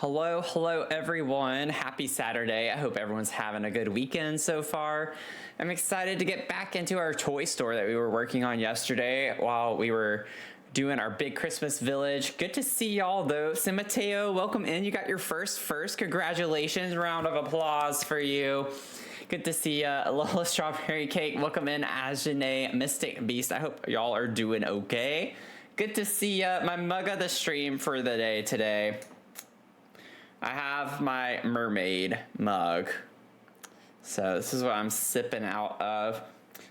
Hello everyone. Happy Saturday. I hope everyone's having a good weekend so far. I'm excited to get back into our toy store that we were working on yesterday while we were doing our big Christmas village. Good to see y'all though. San Mateo, welcome in. You got your first. Congratulations. Round of applause for you. Good to see Lola Strawberry Cake. Welcome in, Ajane, Mystic Beast. I hope y'all are doing okay. Good to see my mug of the stream for the day today. I have my mermaid mug. So this is what I'm sipping out of.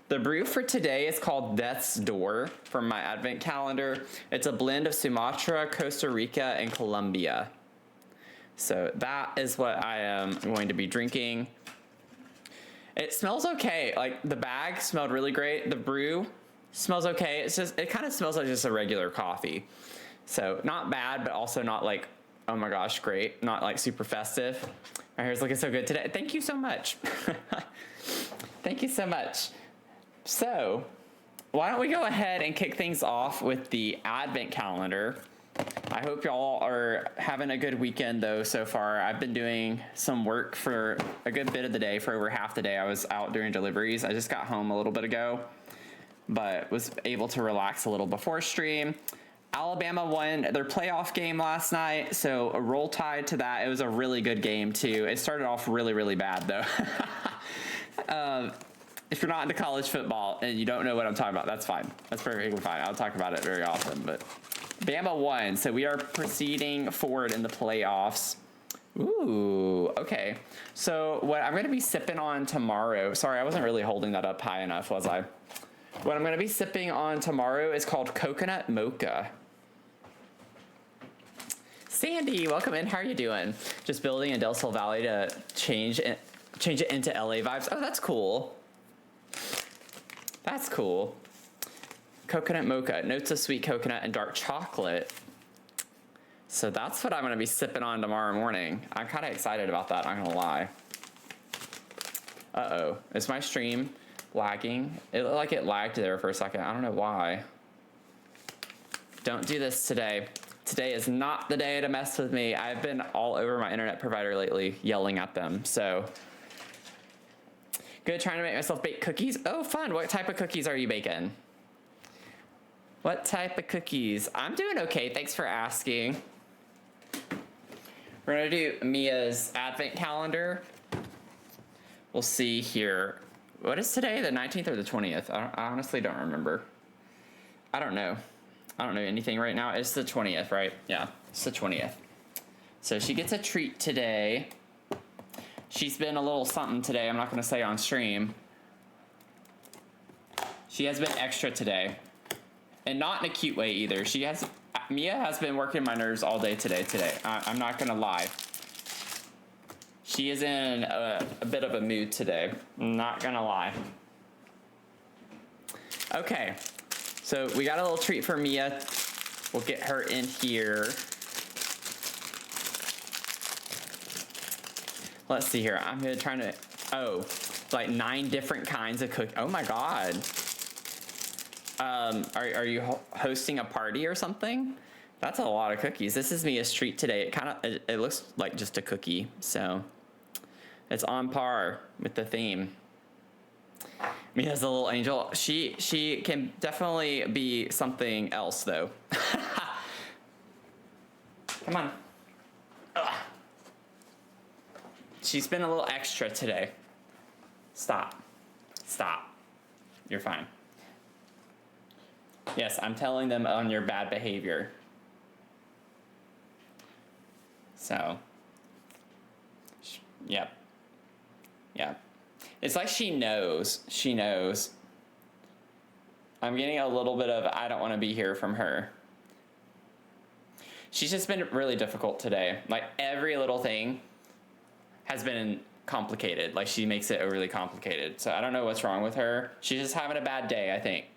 The brew for today is called Death's Door from my advent calendar. It's a blend of Sumatra, Costa Rica, and Colombia. So that is what I am going to be drinking. It smells okay. Like the bag smelled really great. The brew smells okay. It kind of smells like just a regular coffee. So not bad, but also not like, oh my gosh, great. Not like super festive. My hair's looking so good today. Thank you so much. Thank you so much. So why don't we go ahead and kick things off with the advent calendar. I hope y'all are having a good weekend though so far. I've been doing some work for a good bit of the day. For over half the day I was out doing deliveries. I just got home a little bit ago, but was able to relax a little before stream. Alabama won their playoff game last night, so a Roll Tide to that. It was a really good game too. It started off really bad though. If you're not into college football and you don't know what I'm talking about, that's fine. That's perfectly fine. I'll talk about it very often, but Bama won, so we are proceeding forward in the playoffs. Ooh, okay. So what I'm going to be sipping on tomorrow, sorry, I wasn't really holding that up high enough, was I? What I'm going to be sipping on tomorrow is called Coconut Mocha. Sandy, welcome in. How are you doing? Just building in Del Sol Valley to change it into LA vibes. Oh, that's cool. That's cool. Coconut mocha, notes of sweet coconut and dark chocolate. So that's what I'm going to be sipping on tomorrow morning. I'm kind of excited about that, I'm not going to lie. Uh-oh, is my stream lagging? It looked like it lagged there for a second. I don't know why. Don't do this today. Today is not the day to mess with me. I've been all over my internet provider lately, yelling at them, so. Good, trying to make myself bake cookies. Oh, fun. What type of cookies are you baking? What type of cookies? I'm doing okay, thanks for asking. We're gonna do Mia's advent calendar. We'll see here. What is today, the 19th or the 20th? I honestly don't remember. I don't know anything right now. It's the 20th, right? Yeah, it's the 20th. So she gets a treat today. She's been a little something today, I'm not gonna say on stream. She has been extra today. And not in a cute way either. Mia has been working my nerves all day today. I'm not gonna lie. She is in a bit of a mood today. I'm not gonna lie. Okay, so we got a little treat for Mia. We'll get her in here. Let's see here. I'm gonna try to, like 9 different kinds of cookies. Oh my God. Are you hosting a party or something? That's a lot of cookies. This is Mia's treat today. It looks like just a cookie, so it's on par with the theme. Mia's a little angel. She can definitely be something else though. Come on. Ugh. She's been a little extra today. Stop. You're fine. Yes, I'm telling them on your bad behavior. So, yep. It's like she knows. I'm getting a little bit of I don't want to be here from her. She's just been really difficult today. Like every little thing has been complicated. Like she makes it overly complicated. So I don't know what's wrong with her. She's just having a bad day, I think.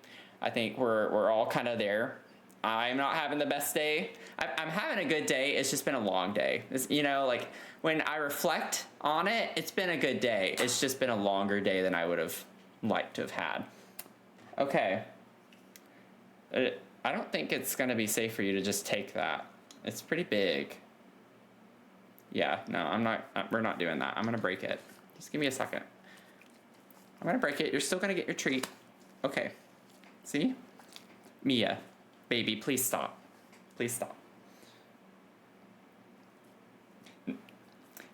I think we're all kind of there. I'm not having the best day. I'm having a good day. It's just been a long day. It's, like when I reflect on it, it's been a good day. It's just been a longer day than I would have liked to have had. Okay. I don't think it's going to be safe for you to just take that. It's pretty big. Yeah, no, I'm not, we're not doing that. I'm gonna break it. Just give me a second. I'm gonna break it. You're still gonna get your treat. Okay. See? Mia, baby, please stop. Please stop.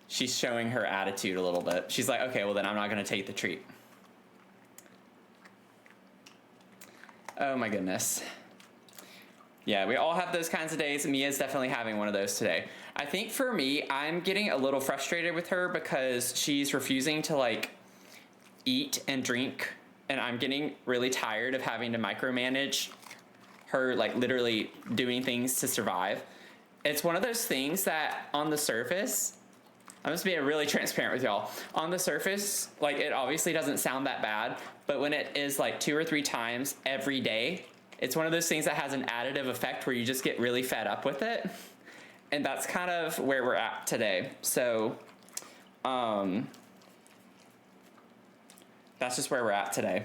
She's showing her attitude a little bit. She's like, okay, well then I'm not gonna take the treat. Oh my goodness. Yeah, we all have those kinds of days. Mia's definitely having one of those today. I think for me, I'm getting a little frustrated with her because she's refusing to like eat and drink, and I'm getting really tired of having to micromanage her, like literally doing things to survive. It's one of those things that on the surface, I'm just being really transparent with y'all. On the surface, like it obviously doesn't sound that bad, but when it is like 2 or 3 times every day, it's one of those things that has an additive effect where you just get really fed up with it. And that's kind of where we're at today. So, that's just where we're at today.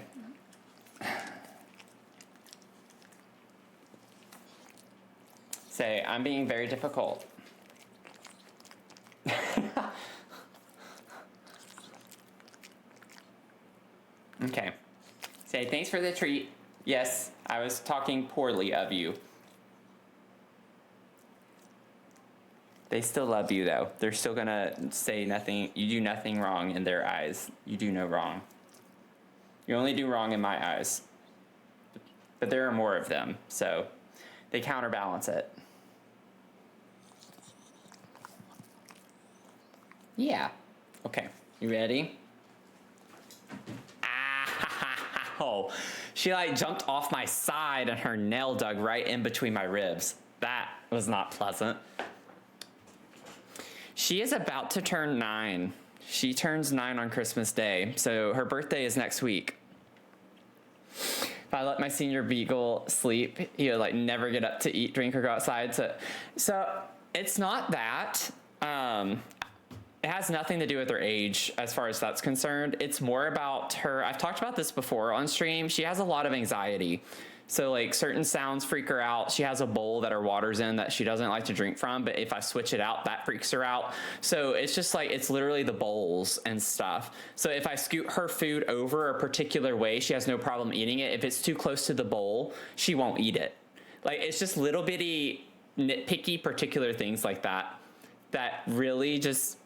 Say, I'm being very difficult. Okay. Say, thanks for the treat. Yes, I was talking poorly of you. They still love you, though. They're still gonna say nothing. You do nothing wrong in their eyes. You do no wrong. You only do wrong in my eyes. But there are more of them, so they counterbalance it. Yeah. Okay. You ready? Oh, she like jumped off my side and her nail dug right in between my ribs. That was not pleasant. She is about to turn 9. She turns 9 on Christmas Day, so her birthday is next week. If I let my senior beagle sleep, he would like never get up to eat, drink, or go outside. So it's not that. It has nothing to do with her age as far as that's concerned. It's more about her. I've talked about this before on stream. She has a lot of anxiety. So like certain sounds freak her out. She has a bowl that her water's in that she doesn't like to drink from, but if I switch it out, that freaks her out. So it's just like, it's literally the bowls and stuff. So if I scoot her food over a particular way, she has no problem eating it. If it's too close to the bowl, she won't eat it. Like it's just little bitty nitpicky particular things like that that really just,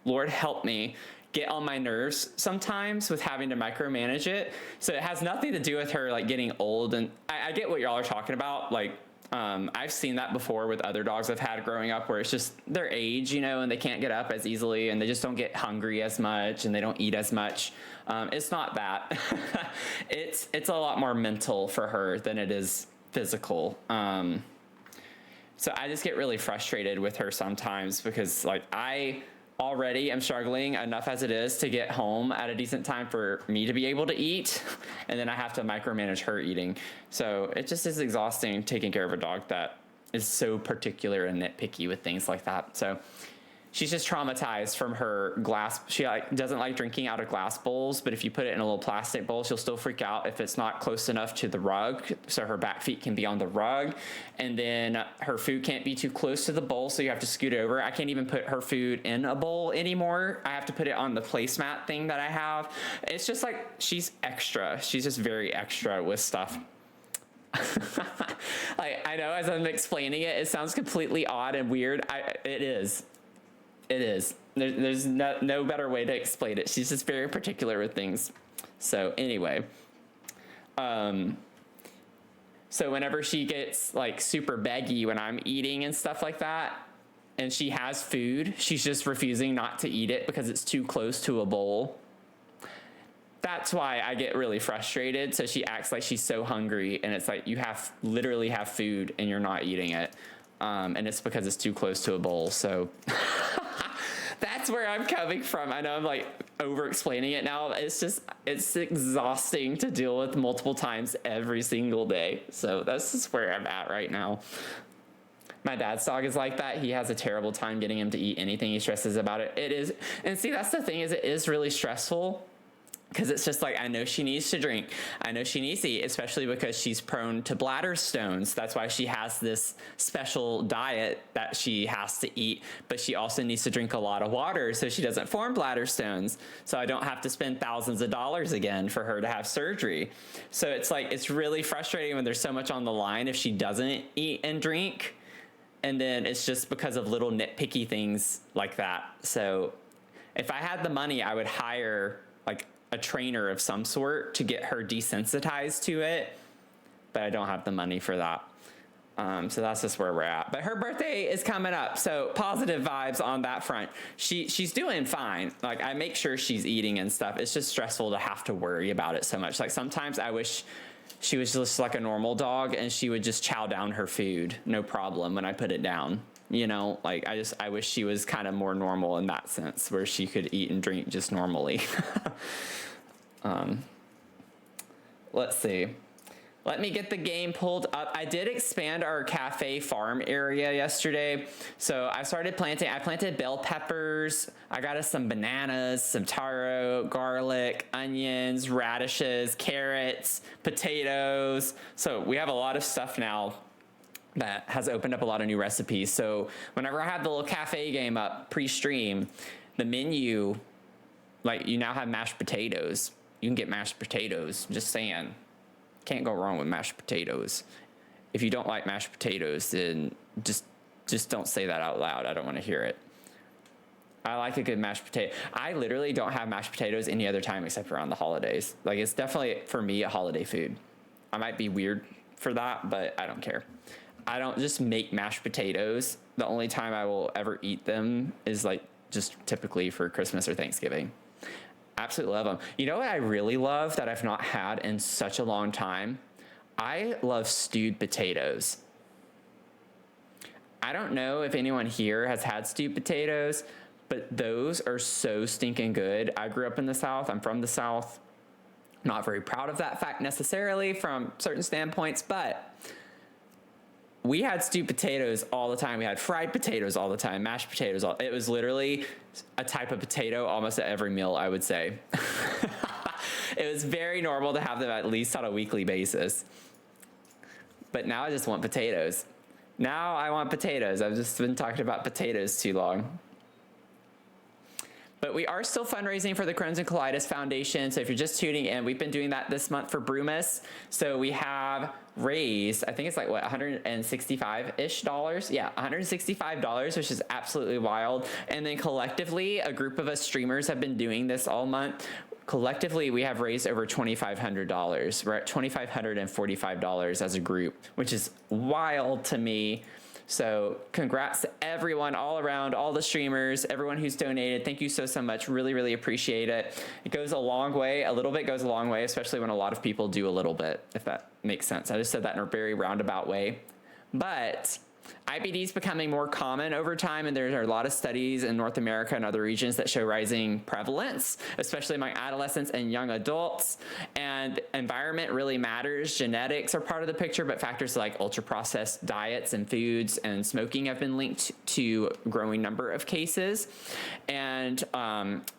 Lord help me, get on my nerves sometimes with having to micromanage it. So it has nothing to do with her like getting old. And I get what y'all are talking about. Like I've seen that before with other dogs I've had growing up where it's just their age, you know, and they can't get up as easily and they just don't get hungry as much and they don't eat as much. It's not that. It's a lot more mental for her than it is physical. So I just get really frustrated with her sometimes because like I already am struggling enough as it is to get home at a decent time for me to be able to eat. And then I have to micromanage her eating. So it just is exhausting taking care of a dog that is so particular and nitpicky with things like that. So she's just traumatized from her glass. She like doesn't like drinking out of glass bowls, but if you put it in a little plastic bowl, she'll still freak out if it's not close enough to the rug. So her back feet can be on the rug, and then her food can't be too close to the bowl. So you have to scoot over. I can't even put her food in a bowl anymore. I have to put it on the placemat thing that I have. It's just like, she's extra. She's just very extra with stuff. Like, I know as I'm explaining it, it sounds completely odd and weird. It is. It is. There's no better way to explain it. She's just very particular with things. So anyway, so whenever she gets like super beggy when I'm eating and stuff like that, and she has food, she's just refusing not to eat it because it's too close to a bowl. That's why I get really frustrated. So she acts like she's so hungry, and it's like you literally have food and you're not eating it. And it's because it's too close to a bowl. So that's where I'm coming from. I know I'm like over explaining it now. It's exhausting to deal with multiple times every single day. So that's just where I'm at right now. My dad's dog is like that. He has a terrible time getting him to eat anything. He stresses about it. It is. And see, that's the thing, is it is really stressful because it's just like, I know she needs to drink. I know she needs to eat, especially because she's prone to bladder stones. That's why she has this special diet that she has to eat, but she also needs to drink a lot of water so she doesn't form bladder stones. So I don't have to spend thousands of dollars again for her to have surgery. So it's like, it's really frustrating when there's so much on the line if she doesn't eat and drink. And then it's just because of little nitpicky things like that. So if I had the money, I would hire like a trainer of some sort to get her desensitized to it, but I don't have the money for that. So that's just where we're at. But her birthday is coming up, so positive vibes on that front. She's doing fine. Like, I make sure she's eating and stuff. It's just stressful to have to worry about it so much. Like, sometimes I wish she was just like a normal dog and she would just chow down her food, no problem, when I put it down. You know, like, I wish she was kind of more normal in that sense, where she could eat and drink just normally. Let's see. Let me get the game pulled up. I did expand our cafe farm area yesterday. So I started planting. I planted bell peppers. I got us some bananas, some taro, garlic, onions, radishes, carrots, potatoes. So we have a lot of stuff now that has opened up a lot of new recipes. So whenever I have the little cafe game up pre-stream, the menu, like, you now have mashed potatoes. You can get mashed potatoes. Just saying. Can't go wrong with mashed potatoes. If you don't like mashed potatoes, then just don't say that out loud. I don't want to hear it. I like a good mashed potato. I literally don't have mashed potatoes any other time except around the holidays. Like, it's definitely, for me, a holiday food. I might be weird for that, but I don't care. I don't just make mashed potatoes. The only time I will ever eat them is like just typically for Christmas or Thanksgiving. Absolutely love them. You know what I really love that I've not had in such a long time? I love stewed potatoes. I don't know if anyone here has had stewed potatoes, but those are so stinking good. I grew up in the South. I'm from the South. Not very proud of that fact necessarily from certain standpoints, but we had stewed potatoes all the time. We had fried potatoes all the time, mashed potatoes. It was literally a type of potato almost at every meal, I would say. It was very normal to have them at least on a weekly basis. But now I just want potatoes. Now I want potatoes. I've just been talking about potatoes too long. But we are still fundraising for the Crohn's and Colitis Foundation. So if you're just tuning in, we've been doing that this month for Broomis. So we have raised, I think it's like, what, $165-ish dollars? Yeah, $165, which is absolutely wild. And then collectively, a group of us streamers have been doing this all month. Collectively, we have raised over $2,500. We're at $2,545 as a group, which is wild to me. So congrats to everyone all around, all the streamers, everyone who's donated. Thank you so much. Really, really appreciate it. It goes a long way. A little bit goes a long way, especially when a lot of people do a little bit, if that makes sense. I just said that in a very roundabout way. But IBD is becoming more common over time, and there are a lot of studies in North America and other regions that show rising prevalence, especially among adolescents and young adults. And environment really matters. Genetics are part of the picture, but factors like ultra-processed diets and foods and smoking have been linked to a growing number of cases. And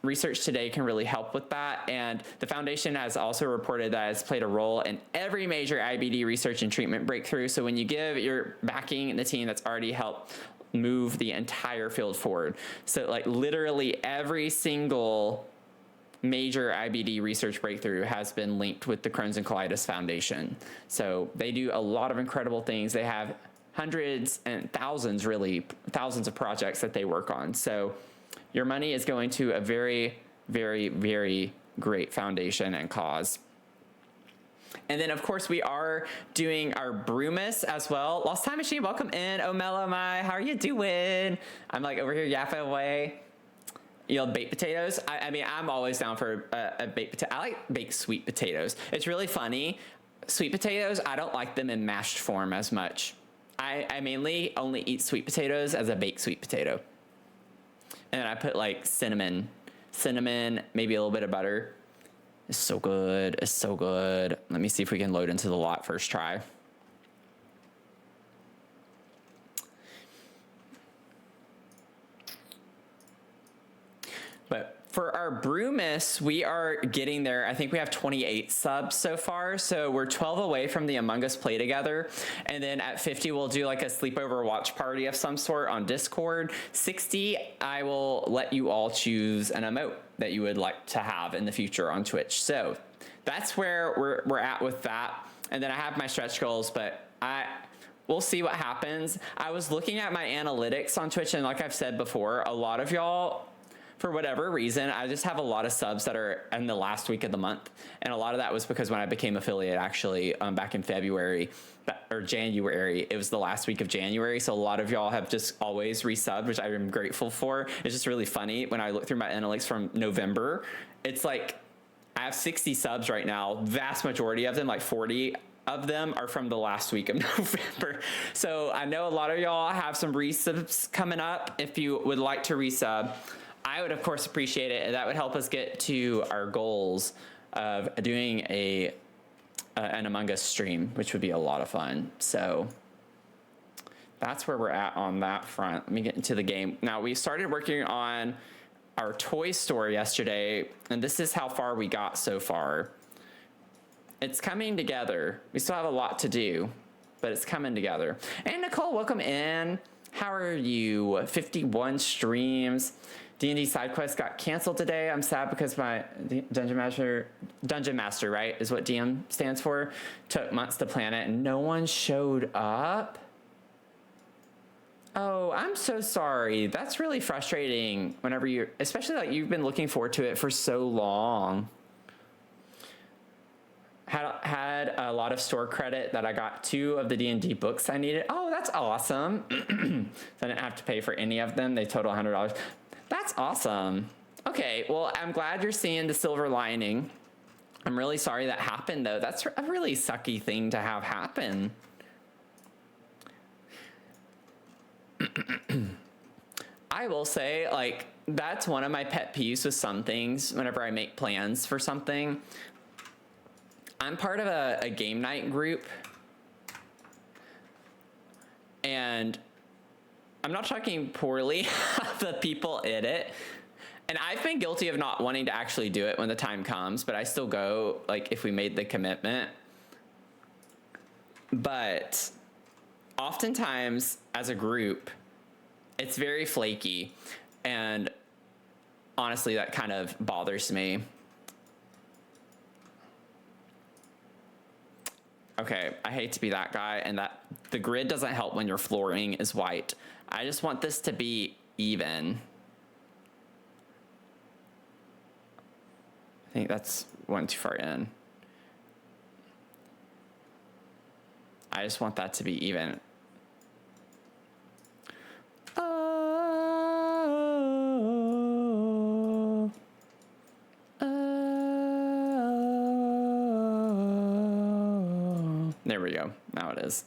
research today can really help with that. And the foundation has also reported that it's played a role in every major IBD research and treatment breakthrough. So when you give your backing the team that's already helped move the entire field forward. So like literally every single major IBD research breakthrough has been linked with the Crohn's and Colitis Foundation. So they do a lot of incredible things. They have hundreds and thousands, really, thousands of projects that they work on. So your money is going to a very, very, very great foundation and cause. And then, of course, we are doing our Broomis as well. Lost Time Machine, welcome in. Oh, Mellow My, how are you doing? I'm like over here yapping away. You know, baked potatoes. I mean, I'm always down for a baked potato. I like baked sweet potatoes. It's really funny. Sweet potatoes, I don't like them in mashed form as much. I mainly only eat sweet potatoes as a baked sweet potato. And then I put like cinnamon, maybe a little bit of butter. It's so good. It's so good. Let me see if we can load into the lot first try. But For our Brewmas, we are getting there. I think we have 28 subs so far. So we're 12 away from the Among Us Play Together. And then at 50, we'll do like a sleepover watch party of some sort on Discord. 60, I will let you all choose an emote that you would like to have in the future on Twitch. So that's where we're at with that. And then I have my stretch goals, but we'll see what happens. I was looking at my analytics on Twitch, and like I've said before, a lot of y'all, for whatever reason, I just have a lot of subs that are in the last week of the month. And a lot of that was because when I became affiliate, actually, back in February or January, it was the last week of January. So a lot of y'all have just always resubbed, which I am grateful for. It's just really funny. When I look through my analytics from November, it's like I have 60 subs right now. Vast majority of them, like 40 of them, are from the last week of November. So I know a lot of y'all have some resubs coming up. If you would like to resub, I would, of course, appreciate it. That would help us get to our goals of doing an Among Us stream, which would be a lot of fun. So that's where we're at on that front. Let me get into the game. Now, we started working on our toy store yesterday, and this is how far we got so far. It's coming together. We still have a lot to do, but it's coming together. And Nicole, welcome in. How are you? 51 streams. D&D side quest got canceled today. I'm sad because my Dungeon Master, right, is what DM stands for, took months to plan it and no one showed up. Oh, I'm so sorry. That's really frustrating whenever especially like you've been looking forward to it for so long. Had a lot of store credit that I got 2 of the D&D books I needed. Oh, that's awesome. So I didn't have to pay for any of them. They total $100. That's awesome. Okay, well, I'm glad you're seeing the silver lining. I'm really sorry that happened, though. That's a really sucky thing to have happen. I will say, like, that's one of my pet peeves with some things whenever I make plans for something. I'm part of a game night group, and I'm not talking poorly of the people in it. And I've been guilty of not wanting to actually do it when the time comes, but I still go, like, if we made the commitment. But oftentimes, as a group, it's very flaky. And honestly, that kind of bothers me. Okay, I hate to be that guy, and that the grid doesn't help when your flooring is white. I just want this to be even. I think that's went too far in. I just want that to be even. There we go. Now it is.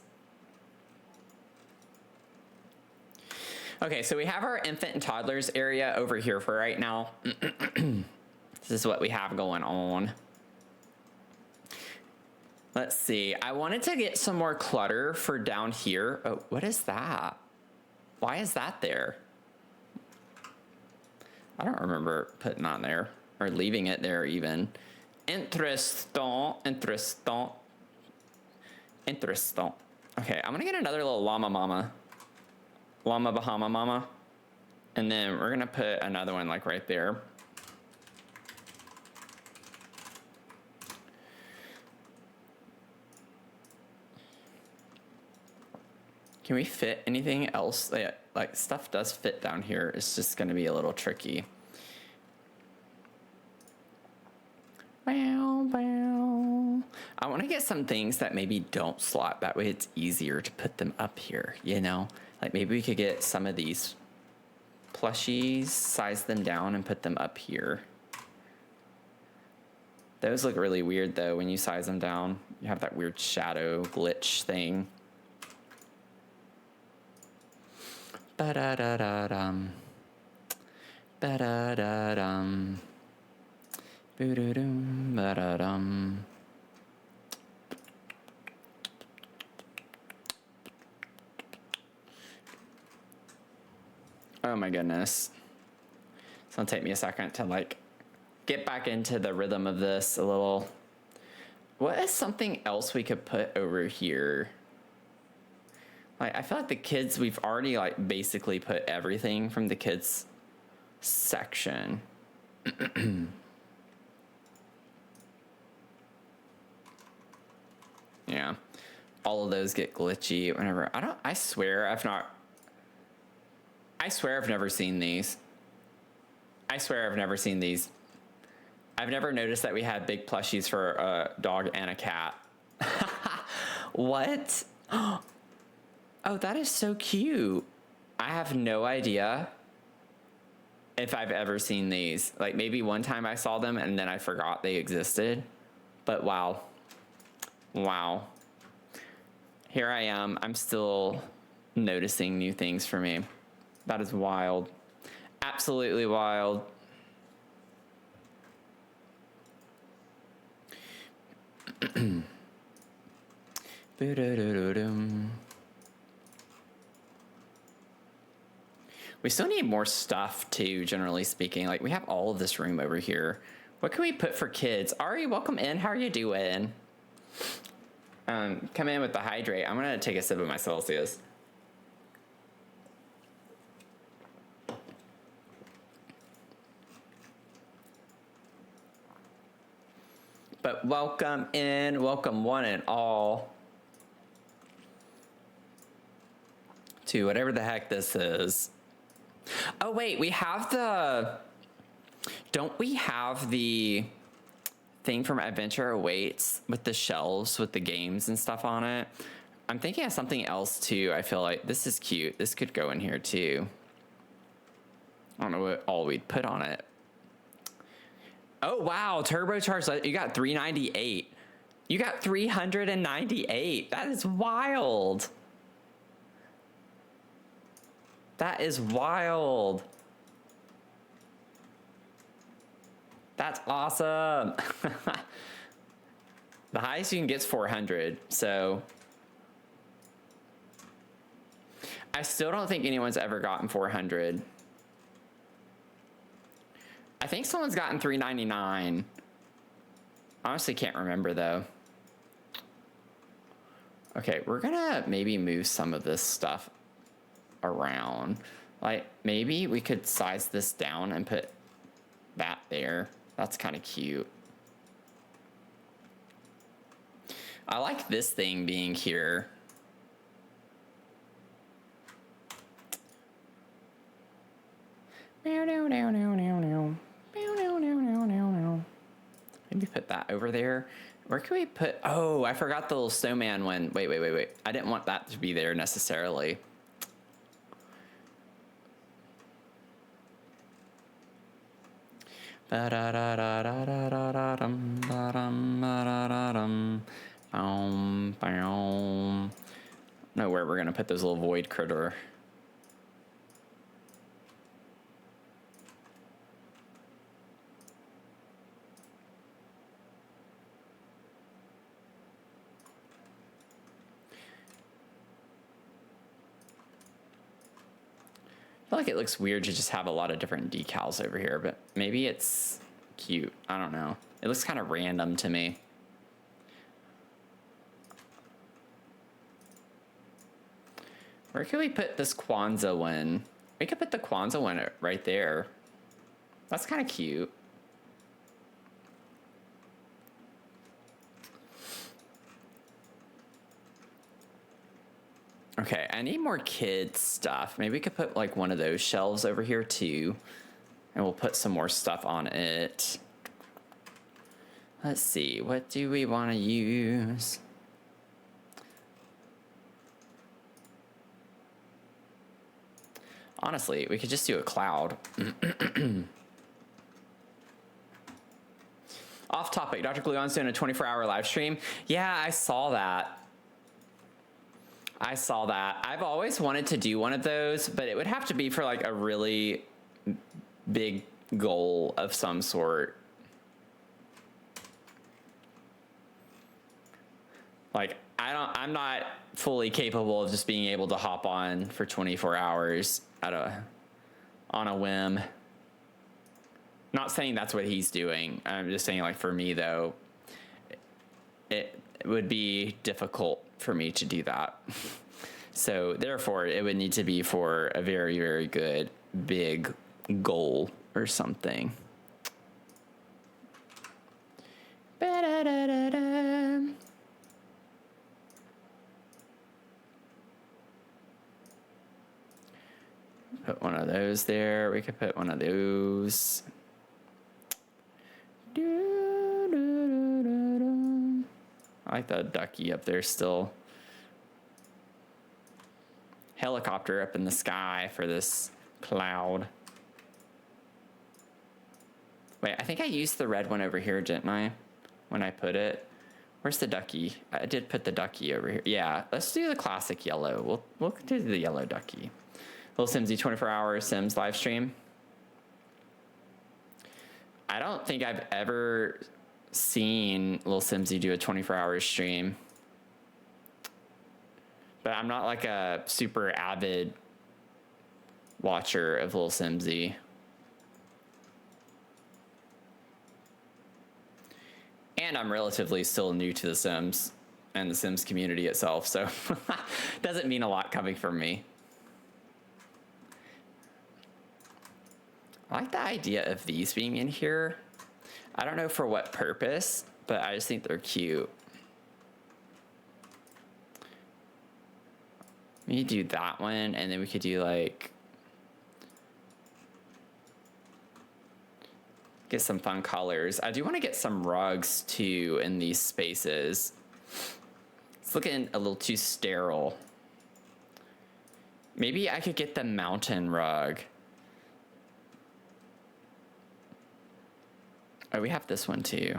Okay, so we have our infant and toddlers area over here for right now. This is what we have going on. Let's see. I wanted to get some more clutter for down here. Oh, what is that? Why is that there? I don't remember putting on there or leaving it there even. Interesting. Okay, I'm gonna get another little llama mama. Llama Bahama mama. And then we're gonna put another one like right there. Can we fit anything else? Like stuff does fit down here. It's just gonna be a little tricky. Bow, bow. I want to get some things that maybe don't slot. That way it's easier to put them up here, you know? Like maybe we could get some of these plushies, size them down and put them up here. Those look really weird though when you size them down. You have that weird shadow glitch thing. Ba-da-da-da-dum. Ba-da-da-dum. Boo-doo-dum, ba-da-dum. Oh my goodness. It's gonna take me a second to like get back into the rhythm of this a little. What is something else we could put over here? Like, I feel like the kids, we've already like basically put everything from the kids section. Yeah. All of those get glitchy whenever I swear I've never seen these. I swear I've never seen these. I've never noticed that we had big plushies for a dog and a cat. What? Oh, that is so cute. I have no idea if I've ever seen these. Like, maybe one time I saw them and then I forgot they existed. But wow. Wow. Here I am. I'm still noticing new things for me. That is wild. Absolutely wild. We still need more stuff too, generally speaking. Like, we have all of this room over here. What can we put for kids? Ari, welcome in. How are you doing? Come in with the hydrate. I'm gonna take a sip of my Celsius. But welcome in, welcome one and all to whatever the heck this is. Oh wait, we have don't we have the thing from Adventure Awaits with the shelves with the games and stuff on it? I'm thinking of something else too. I feel like this is cute. This could go in here too. I don't know what all we'd put on it. Oh wow, turbocharged. You got 398. You got 398. That is wild. That is wild. That's awesome. The highest you can get is 400. So I still don't think anyone's ever gotten 400. I think someone's gotten 399. Honestly, can't remember though. Okay, we're gonna maybe move some of this stuff around. Like, maybe we could size this down and put that there. That's kind of cute. I like this thing being here. Maybe put that over there. Where can we put, oh, I forgot the little snowman one. Wait. I didn't want that to be there necessarily. Know where we're gonna put those little void critter. I feel like it looks weird to just have a lot of different decals over here, but maybe it's cute. I don't know. It looks kind of random to me. Where can we put this Kwanzaa one? We could put the Kwanzaa one right there. That's kind of cute. Okay, I need more kids stuff. Maybe we could put like one of those shelves over here too. And we'll put some more stuff on it. Let's see, what do we want to use? Honestly, we could just do a cloud. Off topic, Dr. Gluon's doing a 24-hour live stream. Yeah, I saw that. I've always wanted to do one of those, but it would have to be for like a really big goal of some sort. Like, I'm not fully capable of just being able to hop on for 24 hours on a whim. Not saying that's what he's doing. I'm just saying, like, for me though, it would be difficult for me to do that. So therefore, it would need to be for a very, very good big goal or something. Ba-da-da-da-da. Put one of those there. We could put one of those. I like the ducky up there still. Helicopter up in the sky for this cloud. Wait, I think I used the red one over here, didn't I? When I put it. Where's the ducky? I did put the ducky over here. Yeah, let's do the classic yellow. We'll do the yellow ducky. Little Simsy 24-hour Sims live stream. I don't think I've ever seen Little Simsy do a 24-hour stream. But I'm not like a super avid watcher of Little Simsy. And I'm relatively still new to The Sims and the Sims community itself, so doesn't mean a lot coming from me. I like the idea of these being in here. I don't know for what purpose, but I just think they're cute. We could do that one, and then we could do like get some fun colors. I do want to get some rugs too in these spaces. It's looking a little too sterile. Maybe I could get the mountain rug. Oh, we have this one too.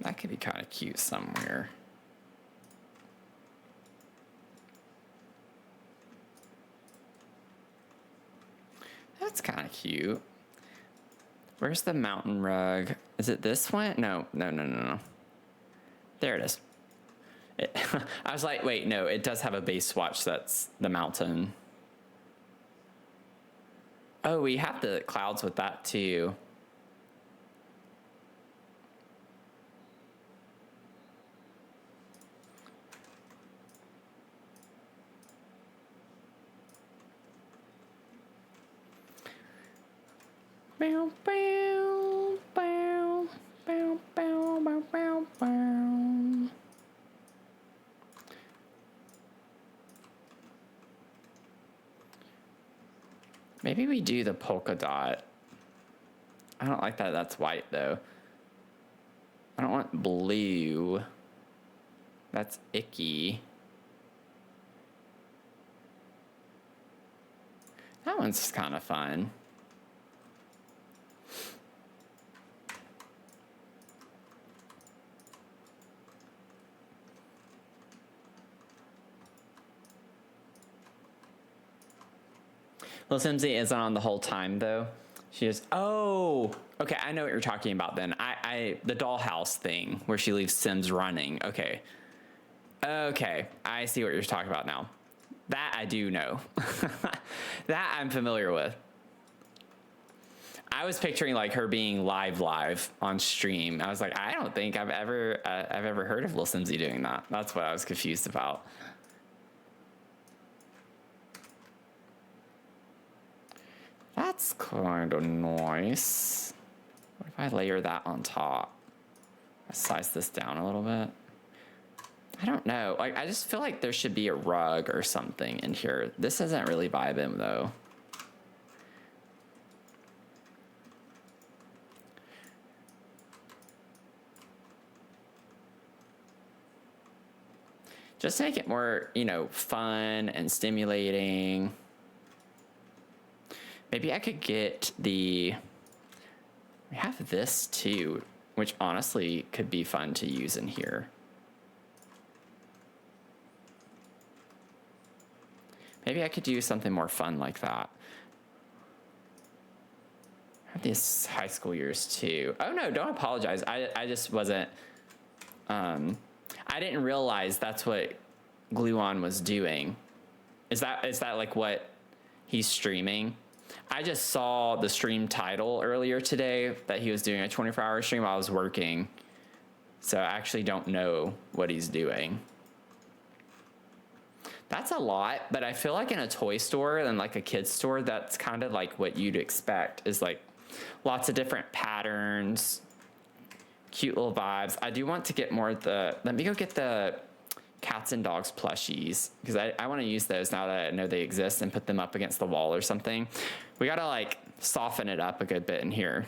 That could be kind of cute somewhere. That's kind of cute. Where's the mountain rug? Is it this one? No. There it is. I was like, wait, no, it does have a base swatch that's the mountain. Oh, we have the clouds with that too. Bow, bow, bow, bow, bow, bow, bow, bow. Maybe we do the polka dot. I don't like that that's white though. I don't want blue. That's icky. That one's kind of fun. Little Simsy isn't on the whole time though. She is. Oh, okay. I know what you're talking about then. The dollhouse thing where she leaves Sims running. Okay. Okay. I see what you're talking about now. That I do know. That I'm familiar with. I was picturing like her being live on stream. I was like, I don't think I've ever heard of Little Simsy doing that. That's what I was confused about. That's kind of nice. What if I layer that on top? I size this down a little bit. I don't know. Like, I just feel like there should be a rug or something in here. This isn't really vibing though. Just to make it more, you know, fun and stimulating. Maybe I could get we have this too, which honestly could be fun to use in here. Maybe I could do something more fun like that. I have these high school years too. Oh no, don't apologize. I just wasn't, I didn't realize that's what Glue On was doing. Is that like what he's streaming. I just saw the stream title earlier today that he was doing a 24-hour stream while I was working. So I actually don't know what he's doing. That's a lot, but I feel like in a toy store and like a kid's store, that's kind of like what you'd expect, is like lots of different patterns, cute little vibes. I do want to get more of the, let me go get the cats and dogs plushies, because I want to use those now that I know they exist and put them up against the wall or something. We got to like soften it up a good bit in here.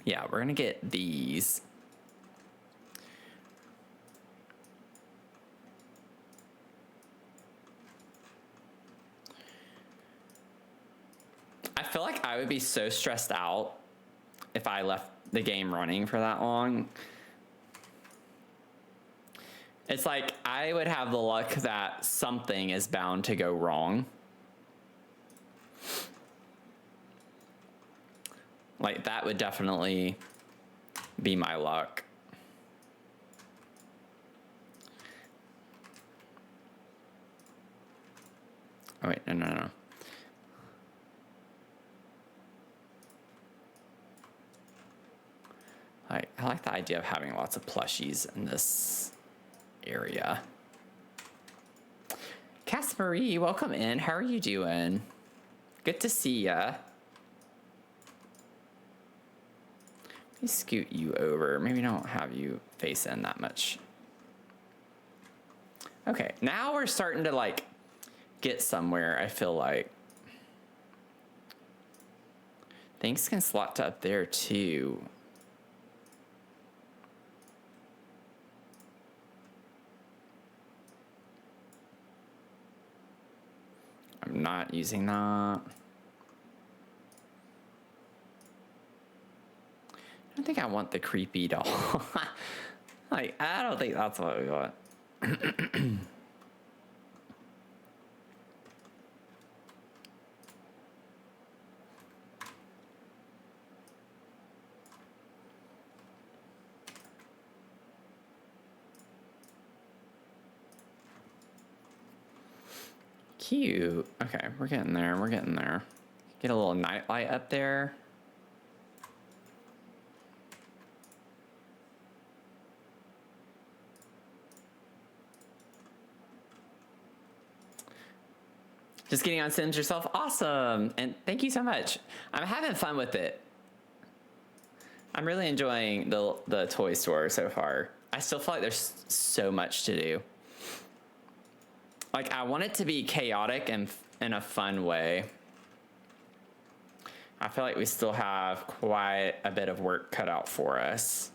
Yeah, we're going to get these. I feel like I would be so stressed out if I left the game running for that long. It's like I would have the luck that something is bound to go wrong. Like that would definitely be my luck. Oh wait, no. I like the idea of having lots of plushies in this area. Cass Marie, welcome in. How are you doing? Good to see ya. Let me scoot you over. Maybe don't have you face in that much. Okay, now we're starting to like get somewhere, I feel like. Things can slot to up there too. I'm not using that. I don't think I want the creepy doll. Like, I don't think that's what we want. Cute. Okay, we're getting there. We're getting there. Get a little night light up there. Just getting on Sims yourself. Awesome. And thank you so much. I'm having fun with it. I'm really enjoying the toy store so far. I still feel like there's so much to do. Like, I want it to be chaotic and in a fun way. I feel like we still have quite a bit of work cut out for us.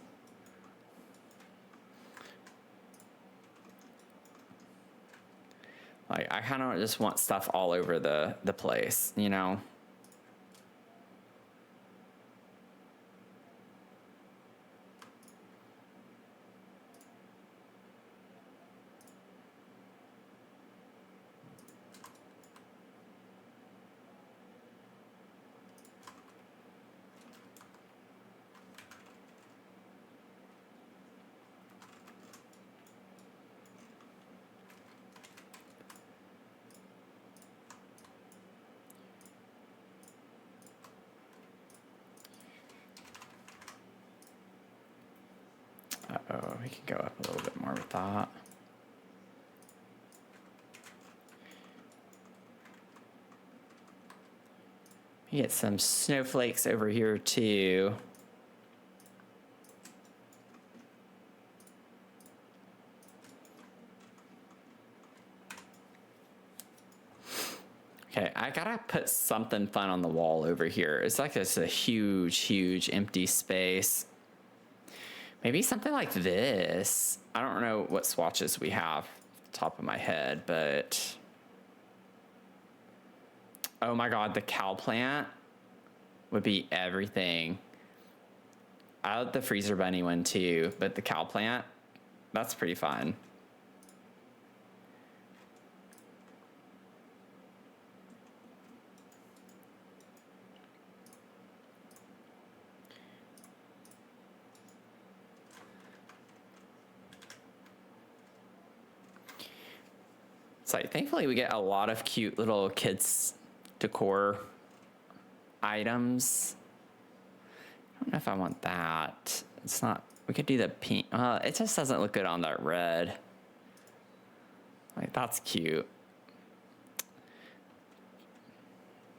Like, I kind of just want stuff all over the place, you know? Uh-oh, we can go up a little bit more with that. We get some snowflakes over here too. Okay, I gotta put something fun on the wall over here. It's like it's a huge empty space. Maybe something like this. I don't know what swatches we have off the top of my head, but oh my god, the cow plant would be everything. I like the freezer bunny one too, but the cow plant, that's pretty fun. It's like, thankfully we get a lot of cute little kids decor items. I don't know if I want that. It's not, we could do the pink. It just doesn't look good on that red. Like, that's cute.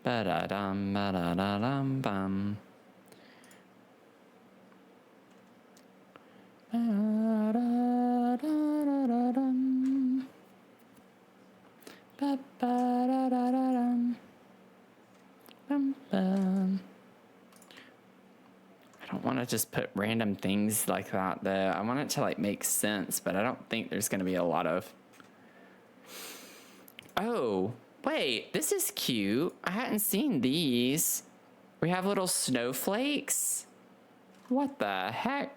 Ba-da-dum, ba-da-da-dum, bum. Ba-da-da-da-da-dum. Ba-ba-da-da-da-dum. Bum-bum. I don't want to just put random things like that though. I want it to like make sense, but I don't think there's going to be a lot of. Oh, wait, this is cute. I hadn't seen these. We have little snowflakes. What the heck?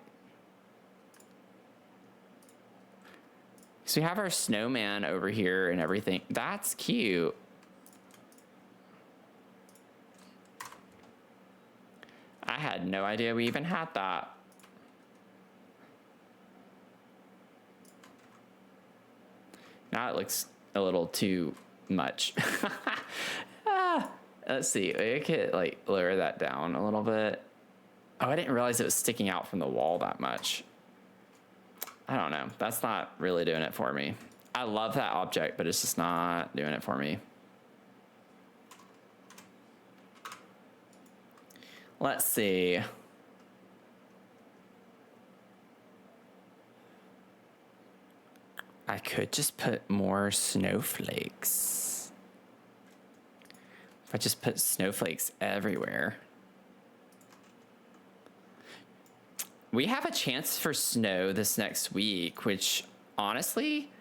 So we have our snowman over here and everything. That's cute. I had no idea we even had that. Now it looks a little too much. Let's see. I could like lower that down a little bit. Oh, I didn't realize it was sticking out from the wall that much. I don't know. That's not really doing it for me. I love that object, but it's just not doing it for me. Let's see. I could just put more snowflakes. If I just put snowflakes everywhere. We have a chance for snow this next week, which honestly,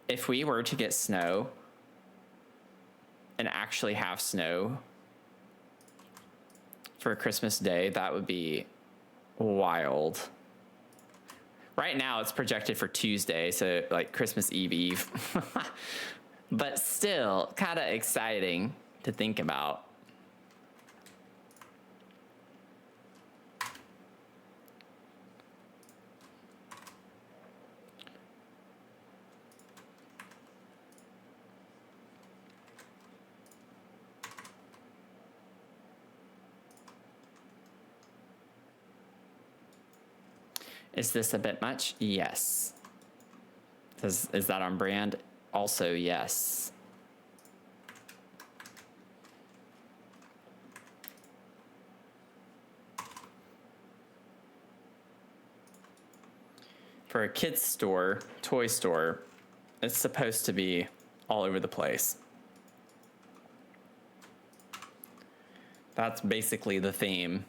if we were to get snow and actually have snow for Christmas Day, that would be wild. Right now it's projected for Tuesday, so like Christmas Eve. But still kind of exciting to think about. Is this a bit much? Yes. Is that on brand? Also, yes. For a kid's store, toy store, it's supposed to be all over the place. That's basically the theme.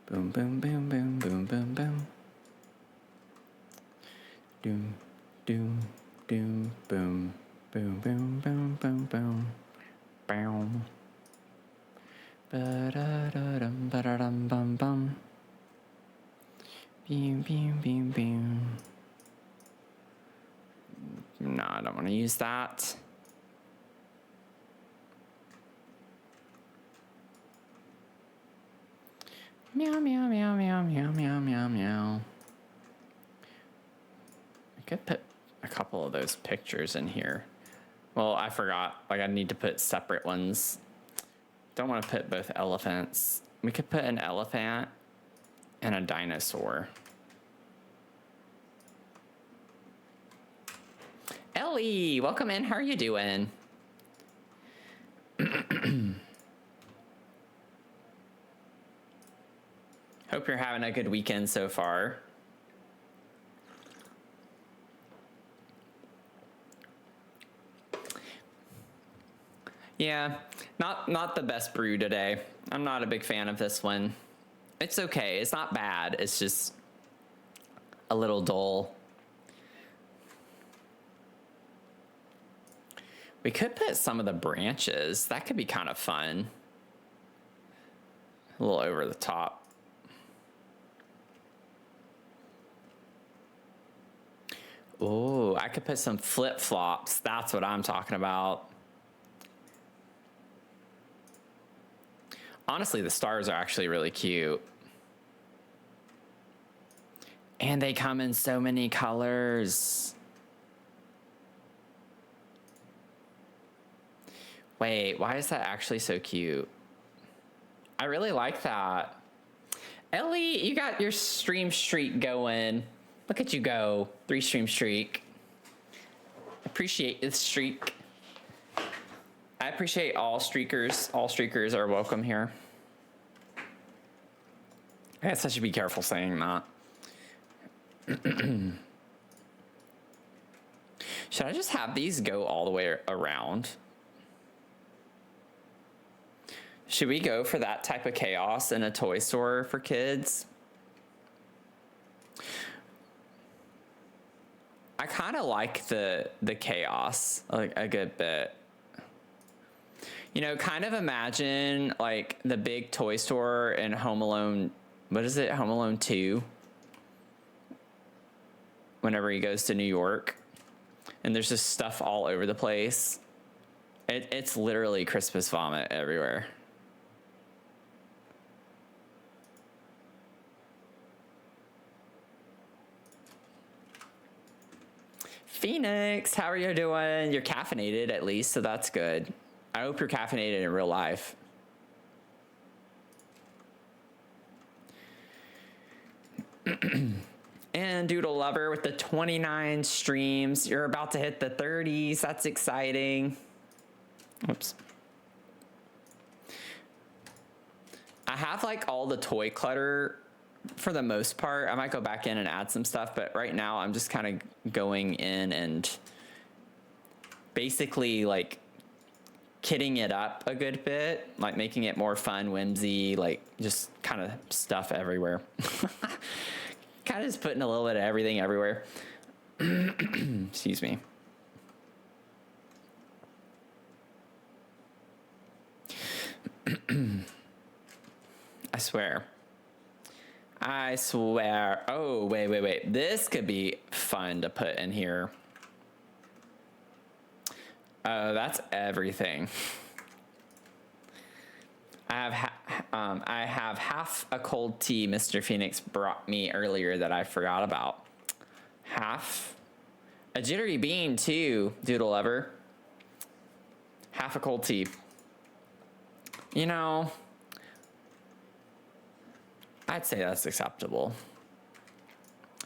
Boom, boom, boom, boom, boom, boom, boom. Doom, doom, doom, boom, boom, boom, boom, boom, boom. Boom. Ba-da-da-dum, ba-da-dum, bum, bum. Beam, beam, beam, beam. No, I don't want to use that. Meow, meow, meow, meow, meow, meow, meow, meow. I could put a couple of those pictures in here. Well, I forgot. Like, I need to put separate ones. Don't want to put both elephants. We could put an elephant and a dinosaur. Ellie, welcome in. How are you doing? Hope you're having a good weekend so far. Yeah, not the best brew today. I'm not a big fan of this one. It's okay. It's not bad. It's just a little dull. We could put some of the branches. That could be kind of fun. A little over the top. Oh, I could put some flip-flops. That's what I'm talking about. Honestly, the stars are actually really cute. And they come in so many colors. Wait, why is that actually so cute? I really like that. Ellie, you got your stream streak going. Look at you go. 3 stream streak. Appreciate the streak. I appreciate all streakers. All streakers are welcome here. I guess I should be careful saying that. Should I just have these go all the way around? Should we go for that type of chaos in a toy store for kids? I kind of like the chaos a good bit. You know, kind of imagine like the big toy store in Home Alone. What is it? Home Alone 2. Whenever he goes to New York, and there's just stuff all over the place. It's literally Christmas vomit everywhere. Phoenix, how are you doing? You're caffeinated at least, so that's good. I hope you're caffeinated in real life. And Doodle Lover with the 29 streams. You're about to hit the 30s. That's exciting. Oops. I have like all the toy clutter for the most part. I might go back in and add some stuff, but right now I'm just kind of going in and basically like kitting it up a good bit, like making it more fun, whimsy, like just kind of stuff everywhere. Kind of just putting a little bit of everything everywhere. Excuse me. I swear. I swear. Oh, wait. This could be fun to put in here. Oh, that's everything. I have half a cold tea Mr. Phoenix brought me earlier that I forgot about. Half. A jittery bean too, Doodle Lover. Half a cold tea. You know, I'd say that's acceptable.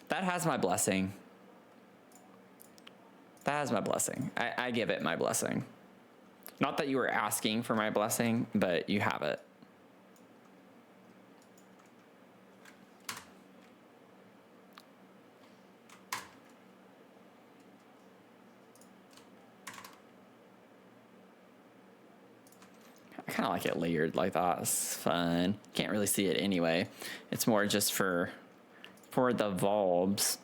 That has my blessing. That has my blessing. I give it my blessing. Not that you were asking for my blessing, but you have it. I kind of like it layered like that. It's fun. Can't really see it anyway. It's more just for the bulbs.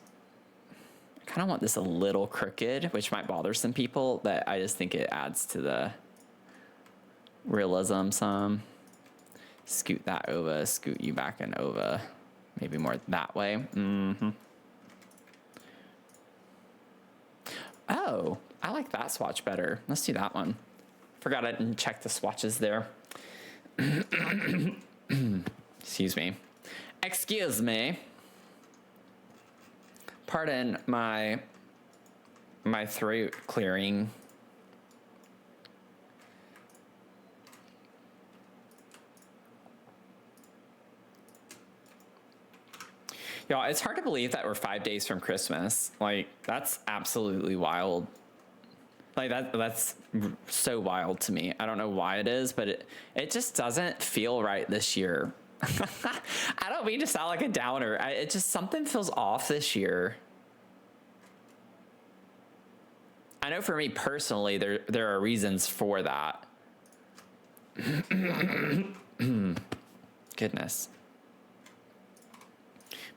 I kind of want this a little crooked, which might bother some people, but I just think it adds to the realism some. Scoot that over, scoot you back and over. Maybe more that way. Mm-hmm. Oh, I like that swatch better. Let's do that one. Forgot I didn't check the swatches there. Excuse me. Excuse me. Pardon my throat clearing. Y'all, it's hard to believe that we're 5 days from Christmas. Like, that's absolutely wild. Like, that's so wild to me. I don't know why it is, but it just doesn't feel right this year. I don't mean to sound like a downer. It just, something feels off this year. I know for me personally, there are reasons for that. Goodness.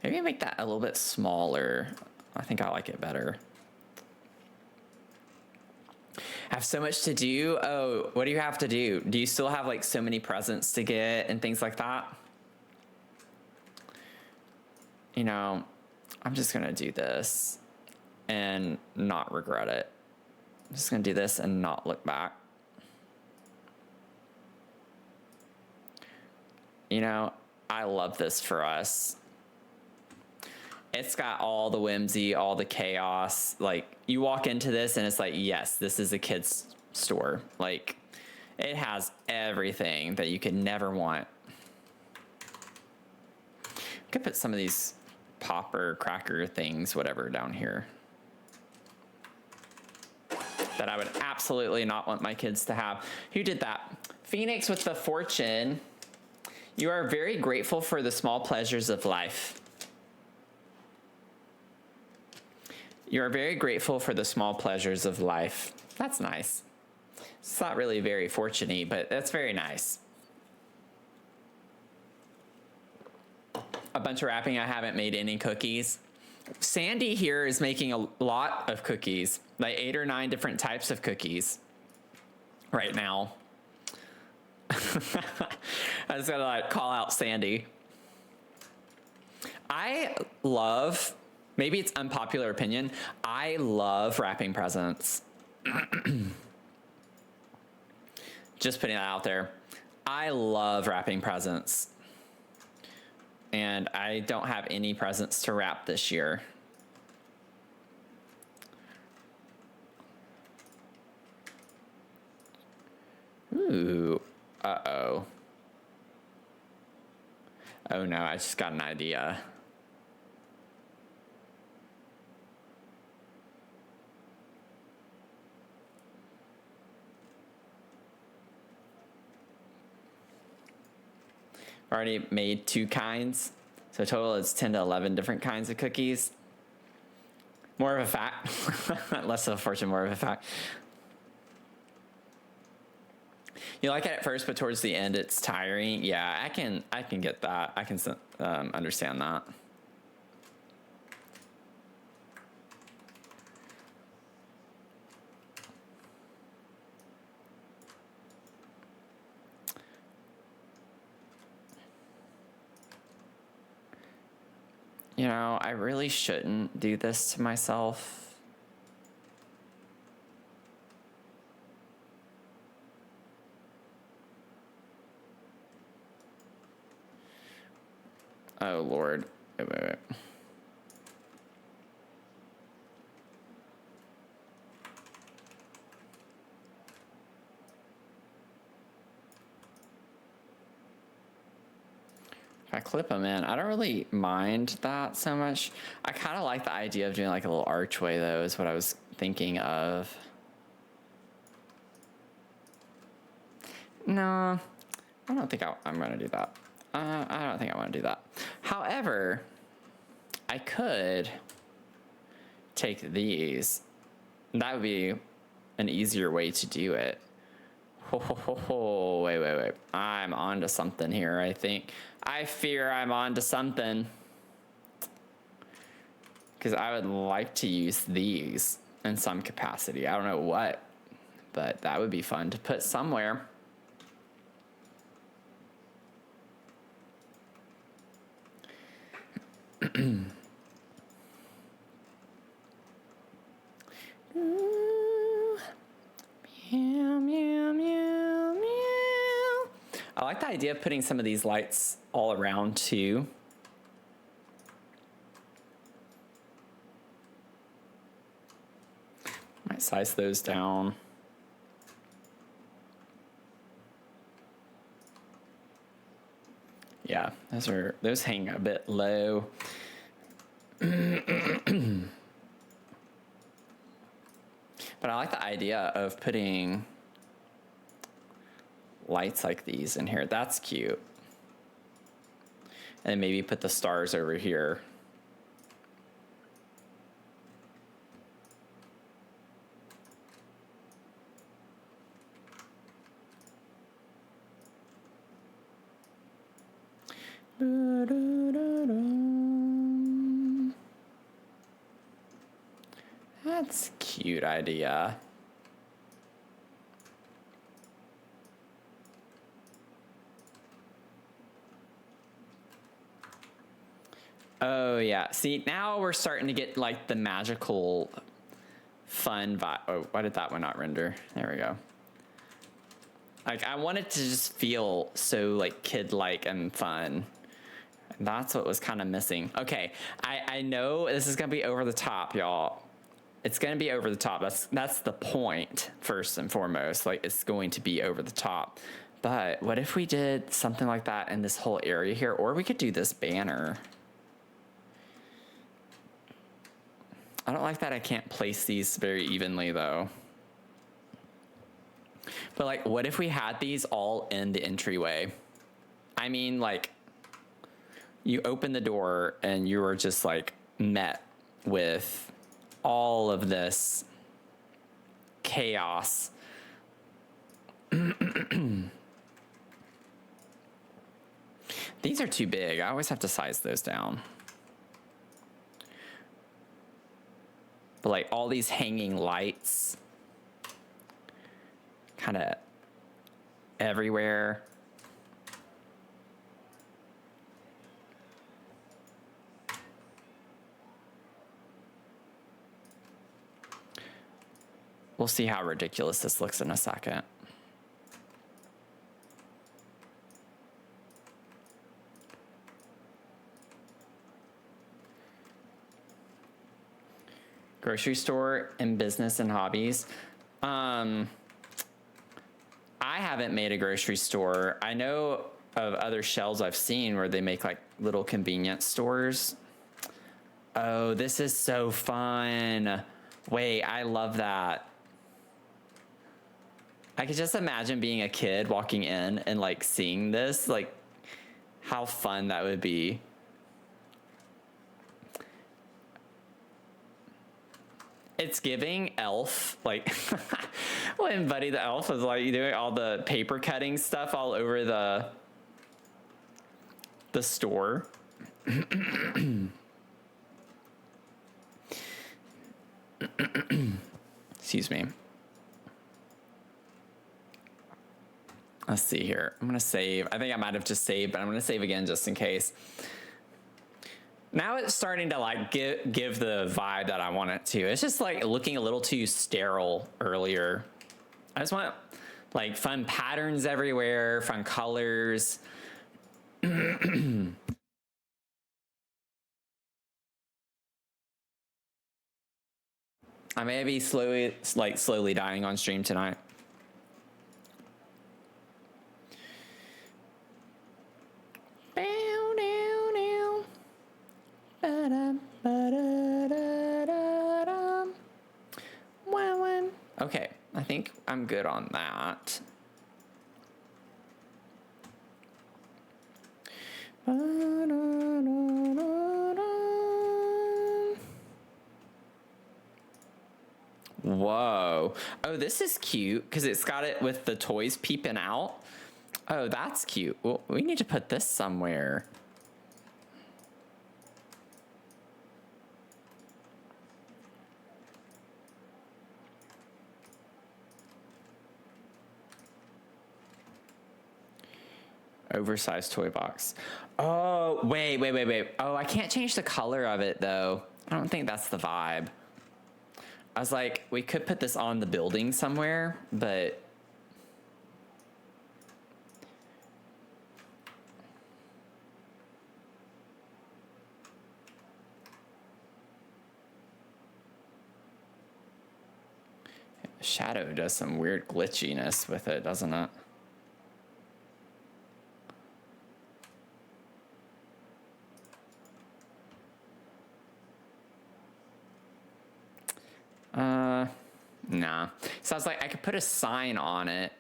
Maybe I make that a little bit smaller. I think I like it better. Have so much to do. Oh, what do you have to do? Do you still have like so many presents to get and things like that? You know, I'm just gonna do this and not regret it. I'm just gonna do this and not look back. You know, I love this for us. It's got all the whimsy, all the chaos. Like, you walk into this and it's like, yes, this is a kid's store. Like, it has everything that you could never want. I could put some of these popper cracker things, whatever, down here that I would absolutely not want my kids to have. Who did that? Phoenix with the fortune. You are very grateful for the small pleasures of life. You are very grateful for the small pleasures of life. That's nice. It's not really very fortunate, but that's very nice. A bunch of wrapping. I haven't made any cookies. Sandy here is making a lot of cookies, like 8 or 9 different types of cookies right now. I just gotta like call out Sandy. I love, maybe it's unpopular opinion, I love wrapping presents. Just putting that out there. I love wrapping presents. And I don't have any presents to wrap this year. Ooh, uh-oh. Oh no, I just got an idea. Already made 2 kinds, so total it's 10 to 11 different kinds of cookies. More of a fact, less of a fortune, more of a fact. You like it at first, but towards the end it's tiring. Yeah, I can get that. I can understand that. You know, I really shouldn't do this to myself. Oh, Lord. Wait. If I clip them in, I don't really mind that so much. I kind of like the idea of doing like a little archway, though, is what I was thinking of. No, I don't think I'm going to do that. I don't think I want to do that. However, I could take these. That would be an easier way to do it. Wait. I'm onto something here, I think. I fear I'm onto something. Because I would like to use these in some capacity. I don't know what, but that would be fun to put somewhere. Meow, meow, meow, meow. I like the idea of putting some of these lights all around too. Might size those down. Yeah, those hang a bit low. But I like the idea of putting lights like these in here. That's cute. And maybe put the stars over here. That's a cute idea. Oh yeah, see now we're starting to get like the magical fun vibe. Oh, why did that one not render? There we go. Like I want it to just feel so like kid-like and fun. That's what was kind of missing. Okay, I know this is gonna be over the top, y'all. It's gonna be over the top. That's the point, first and foremost. Like, it's going to be over the top. But what if we did something like that in this whole area here? Or we could do this banner. I don't like that I can't place these very evenly though. But like, what if we had these all in the entryway? I mean, like, you open the door and you were just like met with all of this chaos. These are too big. I always have to size those down. But like all these hanging lights kind of everywhere. We'll see how ridiculous this looks in a second. Grocery store and business and hobbies. I haven't made a grocery store. I know of other shelves I've seen where they make like little convenience stores. Oh, this is so fun. Wait, I love that. I could just imagine being a kid walking in and like seeing this, like how fun that would be. It's giving Elf, like when Buddy the Elf was like doing all the paper cutting stuff all over the store. Excuse me. Let's see here. I'm gonna save. I think I might have just saved, but I'm gonna save again just in case. Now it's starting to like give the vibe that I want it to. It's just like looking a little too sterile earlier. I just want like fun patterns everywhere, fun colors. I may be slowly dying on stream tonight. Okay, I think I'm good on that. Whoa. Oh, this is cute because it's got it with the toys peeping out. Oh, that's cute. Well, we need to put this somewhere. Oversized toy box. Oh, wait. Oh, I can't change the color of it though. I don't think that's the vibe. I was like, we could put this on the building somewhere, but Shadow does some weird glitchiness with it, doesn't it? Nah. So I was like, I could put a sign on it.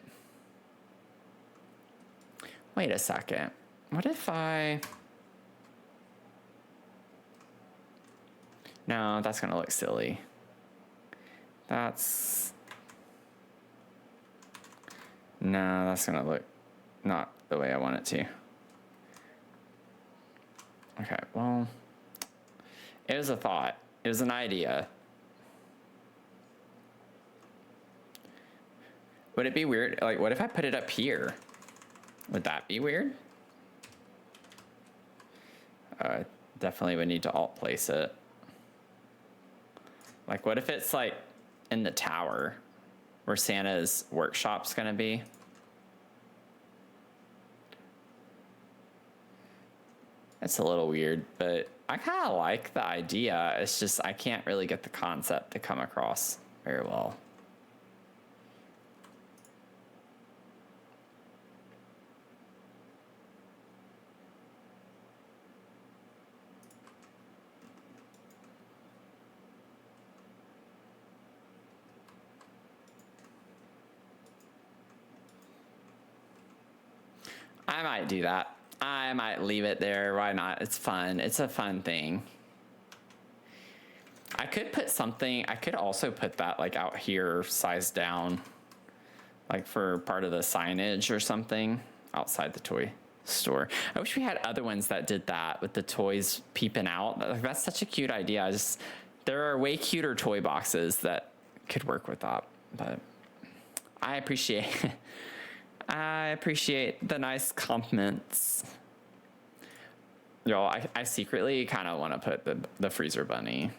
Wait a second. What if I... No, that's gonna look silly. That's... No, that's gonna look not the way I want it to. Okay, well... It was a thought. It was an idea. Would it be weird? Like, what if I put it up here? Would that be weird? Definitely would need to alt place it. Like, what if it's like in the tower where Santa's workshop's gonna be? It's a little weird, but I kind of like the idea. It's just I can't really get the concept to come across very well. I might do that. I might leave it there. Why not? It's fun. It's a fun thing. I could put something, I could also put that like out here, sized down, like for part of the signage or something outside the toy store. I wish we had other ones that did that with the toys peeping out. That's such a cute idea. There are way cuter toy boxes that could work with that, but I appreciate I appreciate the nice compliments. Y'all, I secretly kind of want to put the freezer bunny.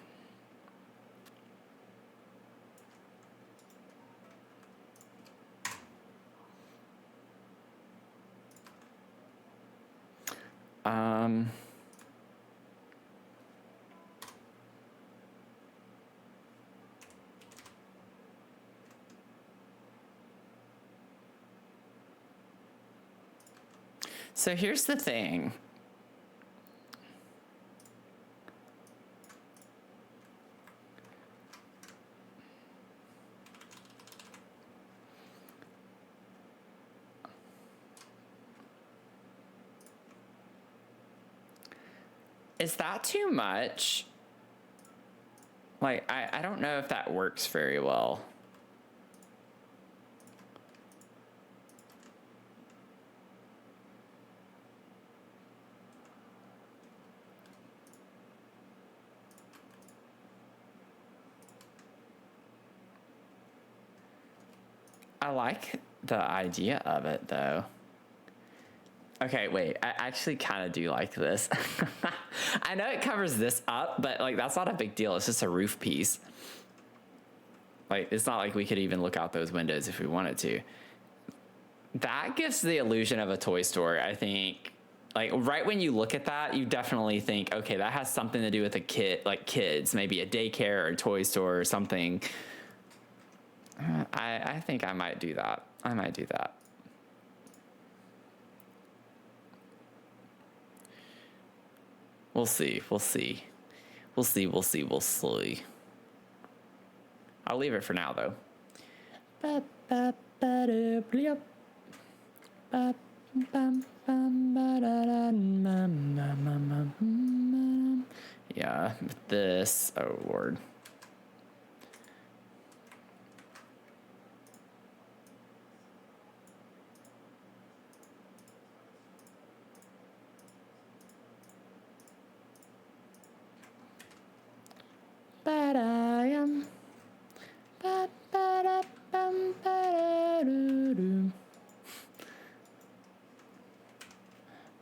So here's the thing. Is that too much? Like, I don't know if that works very well. I like the idea of it, though. Okay, wait, I actually kind of do like this. I know it covers this up, but like that's not a big deal. It's just a roof piece. Like, it's not like we could even look out those windows if we wanted to. That gives the illusion of a toy store, I think. Like, right when you look at that, you definitely think, okay, that has something to do with a kid, like kids, maybe a daycare or a toy store or something. I think I might do that. I might do that. We'll see. We'll see. We'll see. We'll see. We'll see. I'll leave it for now, though. Yeah, this. Oh, Lord.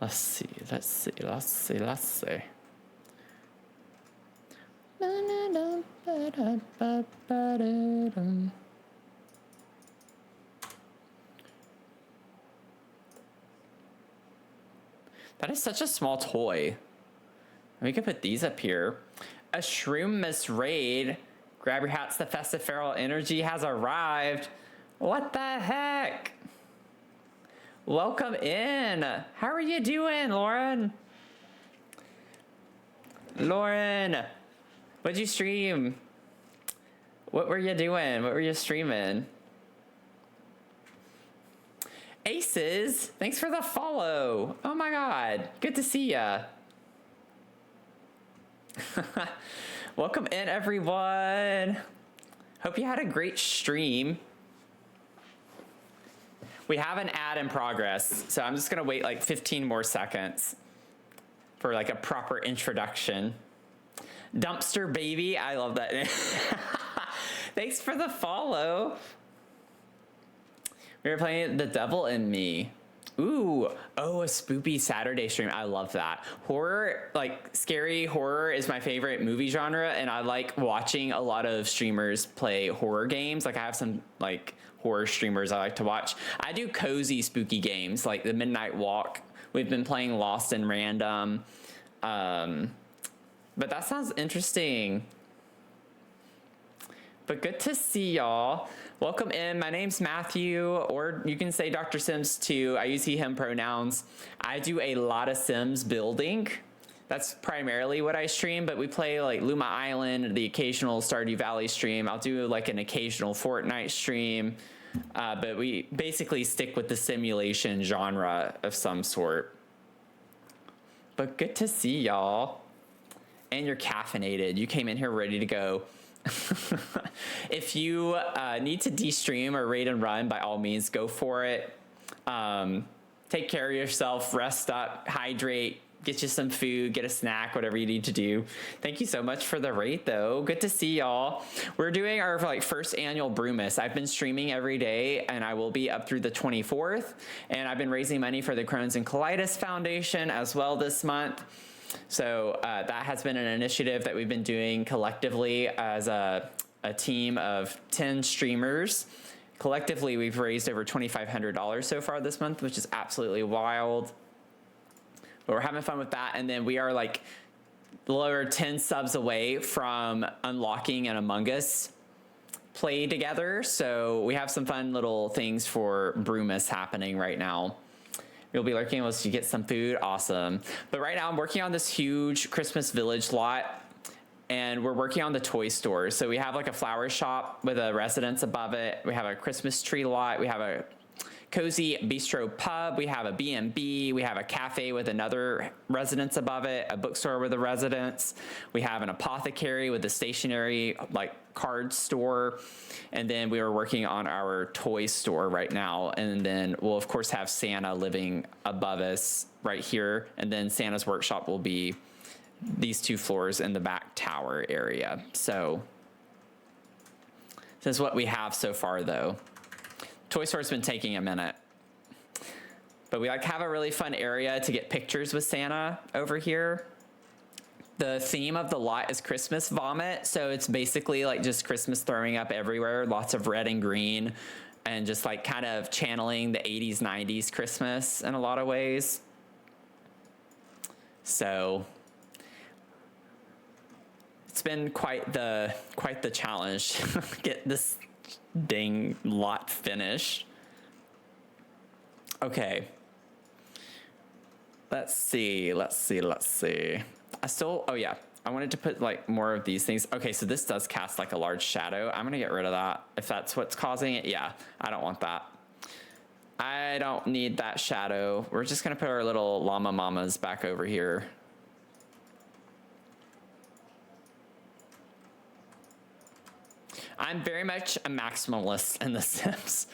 Let's see. That is such a small toy. We could put these up here. A shroom misraid. Grab your hats, the festive feral energy has arrived. What the heck? Welcome in. How are you doing, Lauren? Lauren, what'd you stream? What were you doing? What were you streaming? Aces, thanks for the follow. Oh my God, good to see ya. Welcome in, everyone. Hope you had a great stream. We have an ad in progress, so I'm just gonna wait like 15 more seconds for like a proper introduction. Dumpster Baby, I love that. Thanks for the follow. We were playing The Devil in Me. Ooh, oh, a spoopy Saturday stream. I love that. Horror, like scary horror is my favorite movie genre, and I like watching a lot of streamers play horror games. Like I have some like horror streamers I like to watch. I do cozy spooky games like the Midnight Walk We've been playing Lost in Random. But that sounds interesting. But good to see y'all. Welcome in. My name's Matthew, or you can say Dr. Sims too. I use he, him pronouns. I do a lot of Sims building. That's primarily what I stream, but we play like Luma Island, the occasional Stardew Valley stream. I'll do like an occasional Fortnite stream, but we basically stick with the simulation genre of some sort. But good to see y'all. And you're caffeinated. You came in here ready to go. If you need to de-stream or raid and run, by all means, go for it. Take care of yourself, rest up, hydrate, get you some food, get a snack, whatever you need to do. Thank you so much for the raid, though. Good to see y'all. We're doing our first annual Brewmas. I've been streaming every day, and I will be up through the 24th. And I've been raising money for the Crohn's and Colitis Foundation as well this month. So that has been an initiative that we've been doing collectively as a team of 10 streamers. Collectively, we've raised over $2,500 so far this month, which is absolutely wild. But we're having fun with that. And then we are like lower 10 subs away from unlocking an Among Us play together. So we have some fun little things for Brewmas happening right now. You'll be lurking once you get some food. Awesome. But right now I'm working on this huge Christmas village lot, and we're working on the toy store. So we have like a flower shop with a residence above it. We have a Christmas tree lot. We have a cozy bistro pub. We have a B&B. We have a cafe with another residence above it, a bookstore with a residence. We have an apothecary with a stationary card store. And then we are working on our toy store right now. And then we'll of course have Santa living above us right here. And then Santa's workshop will be these 2 floors in the back tower area. So this is what we have so far though. Toy store's been taking a minute, but we have a really fun area to get pictures with Santa over here. The theme of the lot is Christmas vomit. So it's basically just Christmas throwing up everywhere, lots of red and green, and just kind of channeling the 80s, 90s Christmas in a lot of ways. So it's been quite the challenge to get this dang lot finished. Okay. Let's see. Oh yeah, I wanted to put more of these things. Okay, so this does cast a large shadow. I'm gonna get rid of that if that's what's causing it. Yeah, I don't want that. I don't need that shadow. We're just gonna put our little llama mamas back over here. I'm very much a maximalist in The Sims.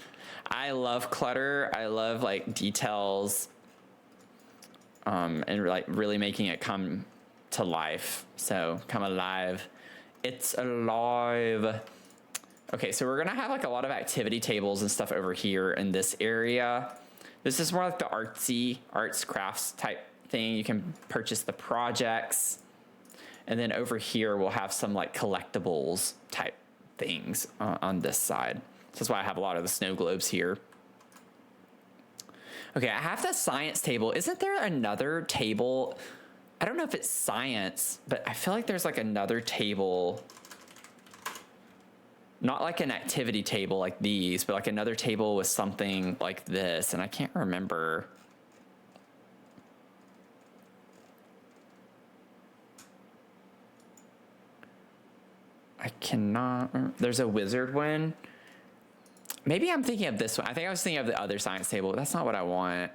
I love clutter. I love details, and really making it come to life. So come alive. It's alive. Okay, so we're gonna have a lot of activity tables and stuff over here in this area. This is more like the artsy arts crafts type thing. You can purchase the projects, and then over here we'll have some collectibles type things on this side. So that's why I have a lot of the snow globes here. Okay, I have the science table. Isn't there another table? I don't know if it's science, but I feel like there's another table. Not an activity table like these, but another table with something like this, and I can't remember. I cannot. There's a wizard one. Maybe I'm thinking of this one. I think I was thinking of the other science table. That's not what I want.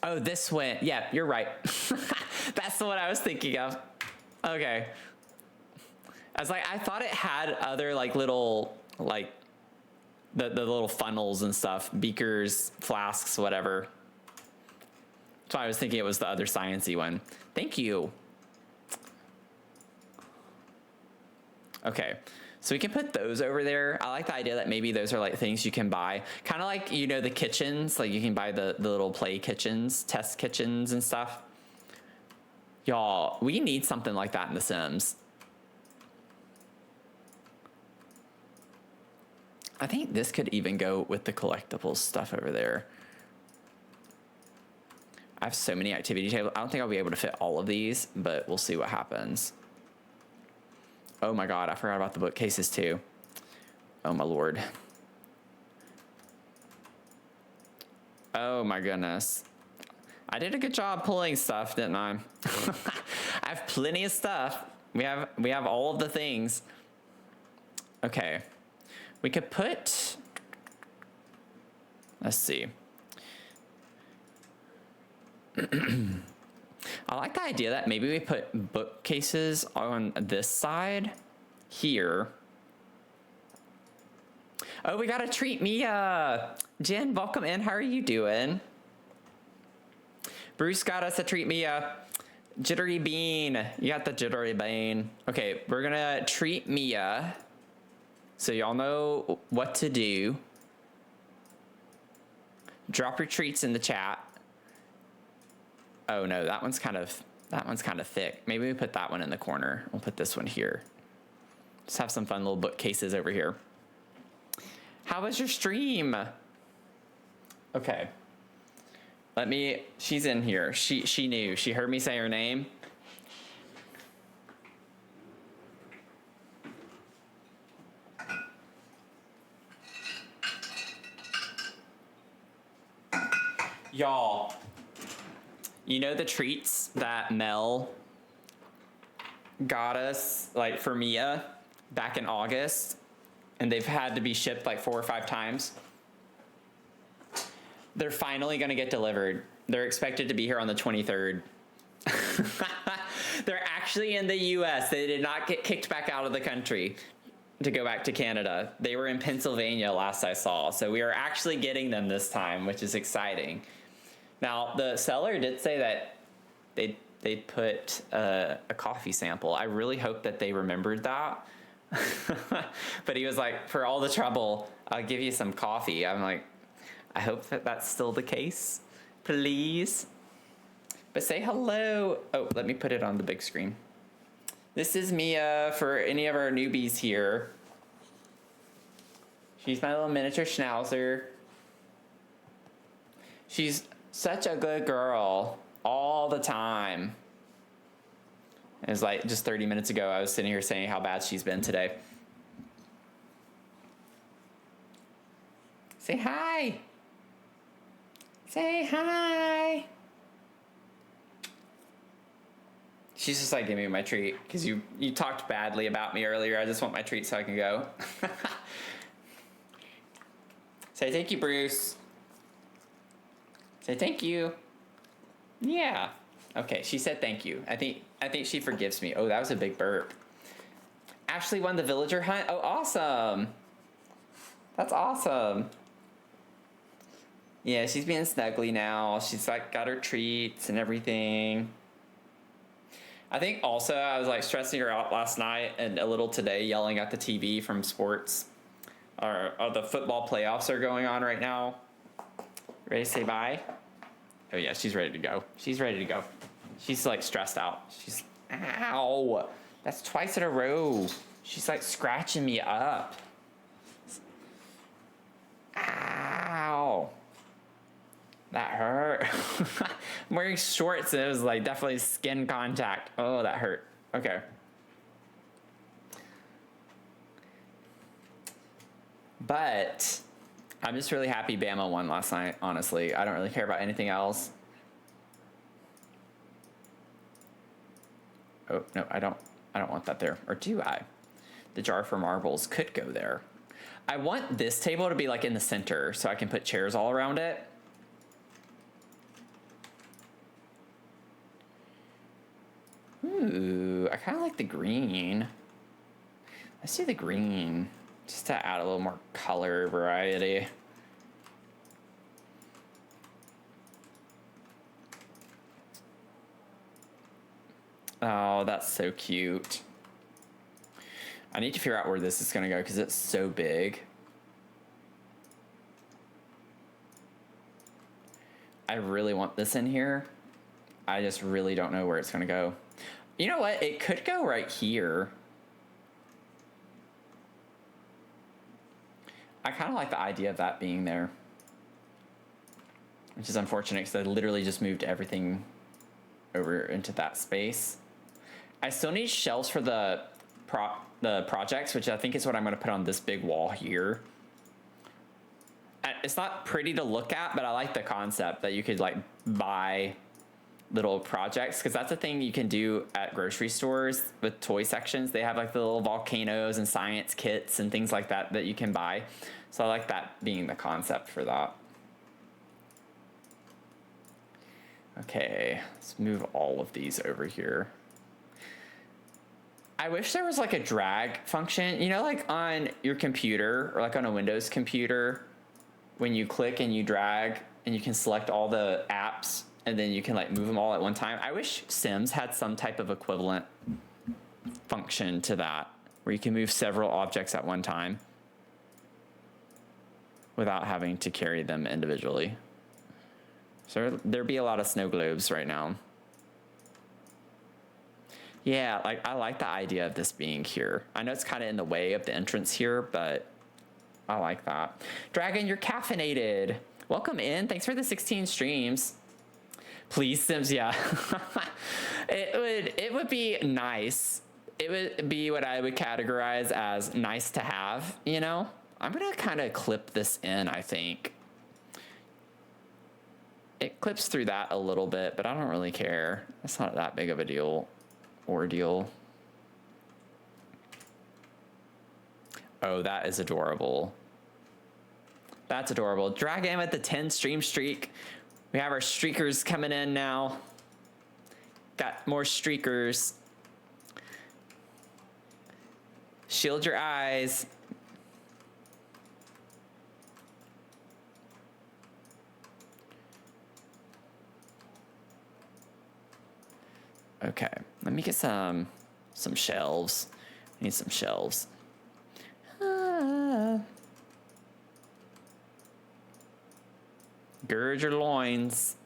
Oh, this one. Yeah, you're right. That's the one I was thinking of. Okay. I was I thought it had other little the little funnels and stuff, beakers, flasks, whatever. So I was thinking it was the other sciencey one. Thank you. Okay, so we can put those over there. I like the idea that maybe those are things you can buy. Kind of the kitchens, you can buy the little play kitchens, test kitchens and stuff. Y'all, we need something like that in The Sims. I think this could even go with the collectibles stuff over there. have so many activity tables. I don't think I'll be able to fit all of these, but we'll see what happens. Oh my God, I forgot about the bookcases too. Oh my Lord. Oh my goodness. I did a good job pulling stuff, didn't I? I have plenty of stuff. We have all of the things. Okay. We could put, let's see. I like the idea that maybe we put bookcases on this side here. Oh, we got a treat, Mia. Jen, welcome in. How are you doing? Bruce got us a treat, Mia. Jittery bean. You got the jittery bean. Okay, we're gonna treat Mia, so y'all know what to do. Drop your treats in the chat. Oh no, that one's kind of thick. Maybe we put that one in the corner. We'll put this one here. Just have some fun little bookcases over here. How was your stream? Okay. She's in here. She knew. She heard me say her name. Y'all, you know the treats that Mel got us, like for Mia, back in August, and they've had to be shipped like 4 or 5 times? They're finally going to get delivered. They're expected to be here on the 23rd. They're actually in the US. They did not get kicked back out of the country to go back to Canada. They were in Pennsylvania last I saw. So we are actually getting them this time, which is exciting. Now, the seller did say that they put a coffee sample. I really hope that they remembered that. But he was like, for all the trouble, I'll give you some coffee. I'm like, I hope that that's still the case, please. But say hello. Oh, let me put it on the big screen. This is Mia for any of our newbies here. She's my little miniature schnauzer. She's such a good girl all the time. It was like just 30 minutes ago, I was sitting here saying how bad she's been today. Say hi. Say hi. She's just like, give me my treat, because you talked badly about me earlier. I just want my treat so I can go. Say thank you, Bruce. Say thank you. Yeah. Okay, she said thank you. I think she forgives me. Oh, that was a big burp. Ashley won the villager hunt. Oh, awesome. That's awesome. Yeah, she's being snuggly now. She's like got her treats and everything. I think also I was like stressing her out last night and a little today, yelling at the TV from sports. The football playoffs are going on right now. Ready to say bye? Oh yeah, she's ready to go. She's ready to go. She's like stressed out. She's, ow, that's twice in a row. She's like scratching me up. Ow. That hurt. I'm wearing shorts and it was like definitely skin contact. Oh, that hurt. Okay. But I'm just really happy Bama won last night, honestly. I don't really care about anything else. Oh, no, I don't want that there. Or do I? The jar for marbles could go there. I want this table to be like in the center so I can put chairs all around it. Ooh, I kind of like the green. Let's do the green just to add a little more color variety. Oh, that's so cute. I need to figure out where this is going to go because it's so big. I really want this in here. I just really don't know where it's going to go. You know what? It could go right here. I kind of like the idea of that being there. which is unfortunate because I literally just moved everything over into that space. I still need shelves for the projects, which I think is what I'm going to put on this big wall here. It's not pretty to look at, but I like the concept that you could like buy little projects, because that's a thing you can do at grocery stores with toy sections. They have like the little volcanoes and science kits and things like that that you can buy. So I like that being the concept for that. Okay, let's move all of these over here. I wish there was like a drag function, you know, like on your computer or like on a Windows computer, when you click and you drag and you can select all the apps and then you can like move them all at one time. I wish Sims had some type of equivalent function to that, where you can move several objects at one time without having to carry them individually. So there'd be a lot of snow globes right now. Yeah, like I like the idea of this being here. I know it's kind of in the way of the entrance here, but I like that. Dragon, you're caffeinated. Welcome in. Thanks for the 16 streams. Please, Sims, yeah. It would be nice. It would be what I would categorize as nice to have, you know? I'm gonna kind of clip this in, I think. It clips through that a little bit, but I don't really care. It's not that big of a ordeal. Oh, that is adorable. That's adorable. Dragon with the 10 stream streak. We have our streakers coming in now. Got more streakers. Shield your eyes. Okay, let me get some shelves. I need some shelves. Gird your loins.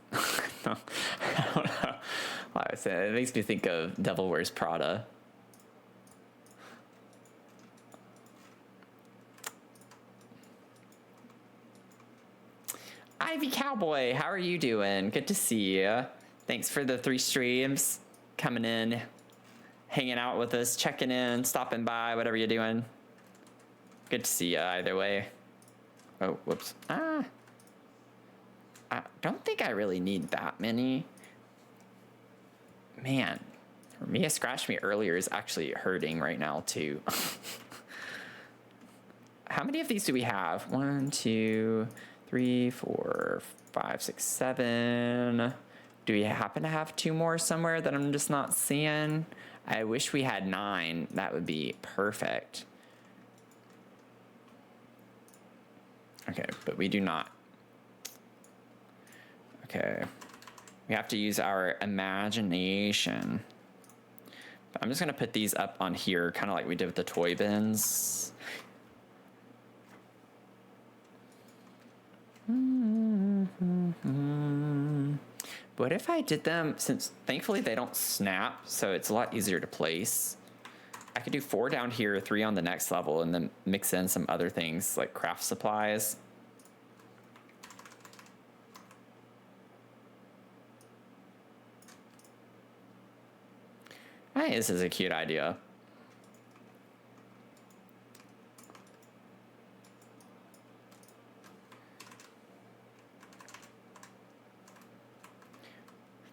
No, I don't know why I say it. It makes me think of Devil Wears Prada. Ivy Cowboy, how are you doing? Good to see you. Thanks for the 3 streams. Coming in, hanging out with us, checking in, stopping by, whatever you're doing. Good to see you either way. Oh, whoops. I don't think I really need that many. Man, Mia scratched me earlier is actually hurting right now too. How many of these do we have? 1, 2, 3, 4, 5, 6, 7. Do we happen to have 2 more somewhere that I'm just not seeing? I wish we had 9. That would be perfect. Okay, but we do not. Okay. We have to use our imagination. I'm just gonna put these up on here, kind of like we did with the toy bins. What if I did them, since thankfully they don't snap, so it's a lot easier to place. I could do 4 down here, 3 on the next level, and then mix in some other things like craft supplies. I think this is a cute idea.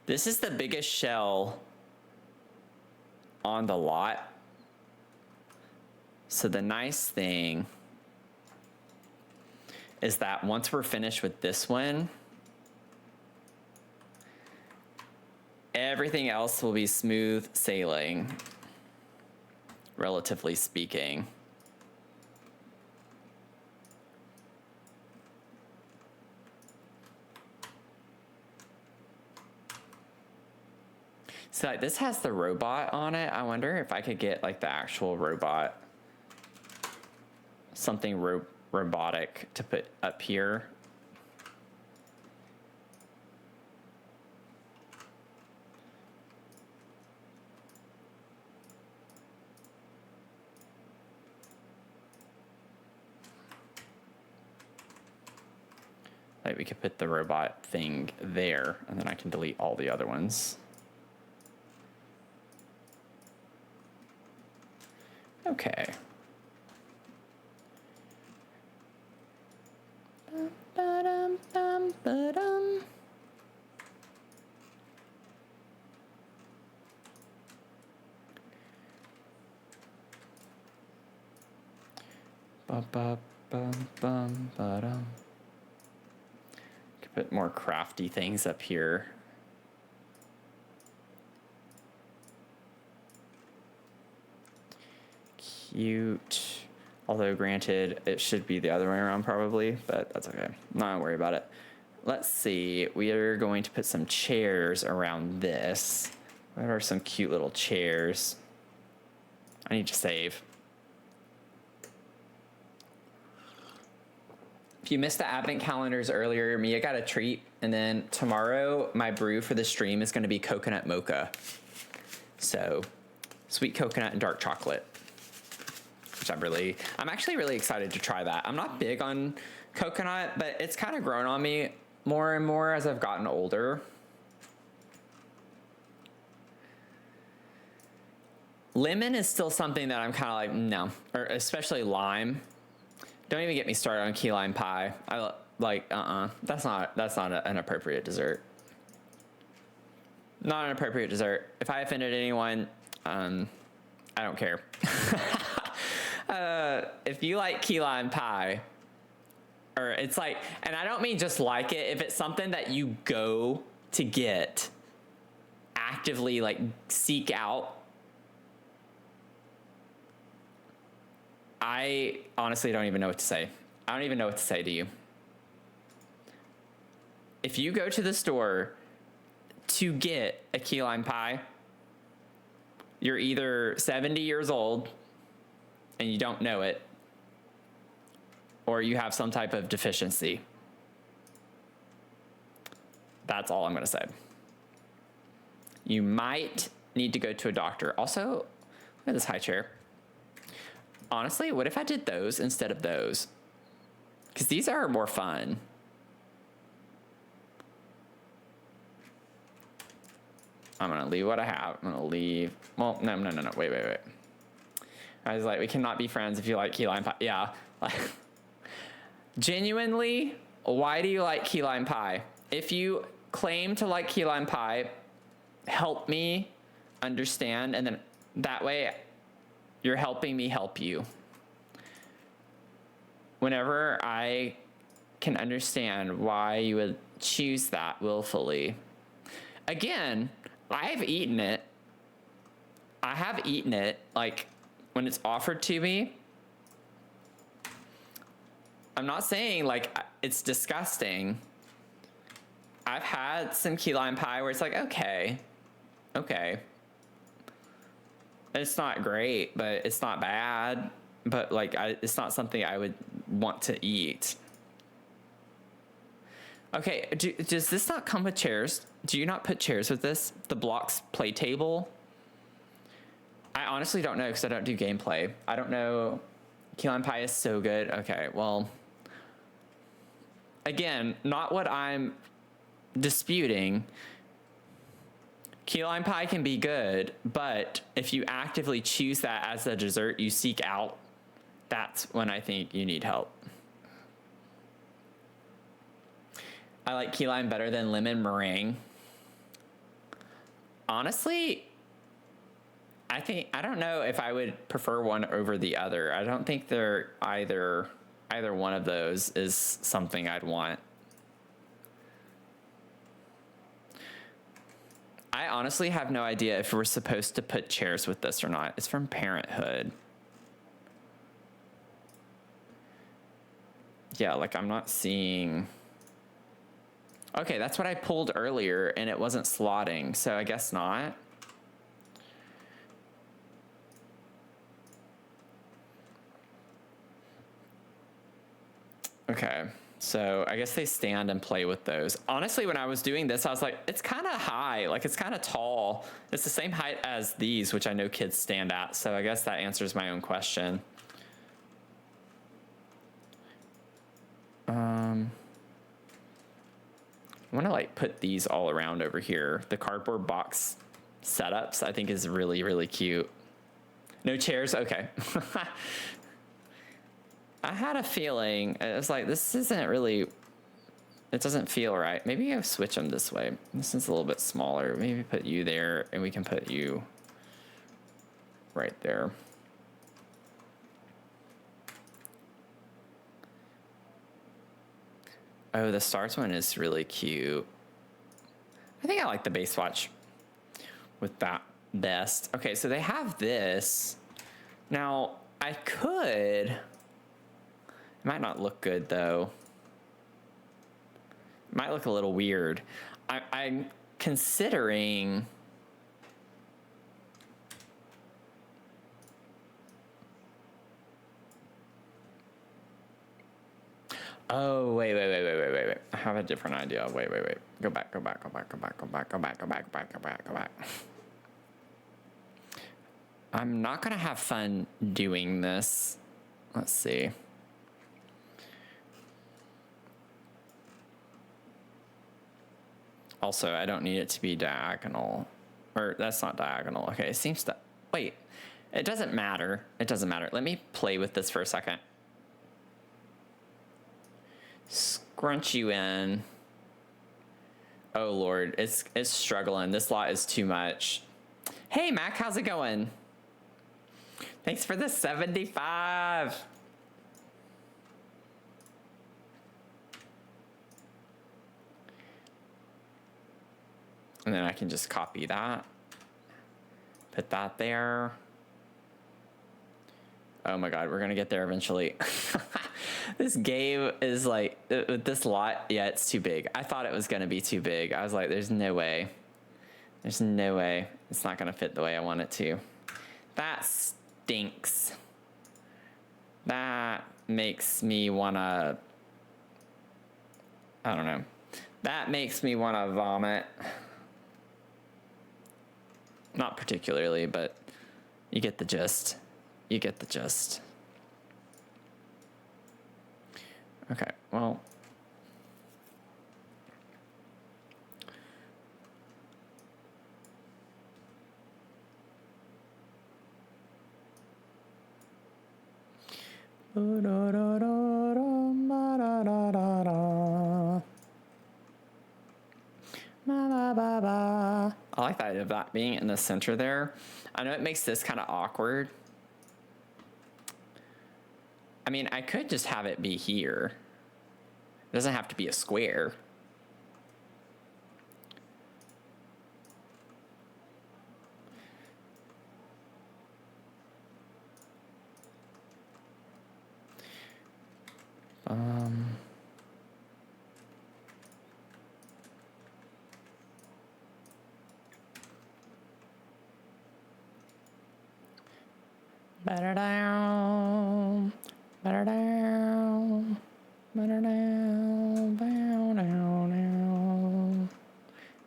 This is the biggest shell on the lot. So the nice thing is that once we're finished with this one, everything else will be smooth sailing, relatively speaking. So like, this has the robot on it. I wonder if I could get like the actual robot, something robotic to put up here. Like we could put the robot thing there, and then I can delete all the other ones. Okay. Ba-dum-bum-ba-dum. Ba-ba-bum-bum-ba-dum. Could put more crafty things up here. Cute. Although granted, it should be the other way around probably, but that's okay. Not gonna worry about it. Let's see. We are going to put some chairs around this. What are some cute little chairs? I need to save. If you missed the advent calendars earlier, Mia got a treat, and then tomorrow my brew for the stream is going to be coconut mocha. So sweet coconut and dark chocolate, which I'm actually really excited to try that. I'm not big on coconut, but it's kind of grown on me more and more as I've gotten older. Lemon is still something that I'm kind of like, no, or especially lime. Don't even get me started on key lime pie. I like, that's not an appropriate dessert. Not an appropriate dessert. If I offended anyone, I don't care. If you like key lime pie, or it's like, and I don't mean just like it, if it's something that you go to get, actively like seek out, I honestly don't even know what to say. I don't even know what to say to you. If you go to the store to get a key lime pie, you're either 70 years old and you don't know it, or you have some type of deficiency. That's all I'm going to say. You might need to go to a doctor. Also, look at this high chair. Honestly, what if I did those instead of those? Because these are more fun. I'm going to leave what I have. I'm going to leave. Well, no. Wait. I was like, we cannot be friends if you like key lime pie. Yeah. Genuinely, why do you like key lime pie? If you claim to like key lime pie, help me understand. And then that way, you're helping me help you. Whenever I can understand why you would choose that willfully. Again, I've eaten it. I have eaten it, like, when it's offered to me. I'm not saying, like, it's disgusting. I've had some key lime pie where it's like, okay. It's not great, but it's not bad. But like, it's not something I would want to eat. Okay, does this not come with chairs? Do you not put chairs with this? The blocks play table? I honestly don't know because I don't do gameplay. I don't know. Key lime pie is so good. Okay, well, again, not what I'm disputing. Key lime pie can be good, but if you actively choose that as a dessert you seek out, that's when I think you need help. I like key lime better than lemon meringue. Honestly, I don't know if I would prefer one over the other. I don't think they're either one of those is something I'd want. I honestly have no idea if we're supposed to put chairs with this or not. It's from Parenthood. Yeah, like I'm not seeing. Okay, that's what I pulled earlier and it wasn't slotting, so I guess not. Okay, so I guess they stand and play with those. Honestly, when I was doing this, I was like, it's kind of high, like it's kind of tall. It's the same height as these, which I know kids stand at, so I guess that answers my own question. I want to like put these all around over here. The cardboard box setups I think is really, really cute. No chairs? Okay. I had a feeling, it was like, this isn't really, it doesn't feel right. Maybe I'll switch them this way. This is a little bit smaller. Maybe put you there and we can put you right there. Oh, the stars one is really cute. I think I like the base watch with that best. Okay, so they have this. Now, I could, it might not look good though. It might look a little weird. I'm considering, oh, wait. I have a different idea. Wait. Go back. I'm not gonna have fun doing this. Let's see. Also, I don't need it to be diagonal. Or that's not diagonal. Okay, it seems to, wait. It doesn't matter. It doesn't matter. Let me play with this for a second. Scrunch you in. Oh Lord, it's struggling. This lot is too much. Hey Mac, how's it going? Thanks for the 75. And then I can just copy that. Put that there. Oh my God, we're gonna get there eventually. This game is like, with this lot, yeah, it's too big. I thought it was gonna be too big. I was like, there's no way. There's no way. It's not gonna fit the way I want it to. That stinks. That makes me wanna, I don't know. That makes me wanna vomit. Not particularly, but you get the gist. You get the gist. Okay, well. I like that of that being in the center there. I know it makes this kind of awkward. I mean, I could just have it be here. It doesn't have to be a square. Better down, better down, better down, down, down, down,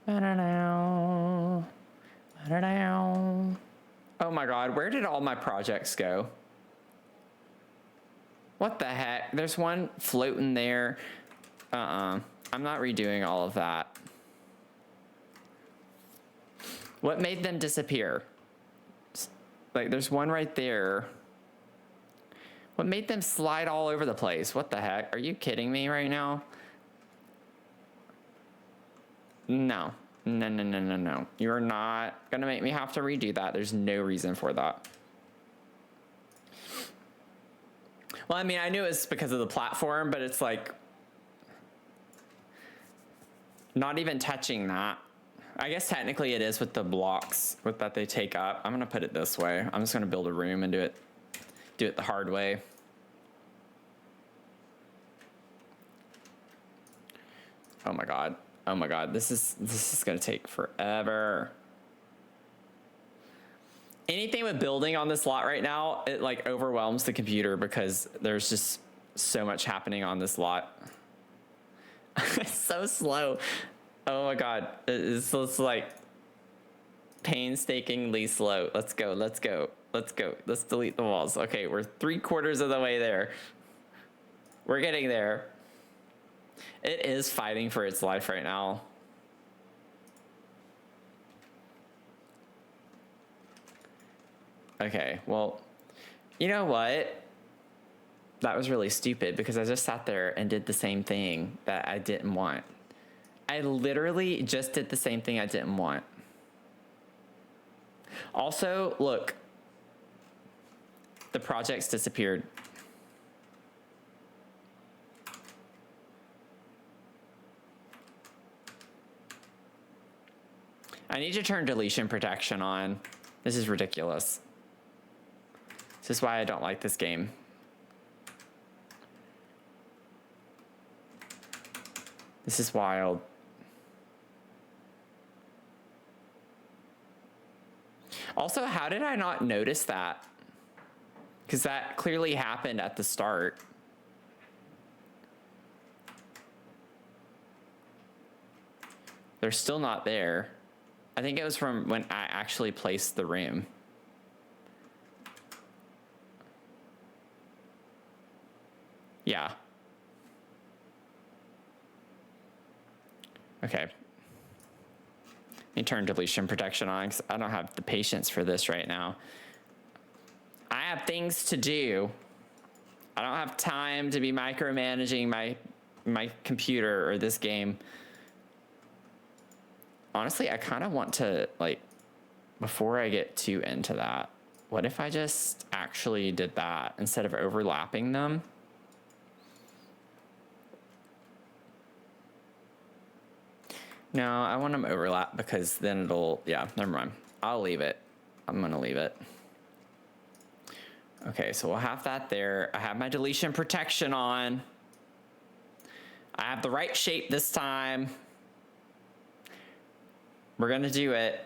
better down, better down. Oh my God, where did all my projects go? What the heck? There's one floating there. I'm not redoing all of that. What made them disappear? Like, there's one right there. What made them slide all over the place? What the heck? Are you kidding me right now? No. No. You're not gonna make me have to redo that. There's no reason for that. Well, I mean, I knew it was because of the platform, but it's like not even touching that. I guess technically it is with the blocks with that they take up. I'm gonna put it this way. I'm just gonna build a room and do it the hard way. Oh my God. Oh my God. This is gonna take forever. Anything with building on this lot right now, it like overwhelms the computer because there's just so much happening on this lot. It's so slow. Oh my God, it's like painstakingly slow. Let's go. Let's delete the walls. Okay, we're 3/4 of the way there. We're getting there. It is fighting for its life right now. Okay, well, you know what? That was really stupid because I just sat there and did the same thing that I didn't want. I literally just did the same thing I didn't want. Also, look, the projects disappeared. I need to turn deletion protection on. This is ridiculous. This is why I don't like this game. This is wild. Also, how did I not notice that? Because that clearly happened at the start. They're still not there. I think it was from when I actually placed the room. Yeah. Okay. Let me turn deletion protection on because I don't have the patience for this right now. I have things to do. I don't have time to be micromanaging my computer or this game. Honestly, I kind of want to, like, before I get too into that, what if I just actually did that instead of overlapping them? No, I want them overlap because then it'll, yeah, never mind. I'll leave it. I'm gonna leave it. Okay, so we'll have that there. I have my deletion protection on. I have the right shape this time. We're gonna do it.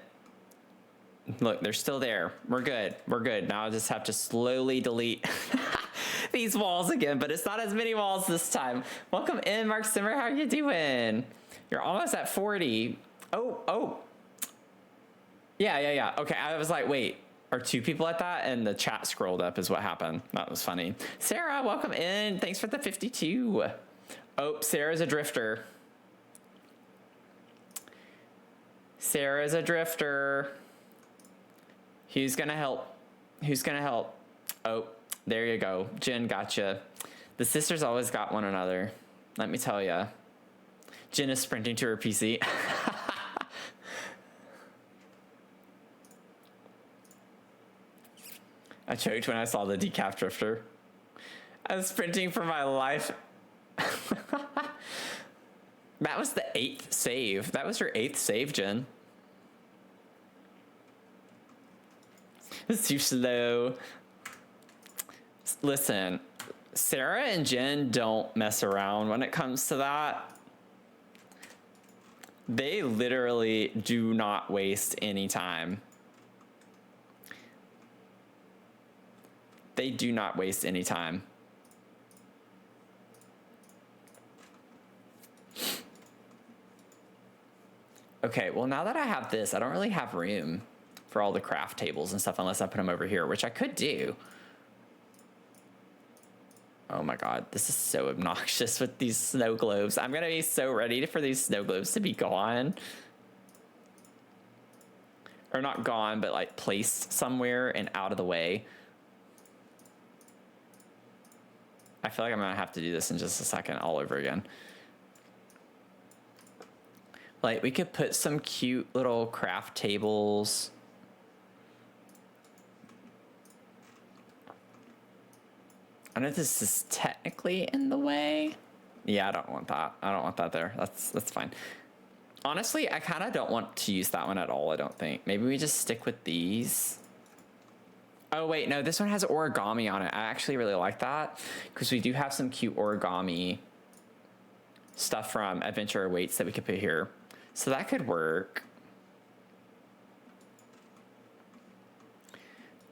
Look, they're still there. We're good. We're good. Now I just have to slowly delete these walls again, but it's not as many walls this time. Welcome in, Mark Simmer. How are you doing? You're almost at 40. Oh. Yeah. Okay, I was like, wait, are two people at that? And the chat scrolled up is what happened. That was funny. Sarah, welcome in. Thanks for the 52. Oh, Sarah's a drifter. Sarah's a drifter. Who's gonna help? Who's gonna help? Oh, there you go. Jen gotcha. The sisters always got one another. Let me tell ya. Jen is sprinting to her PC. I choked when I saw the decaf drifter. I was sprinting for my life. That was the 8th save. That was her 8th save, Jen. It's too slow. Listen, Sarah and Jen don't mess around when it comes to that. They literally do not waste any time. They do not waste any time. Okay, well, now that I have this, I don't really have room for all the craft tables and stuff unless I put them over here, which I could do. Oh my god, this is so obnoxious with these snow globes. I'm gonna be so ready for these snow globes to be gone. Or not gone, but like placed somewhere and out of the way. I feel like I'm gonna have to do this in just a second all over again. Like, we could put some cute little craft tables. I know this is technically in the way. Yeah, I don't want that. I don't want that there. That's fine. Honestly, I kind of don't want to use that one at all, I don't think. Maybe we just stick with these. Oh, wait, no, this one has origami on it. I actually really like that because we do have some cute origami stuff from Adventure Awaits that we could put here. So that could work.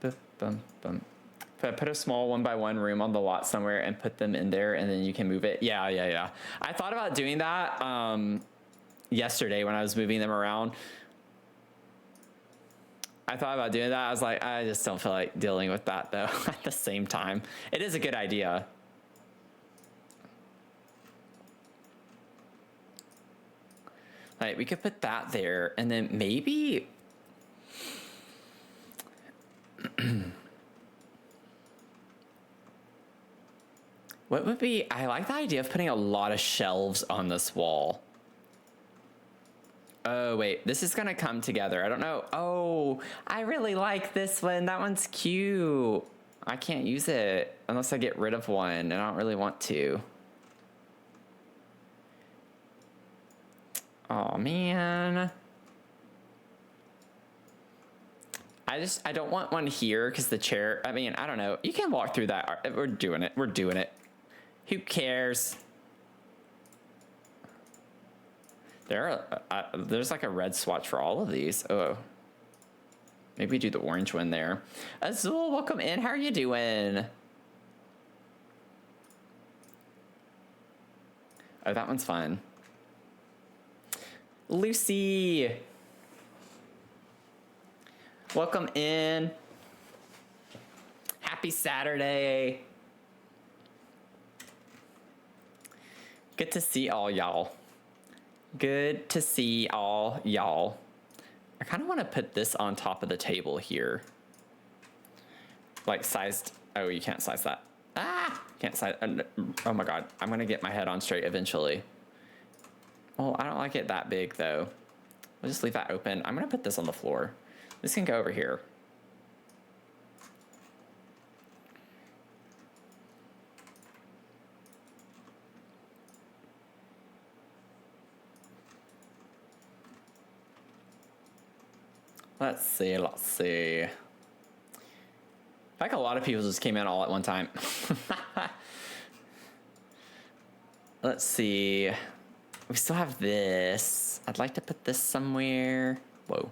Put a small 1x1 room on the lot somewhere and put them in there, and then you can move it. Yeah. I thought about doing that yesterday when I was moving them around. I thought about doing that. I was like, I just don't feel like dealing with that, though, at the same time. It is a good idea. Like, we could put that there, and then maybe... What would be... I like the idea of putting a lot of shelves on this wall. Oh, wait. This is going to come together. I don't know. Oh, I really like this one. That one's cute. I can't use it unless I get rid of one, and I don't really want to. Oh, man. I don't want one here because the chair... I mean, I don't know. You can walk through that. We're doing it. We're doing it. Who cares? There's like a red swatch for all of these. Oh, maybe do the orange one there. Azul, welcome in. How are you doing? Oh, that one's fun. Lucy, welcome in. Happy Saturday. Good to see all y'all. Good to see all y'all. I kind of want to put this on top of the table here. Like sized. Oh, you can't size that. Ah, can't size. Oh my God. I'm going to get my head on straight eventually. Well, I don't like it that big though. I'll just leave that open. I'm going to put this on the floor. This can go over here. Let's see. I like a lot of people just came in all at one time. Let's see. We still have this. I'd like to put this somewhere. Whoa.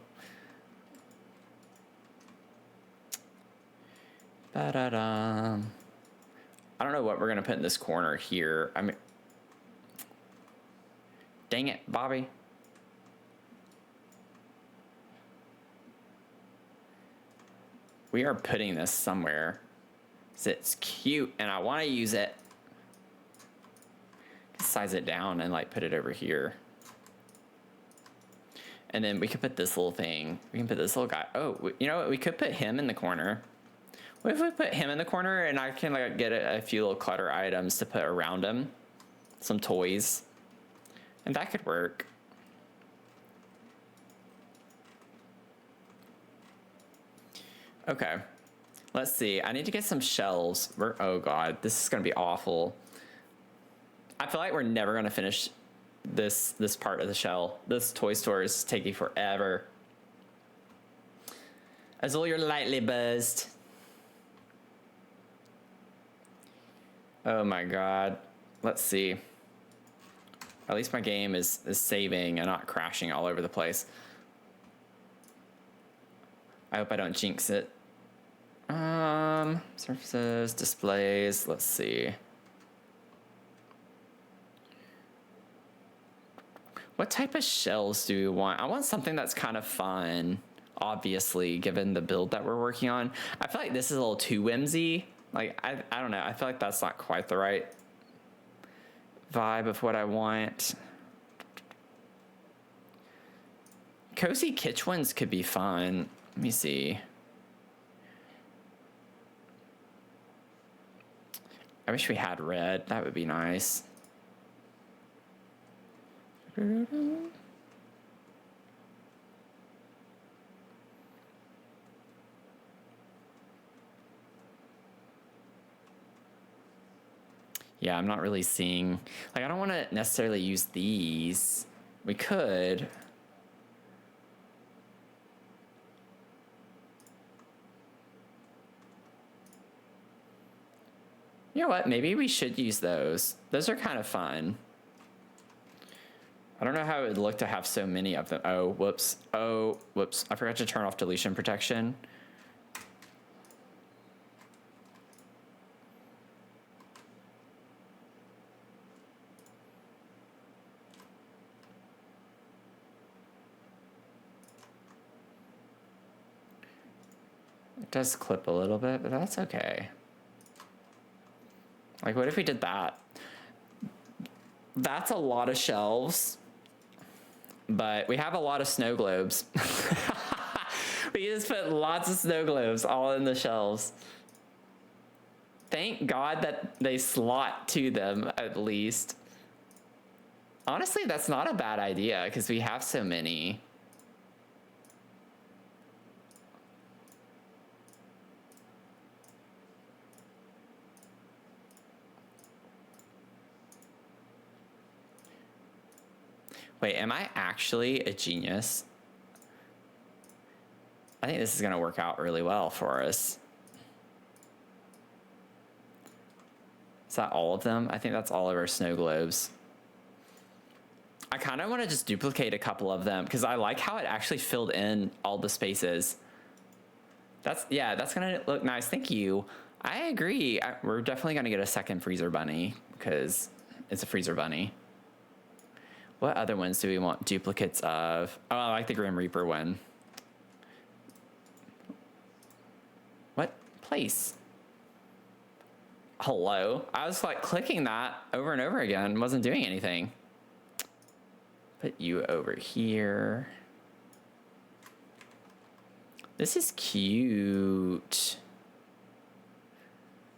Ba-da-da. I don't know what we're going to put in this corner here. I mean, dang it, Bobby. We are putting this somewhere. It's cute and I want to use it. Size it down and like put it over here. And then we could put this little thing. We can put this little guy. Oh, you know what? We could put him in the corner. What if we put him in the corner and I can like get a few little clutter items to put around him? Some toys. And that could work. Okay, let's see. I need to get some shelves. Oh God, this is gonna be awful. I feel like we're never gonna finish this part of the shell. This toy store is taking forever. Azul, you're lightly buzzed. Oh my God. Let's see. At least my game is saving and not crashing all over the place. I hope I don't jinx it. Surfaces, displays, let's see. What type of shells do we want? I want something that's kind of fun, obviously, given the build that we're working on. I feel like this is a little too whimsy. Like, I don't know. I feel like that's not quite the right vibe of what I want. Cozy kitsch ones could be fun. Let me see. I wish we had red. That would be nice. Yeah, I'm not really seeing... Like, I don't want to necessarily use these. We could... You know what? Maybe we should use those. Those are kind of fun. I don't know how it would look to have so many of them. Oh, whoops. Oh, whoops. I forgot to turn off deletion protection. It does clip a little bit, but that's okay. Like, what if we did that? That's a lot of shelves. but we have a lot of snow globes. We just put lots of snow globes all in the shelves. Thank God that they slot to them at least. Honestly, that's not a bad idea because we have so many. Wait, am I actually a genius? I think this is gonna work out really well for us. Is that all of them? I think that's all of our snow globes. I kind of want to just duplicate a couple of them because I like how it actually filled in all the spaces. Yeah, that's gonna look nice. Thank you. I agree. We're definitely gonna get a second freezer bunny because it's a freezer bunny. What other ones do we want duplicates of? Oh, I like the Grim Reaper one. What place? Hello? I was like clicking that over and over again. Wasn't doing anything. Put you over here. This is cute.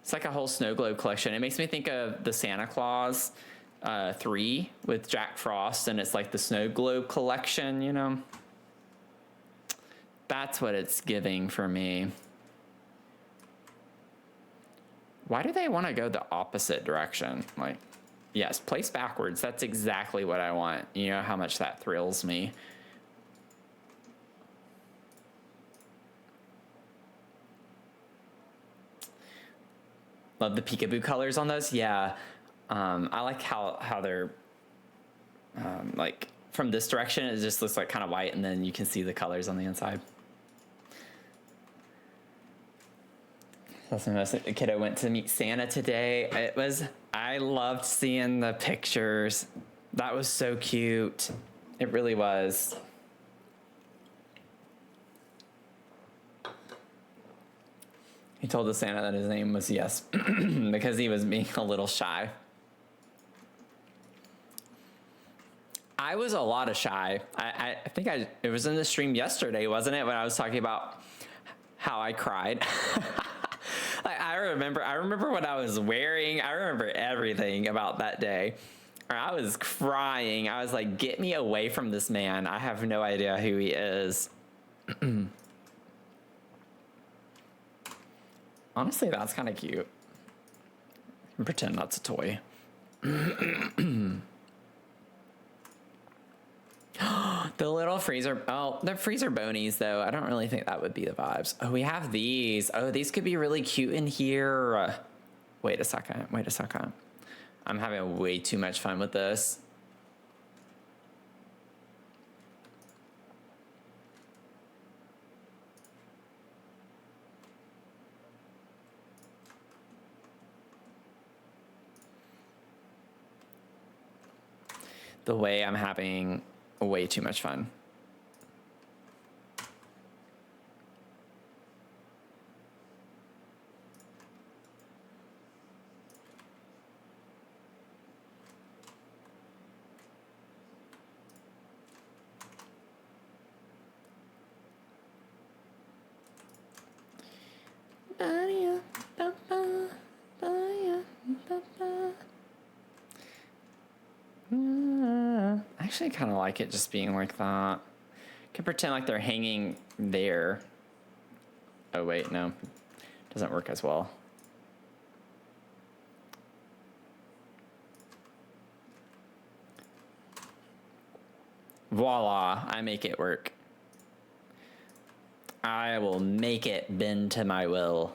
It's like a whole snow globe collection. It makes me think of the Santa Claus 3 with Jack Frost, and it's like the snow globe collection, you know? That's what it's giving for me. Why do they want to go the opposite direction? Like, yes, place backwards. That's exactly what I want. You know how much that thrills me. Love the peekaboo colors on those. Yeah. I like how they're like from this direction, it just looks like kind of white, and then you can see the colors on the inside. That's the kiddo went to meet Santa today. I loved seeing the pictures. That was so cute. It really was. He told the Santa that his name was Yes because he was being a little shy. I was a lot of shy. I think it was in the stream yesterday, wasn't it, when I was talking about how I cried? Like, I remember what I was wearing. I remember everything about that day. I was crying. I was like, get me away from this man. I have no idea who he is. Honestly, that's kind of cute. Pretend that's a toy. The little freezer. Oh, they're freezer bonies, though. I don't really think that would be the vibes. Oh, we have these. Oh, these could be really cute in here. Wait a second. I'm having way too much fun with this. The way I'm having way too much fun. I actually kind of like it just being like that. Can pretend like they're hanging there. Oh wait, no. Doesn't work as well. Voila, I make it work. I will make it bend to my will.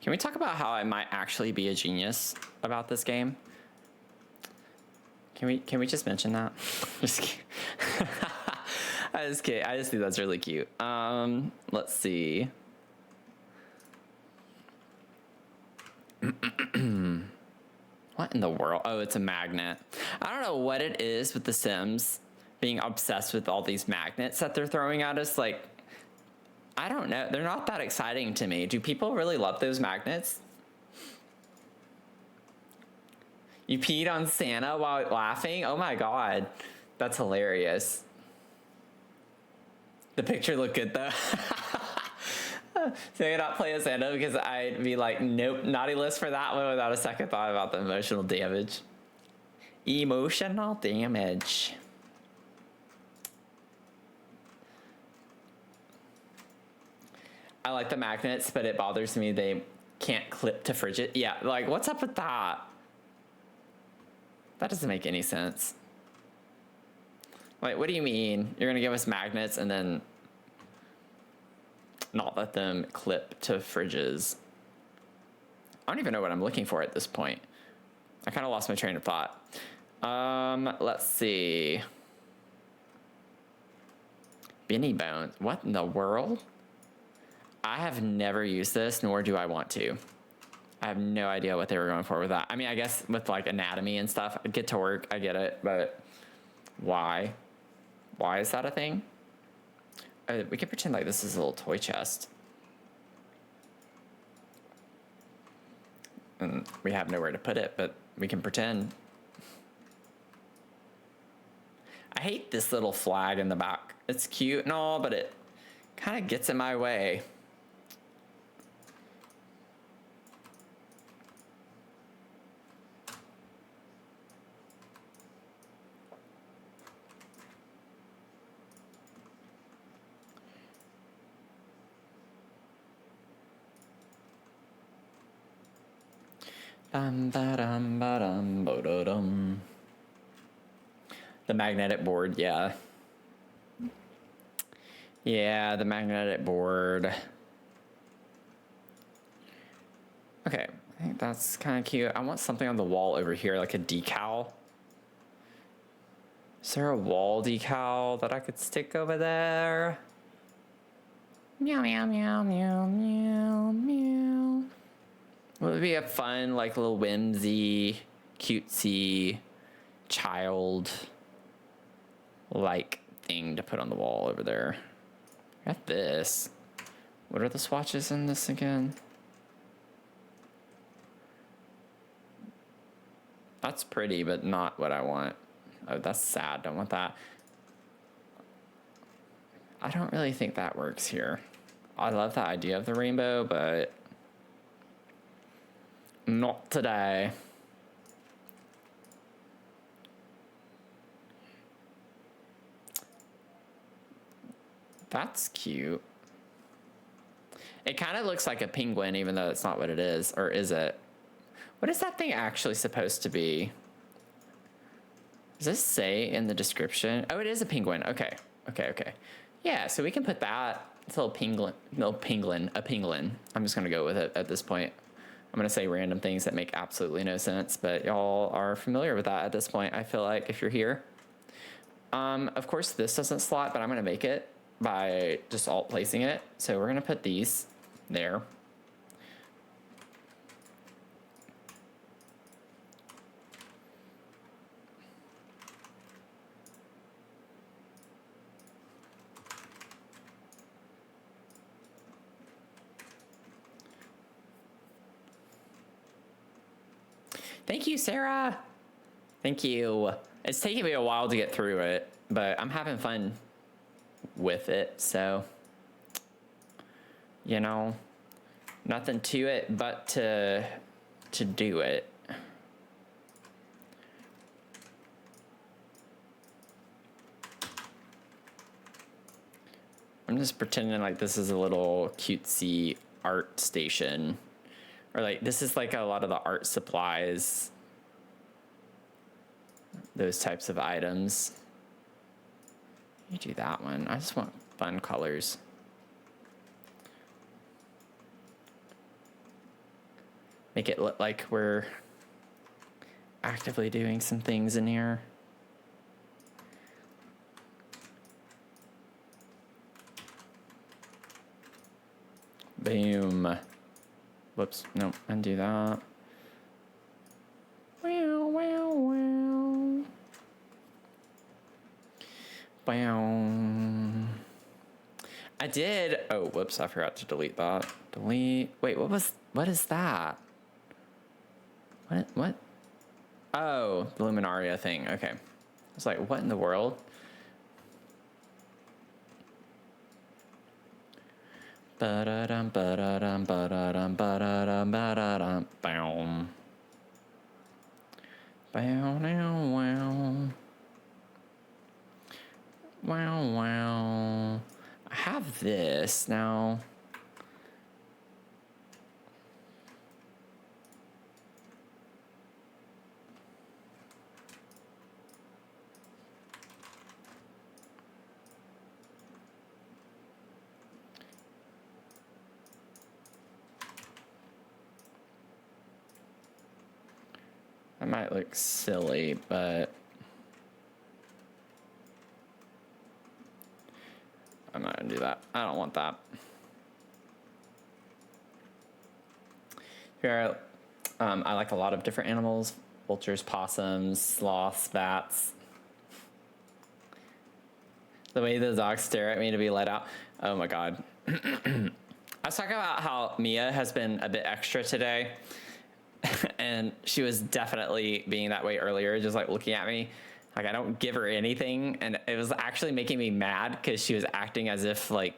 Can we talk about how I might actually be a genius about this game? Can we just mention that? Just kidding. I just kidding. I just think that's really cute. Let's see. What in the world? Oh, it's a magnet. I don't know what it is with The Sims being obsessed with all these magnets that they're throwing at us. Like, I don't know. They're not that exciting to me. Do people really love those magnets? You peed on Santa while laughing? Oh my God. That's hilarious. The picture looked good though. So I cannot play as Santa because I'd be like, nope, naughty list for that one without a second thought about the emotional damage. Emotional damage. I like the magnets, but it bothers me they can't clip to fridges. Yeah, like what's up with that? That doesn't make any sense. Like, what do you mean? You're gonna give us magnets and then not let them clip to fridges? I don't even know what I'm looking for at this point. I kind of lost my train of thought. Let's see. Benny Bones. What in the world? I have never used this, nor do I want to. I have no idea what they were going for with that. I mean, I guess with like anatomy and stuff, get to work, I get it, but why? Why is that a thing? We can pretend like this is a little toy chest. And we have nowhere to put it, but we can pretend. I hate this little flag in the back. It's cute and all, but it kind of gets in my way. The magnetic board, yeah. Yeah, the magnetic board. Okay, I think that's kind of cute. I want something on the wall over here, like a decal. Is there a wall decal that I could stick over there? Meow, meow, meow, meow, meow, meow. Would it be a fun, like, little whimsy, cutesy, child-like thing to put on the wall over there? Got this. What are the swatches in this again? That's pretty, but not what I want. Oh, that's sad. Don't want that. I don't really think that works here. I love the idea of the rainbow, but not today. That's cute. It kind of looks like a penguin, even though it's not what it is. Or is it? What is that thing actually supposed to be? Does this say in the description? Oh, it is a penguin. Okay. Okay. Yeah, so we can put that. It's a little penguin. No, penguin. A penguin. I'm just going to go with it at this point. I'm going to say random things that make absolutely no sense, but y'all are familiar with that at this point, I feel like, if you're here. Of course, this doesn't slot, but I'm going to make it by just alt placing it. So we're going to put these there. Thank you, Sarah. Thank you. It's taking me a while to get through it, but I'm having fun with it. So, you know, nothing to it but to do it. I'm just pretending like this is a little cutesy art station. Or like, this is like a lot of the art supplies. Those types of items. You do that one. I just want fun colors. Make it look like we're actively doing some things in here. Boom. Whoops, no, undo that. wow, wow. Wow. I did. Oh, whoops. I forgot to delete that. Delete. Wait, what is that? What? Oh, the Luminaria thing. Okay. I was like, what in the world? Ba-da-dum, ba-da-dum, ba-da-dum, ba-da-dum, ba-da-dum, boom. Bow, now, wow. Wow, wow. I have this now. That might look silly, but I'm not gonna do that. I don't want that. Here, I like a lot of different animals: vultures, possums, sloths, bats. The way the dogs stare at me to be let out. Oh my god. I was talking about how Mia has been a bit extra today. And she was definitely being that way earlier, just like looking at me like I don't give her anything. And it was actually making me mad because she was acting as if like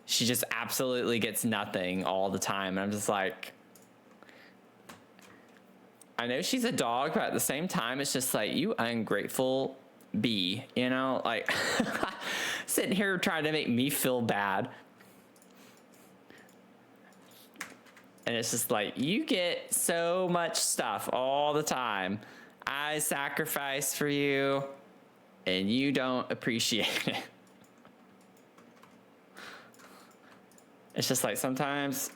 she just absolutely gets nothing all the time. And I'm just like, I know she's a dog, but at the same time, it's just like, you ungrateful bee, you know, like sitting here trying to make me feel bad. And it's just like, you get so much stuff all the time. I sacrifice for you, and you don't appreciate it. It's just like, sometimes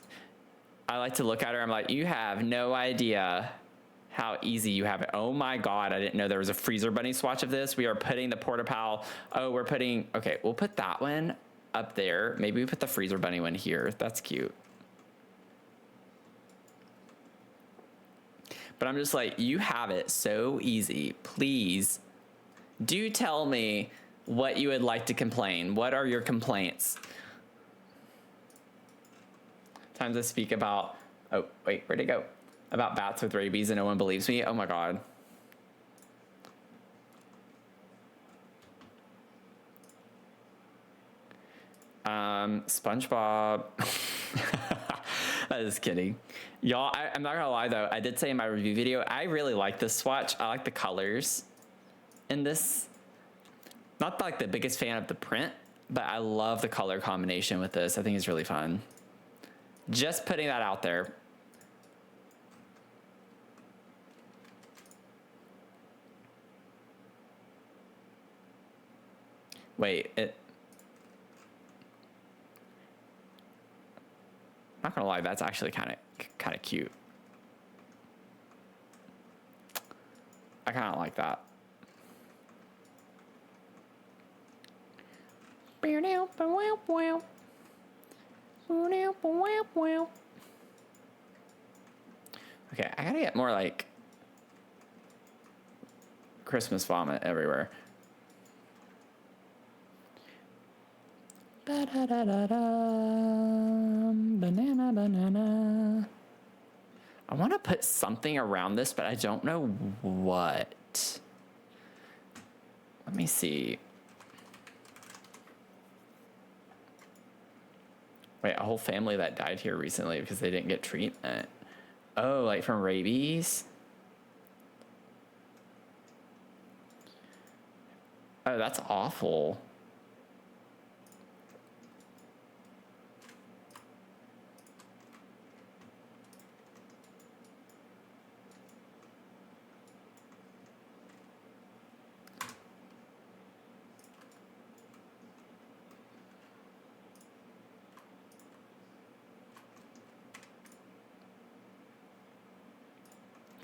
I like to look at her, I'm like, you have no idea how easy you have it. Oh my God, I didn't know there was a freezer bunny swatch of this. We are putting the Porta-Pal. Oh, okay, we'll put that one up there. Maybe we put the freezer bunny one here. That's cute. But I'm just like, you have it so easy. Please do tell me what you would like to complain. What are your complaints? Times I speak about, oh, wait, where'd it go? About bats with rabies and no one believes me. Oh my God. SpongeBob. I was kidding. Y'all, I'm not gonna lie though, I did say in my review video, I really like this swatch. I like the colors in this. Not like the biggest fan of the print, but I love the color combination with this. I think it's really fun. Just putting that out there. Wait, not gonna lie, that's actually kind of cute. I kind of like that. Okay, I gotta get more like Christmas vomit everywhere. Banana, banana. I want to put something around this, but I don't know what. Let me see. Wait, a whole family that died here recently because they didn't get treatment. Oh, like from rabies? Oh, that's awful.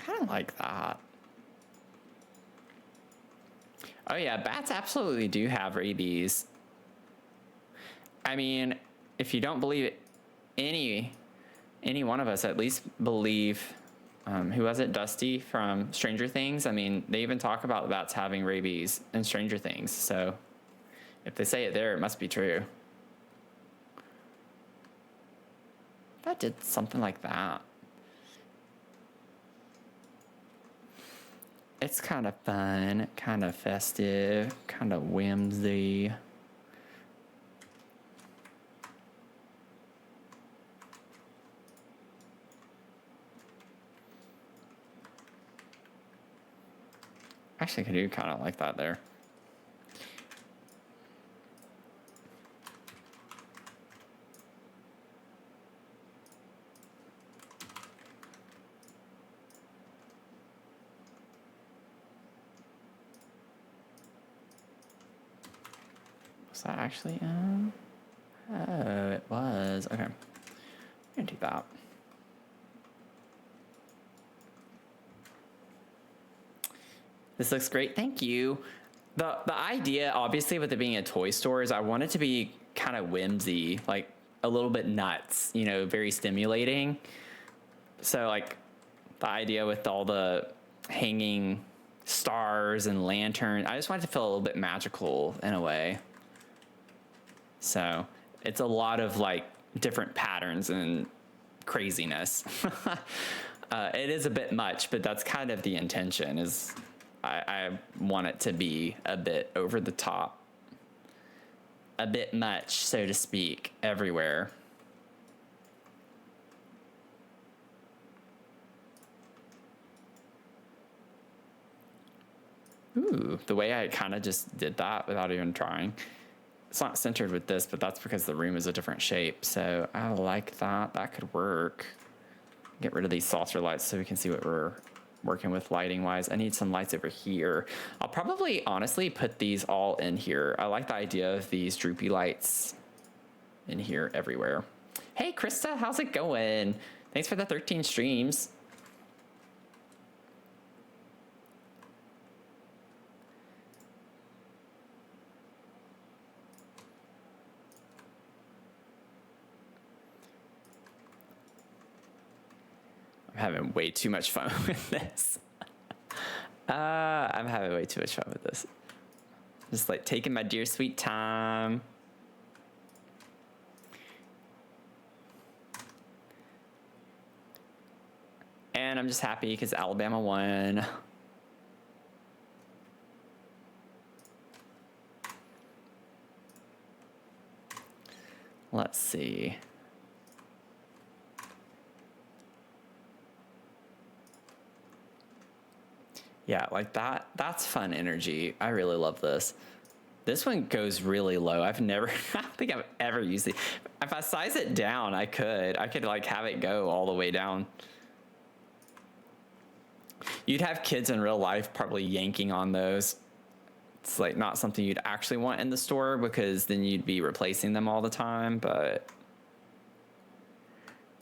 Kind of like that. Oh yeah, bats absolutely do have rabies. I mean, if you don't believe it, any one of us at least believe who was it? Dusty from Stranger Things. I mean, they even talk about bats having rabies in Stranger Things. So if they say it there, it must be true. That did something like that. It's kind of fun, kind of festive, kind of whimsy. Actually, I do kind of like that there. Was that actually, oh, it was. Okay. I'm gonna do that. This looks great. Thank you. The idea, obviously, with it being a toy store is I want it to be kind of whimsy, like a little bit nuts, you know, very stimulating. So, like, the idea with all the hanging stars and lanterns, I just want it to feel a little bit magical in a way. So, it's a lot of, like, different patterns and craziness. It is a bit much, but that's kind of the intention, is I want it to be a bit over the top, a bit much, so to speak, everywhere. Ooh, the way I kind of just did that without even trying. It's not centered with this, but that's because the room is a different shape. So I like that. That could work. Get rid of these saucer lights so we can see what we're working with lighting wise. I need some lights over here. I'll probably honestly put these all in here. I like the idea of these droopy lights in here everywhere. Hey Krista, how's it going? Thanks for the 13 streams. I'm having way too much fun with this. I'm having way too much fun with this. Just like taking my dear sweet time. And I'm just happy because Alabama won. Let's see. Yeah, like that's fun energy. I really love this. This one goes really low. I've never, I don't think I've ever used it. If I size it down, I could like have it go all the way down. You'd have kids in real life probably yanking on those. It's like not something you'd actually want in the store because then you'd be replacing them all the time, but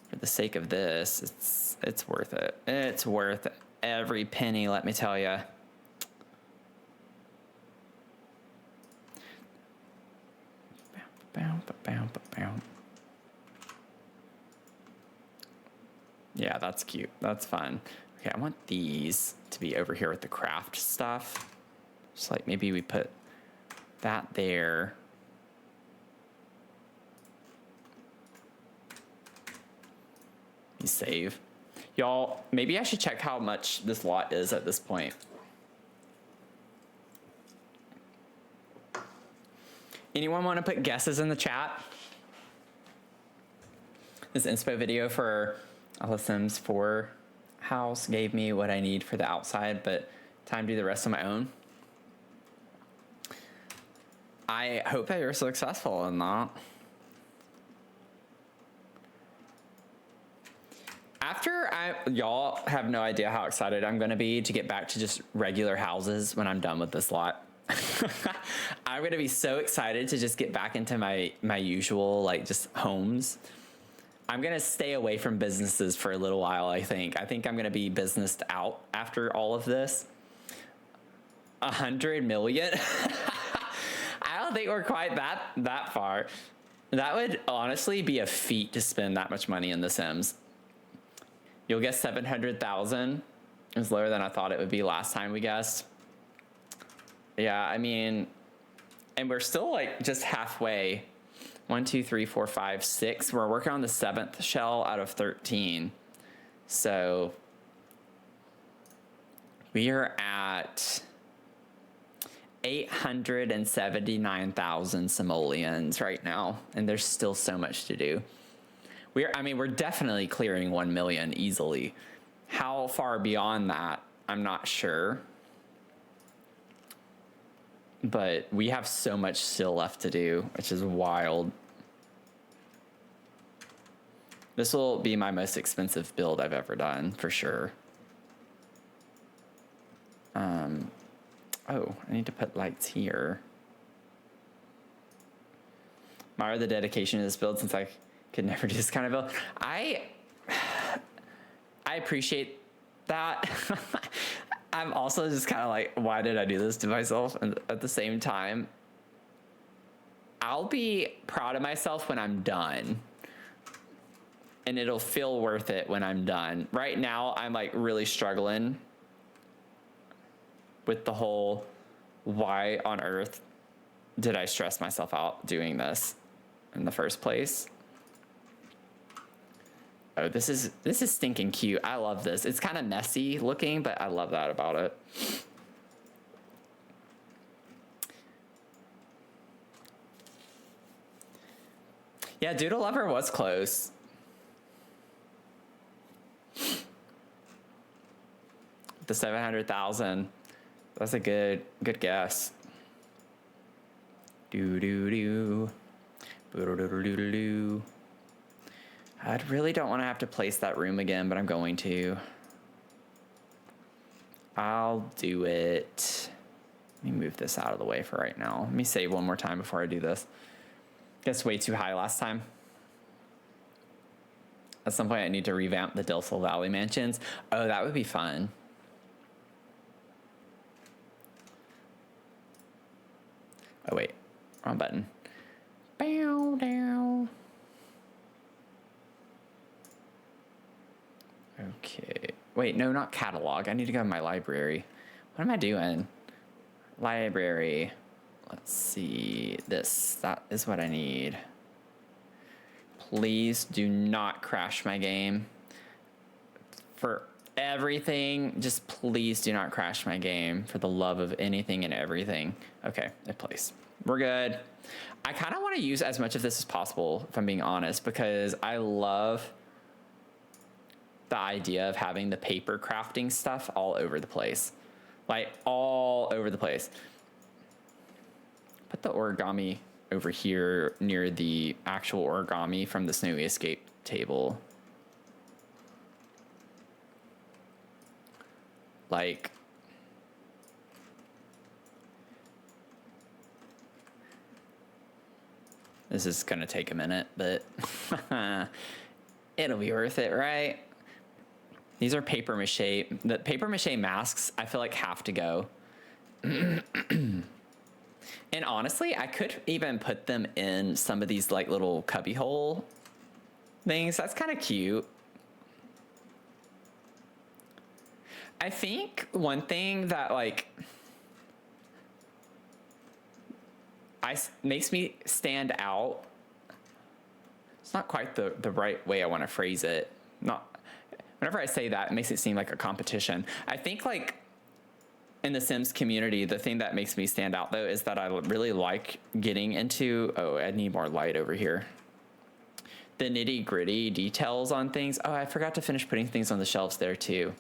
for the sake of this, it's worth it. It's worth every penny, let me tell you. Yeah, that's cute. That's fun. Okay, I want these to be over here with the craft stuff. Just like maybe we put that there. You save. Y'all, maybe I should check how much this lot is at this point. Anyone want to put guesses in the chat? This inspo video for a Sims 4 house gave me what I need for the outside, but time to do the rest on my own. I hope that you're successful in that. Y'all have no idea how excited I'm going to be to get back to just regular houses when I'm done with this lot. I'm going to be so excited to just get back into my usual, like, just homes. I'm going to stay away from businesses for a little while, I think. I think I'm going to be businessed out after all of this. 100 million? I don't think we're quite that far. That would honestly be a feat to spend that much money in The Sims. You'll guess 700,000. It was lower than I thought it would be last time we guessed. Yeah, I mean, and we're still like just halfway. 1, 2, 3, 4, 5, 6. We're working on the 7th shell out of 13. So we are at 879,000 simoleons right now, and there's still so much to do. We're definitely clearing 1 million easily. How far beyond that, I'm not sure. But we have so much still left to do, which is wild. This will be my most expensive build I've ever done, for sure. Oh, I need to put lights here. Admire the dedication to this build, since I could never do this kind of build. I appreciate that. I'm also just kind of like, why did I do this to myself? And at the same time, I'll be proud of myself when I'm done. And it'll feel worth it when I'm done. Right now, I'm like really struggling with the whole, why on earth did I stress myself out doing this in the first place? Oh, this is stinking cute. I love this. It's kind of messy looking, but I love that about it. Yeah, Doodle Lover was close. The 700,000. That's a good guess. Do do do. Boo do do do do do. I really don't want to have to place that room again, but I'm going to. I'll do it. Let me move this out of the way for right now. Let me save one more time before I do this. Guess way too high last time. At some point I need to revamp the Del Sol Valley mansions. Oh, that would be fun. Oh wait, wrong button. Bow down. Okay. Wait, no, not catalog. I need to go to my library. What am I doing? Library. Let's see. This. That is what I need. Please do not crash my game. For everything, just please do not crash my game. For the love of anything and everything. Okay, it plays. We're good. I kind of want to use as much of this as possible, if I'm being honest, because I love the idea of having the paper crafting stuff all over the place. Like, all over the place. Put the origami over here near the actual origami from the Snowy Escape table. Like, this is gonna take a minute, but it'll be worth it, right? These are paper mache. The paper mache masks, I feel like, have to go. And honestly, I could even put them in some of these like little cubby hole things. That's kind of cute. I think one thing that like makes me stand out, it's not quite the right way I want to phrase it. Whenever I say that, it makes it seem like a competition. I think like in the Sims community, the thing that makes me stand out though is that I really like getting into, oh, I need more light over here, the nitty gritty details on things. Oh, I forgot to finish putting things on the shelves there too.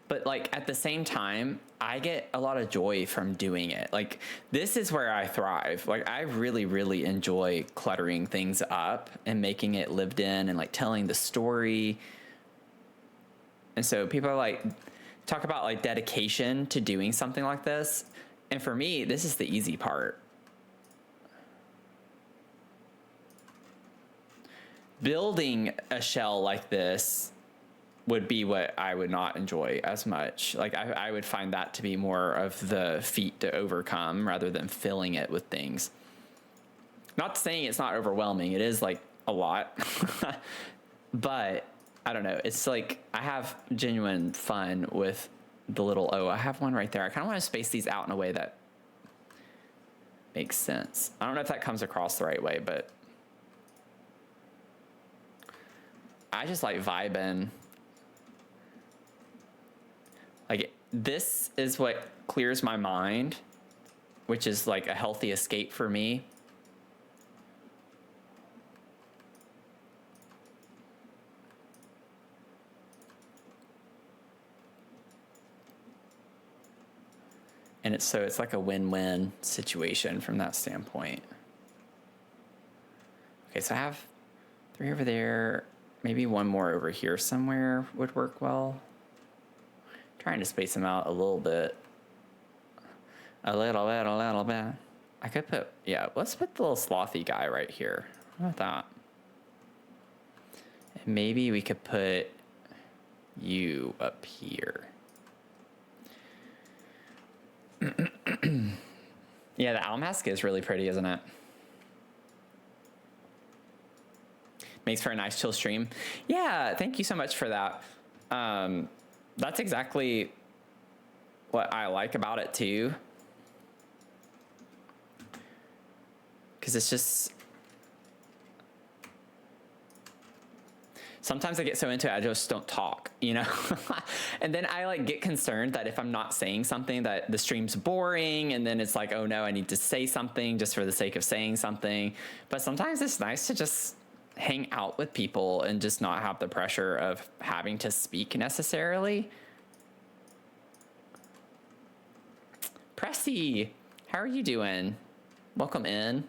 But like at the same time, I get a lot of joy from doing it. Like this is where I thrive. Like I really, really enjoy cluttering things up and making it lived in and like telling the story. And so people are like, talk about like dedication to doing something like this. And for me, this is the easy part. Building a shell like this would be what I would not enjoy as much. Like I would find that to be more of the feat to overcome rather than filling it with things. Not saying it's not overwhelming. It is like a lot, but I don't know. It's like I have genuine fun with the little I have one right there. I kind of want to space these out in a way that makes sense. I don't know if that comes across the right way, but I just like vibing. Like this is what clears my mind, which is like a healthy escape for me. And it's like a win-win situation from that standpoint. Okay, so I have 3 over there. Maybe one more over here somewhere would work well. Trying to space them out a little bit. A little bit. I could put, yeah, let's put the little slothy guy right here. How about that? And maybe we could put you up here. Yeah, the owl mask is really pretty, isn't it? Makes for a nice chill stream. Yeah, thank you so much for that. That's exactly what I like about it too. Because it's just, sometimes I get so into it, I just don't talk, you know? And then I like get concerned that if I'm not saying something that the stream's boring, and then it's like, oh no, I need to say something just for the sake of saying something. But sometimes it's nice to just hang out with people and just not have the pressure of having to speak necessarily. Pressy, how are you doing? Welcome in.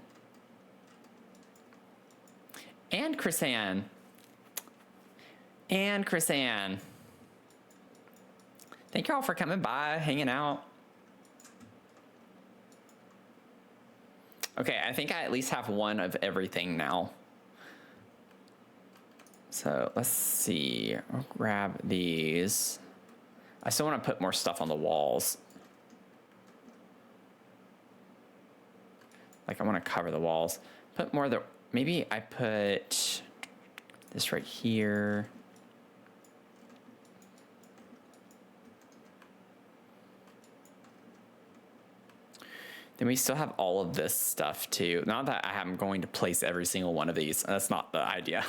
And Chris-Ann. And Chris-Ann. Thank you all for coming by, hanging out. Okay, I think I at least have one of everything now. So let's see, I'll grab these. I still want to put more stuff on the walls. Like I want to cover the walls. Put more of the, maybe I put this right here. Then we still have all of this stuff too. Not that I am going to place every single one of these. That's not the idea.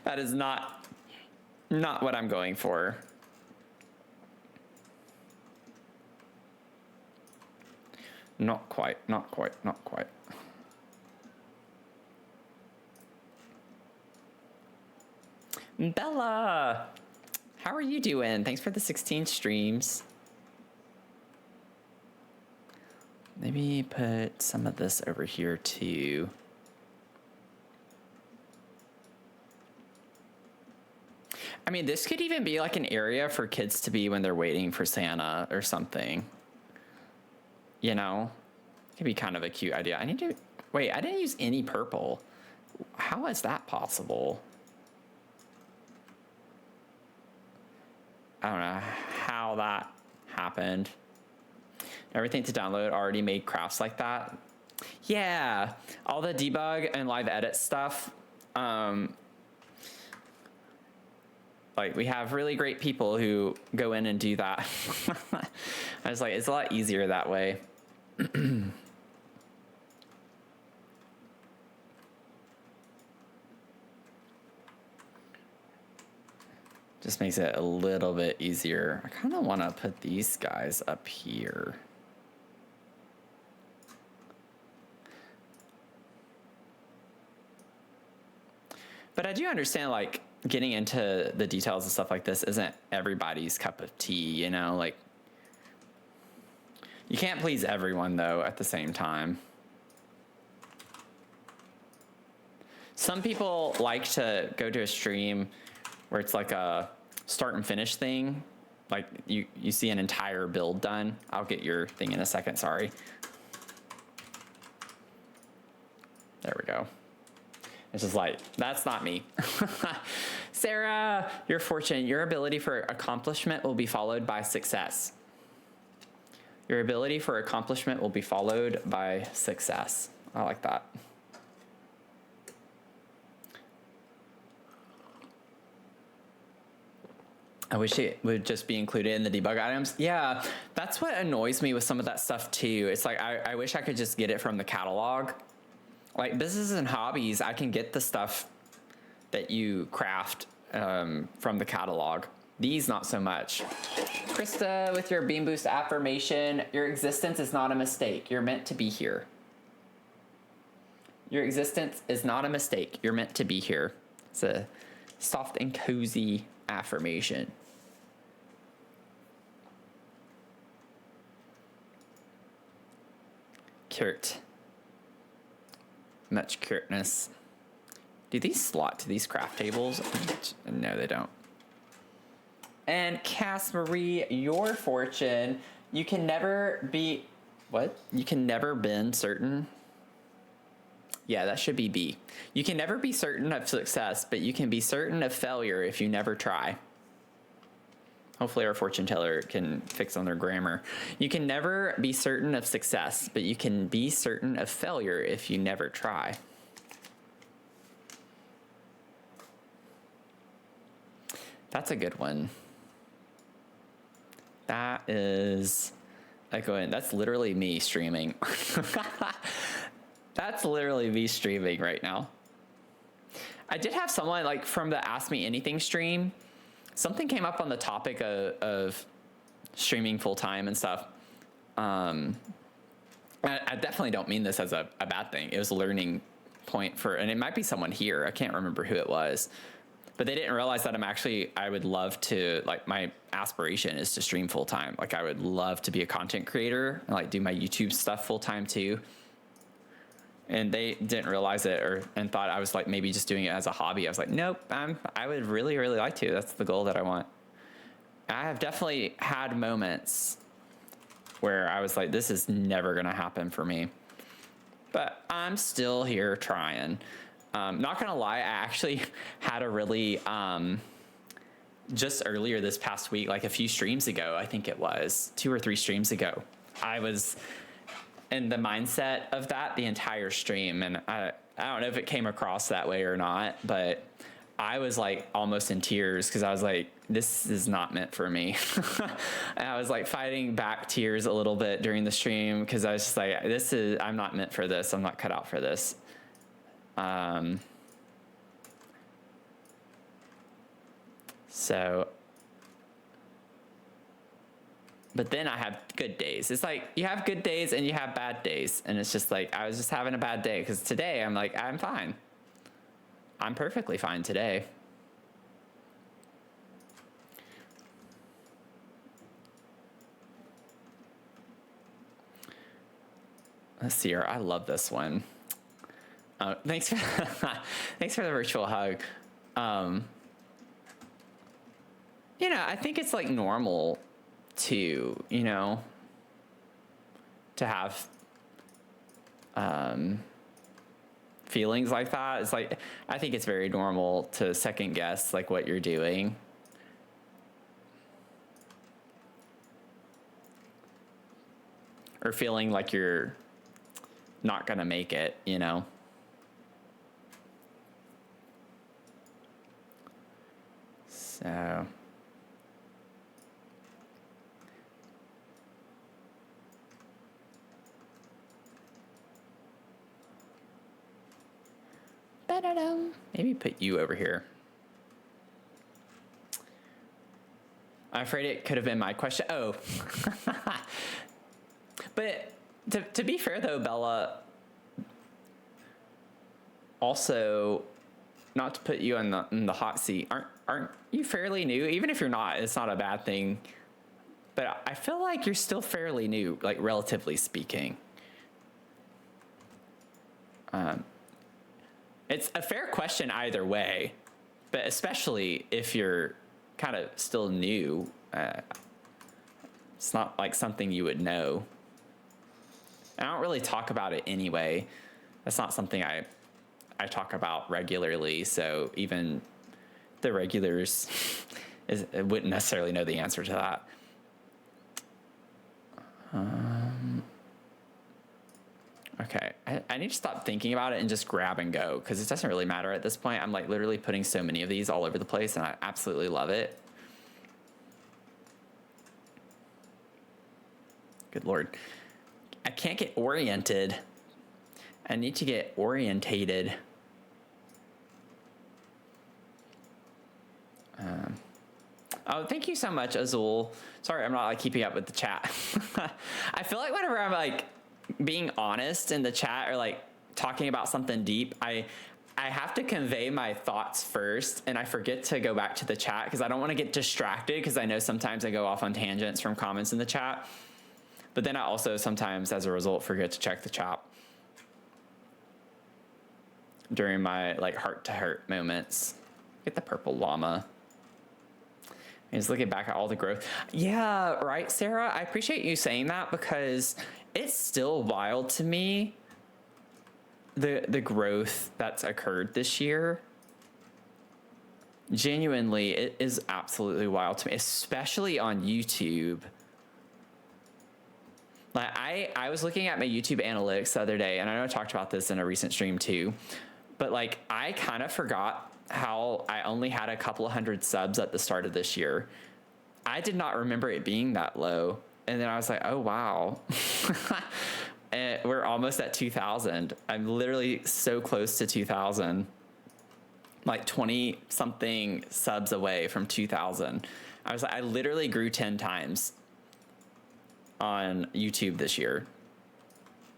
That is not what I'm going for. Not quite. Bella, how are you doing? Thanks for the 16 streams. Maybe put some of this over here too. I mean, this could even be like an area for kids to be when they're waiting for Santa or something. You know, it could be kind of a cute idea. I need to, wait, I didn't use any purple. How is that possible? I don't know how that happened. Everything to download already made crafts like that. Yeah, all the debug and live edit stuff. Like we have really great people who go in and do that. I was like, it's a lot easier that way. Just makes it a little bit easier. I kind of want to put these guys up here. But I do understand, like, getting into the details and stuff like this isn't everybody's cup of tea, you know? Like, you can't please everyone, though, at the same time. Some people like to go to a stream where it's like a start and finish thing. Like, you see an entire build done. I'll get your thing in a second, sorry. There we go. It's just like, that's not me. Sarah, your fortune, your ability for accomplishment will be followed by success. Your ability for accomplishment will be followed by success. I like that. I wish it would just be included in the debug items. Yeah, that's what annoys me with some of that stuff too. It's like, I wish I could just get it from the catalog. Like businesses and hobbies, I can get the stuff that you craft from the catalog. These, not so much. Krista, with your Beam Boost affirmation, your existence is not a mistake. You're meant to be here. Your existence is not a mistake. You're meant to be here. It's a soft and cozy affirmation. Curt. Much curtness. Do these slot to these craft tables? No, they don't. And Cass Marie, your fortune, you can never be, what? You can never been certain. Yeah, that should be B. You can never be certain of success, but you can be certain of failure if you never try. Hopefully our fortune teller can fix on their grammar. You can never be certain of success, but you can be certain of failure if you never try. That's a good one. That is echoing. That's literally me streaming. That's literally me streaming right now. I did have someone like from the Ask Me Anything stream. Something came up on the topic of streaming full time and stuff. I definitely don't mean this as a bad thing. It was a learning point for, and it might be someone here. I can't remember who it was, but they didn't realize that I would love to, like, my aspiration is to stream full time. Like, I would love to be a content creator and like do my YouTube stuff full time too. And they didn't realize it and thought I was like maybe just doing it as a hobby. I was like, nope, I would really, really like to. That's the goal that I want. I have definitely had moments where I was like, this is never going to happen for me. But I'm still here trying. Not going to lie, I actually had a really, just earlier this past week, like a few streams ago, I think it was 2 or 3 streams ago, I was in the mindset of that the entire stream. And I don't know if it came across that way or not, but I was like almost in tears because I was like, this is not meant for me. And I was like fighting back tears a little bit during the stream because I was just like, I'm not meant for this. I'm not cut out for this. But then I have good days. It's like you have good days and you have bad days. And it's just like, I was just having a bad day because today I'm like, I'm fine. I'm perfectly fine today. Let's see here. I love this one. Thanks for thanks for the virtual hug. I think it's like normal to, to have feelings like that. It's like, I think it's very normal to second guess like what you're doing. Or feeling like you're not gonna make it, So maybe put you over here. I'm afraid it could have been my question. Oh. But to be fair though, Bella, also, not to put you in the hot seat, aren't you fairly new? Even if you're not, it's not a bad thing. But I feel like you're still fairly new, like relatively speaking. It's a fair question either way, but especially if you're kind of still new, it's not like something you would know. And I don't really talk about it anyway. That's not something I I talk about regularly. So even the regulars wouldn't necessarily know the answer to that. Okay, I need to stop thinking about it and just grab and go, because it doesn't really matter at this point. I'm like literally putting so many of these all over the place, and I absolutely love it. Good Lord. I can't get oriented. I need to get orientated. Oh, thank you so much, Azul. Sorry, I'm not like keeping up with the chat. I feel like whenever I'm like being honest in the chat or like talking about something deep, I have to convey my thoughts first, and I forget to go back to the chat because I don't want to get distracted, because I know sometimes I go off on tangents from comments in the chat. But then I also sometimes, as a result, forget to check the chat during my like heart-to-heart moments. Get the purple llama. He's looking back at all the growth. Yeah, right, Sarah? I appreciate you saying that, because it's still wild to me, the growth that's occurred this year. Genuinely, it is absolutely wild to me, especially on YouTube. Like I was looking at my YouTube analytics the other day, and I know I talked about this in a recent stream too, but like I kind of forgot how I only had a couple of hundred subs at the start of this year. I did not remember it being that low. And then I was like, oh, wow. And we're almost at 2,000. I'm literally so close to 2,000, like 20 something subs away from 2,000. I was like, I literally grew 10 times on YouTube this year,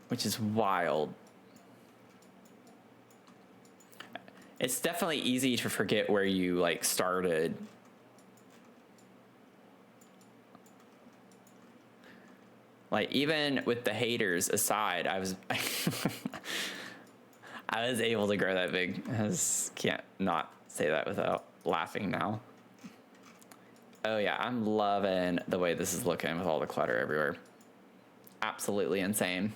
which is wild. It's definitely easy to forget where you like started. Like even with the haters aside, I was I was able to grow that big. I just can't not say that without laughing now. Oh yeah, I'm loving the way this is looking with all the clutter everywhere. Absolutely insane.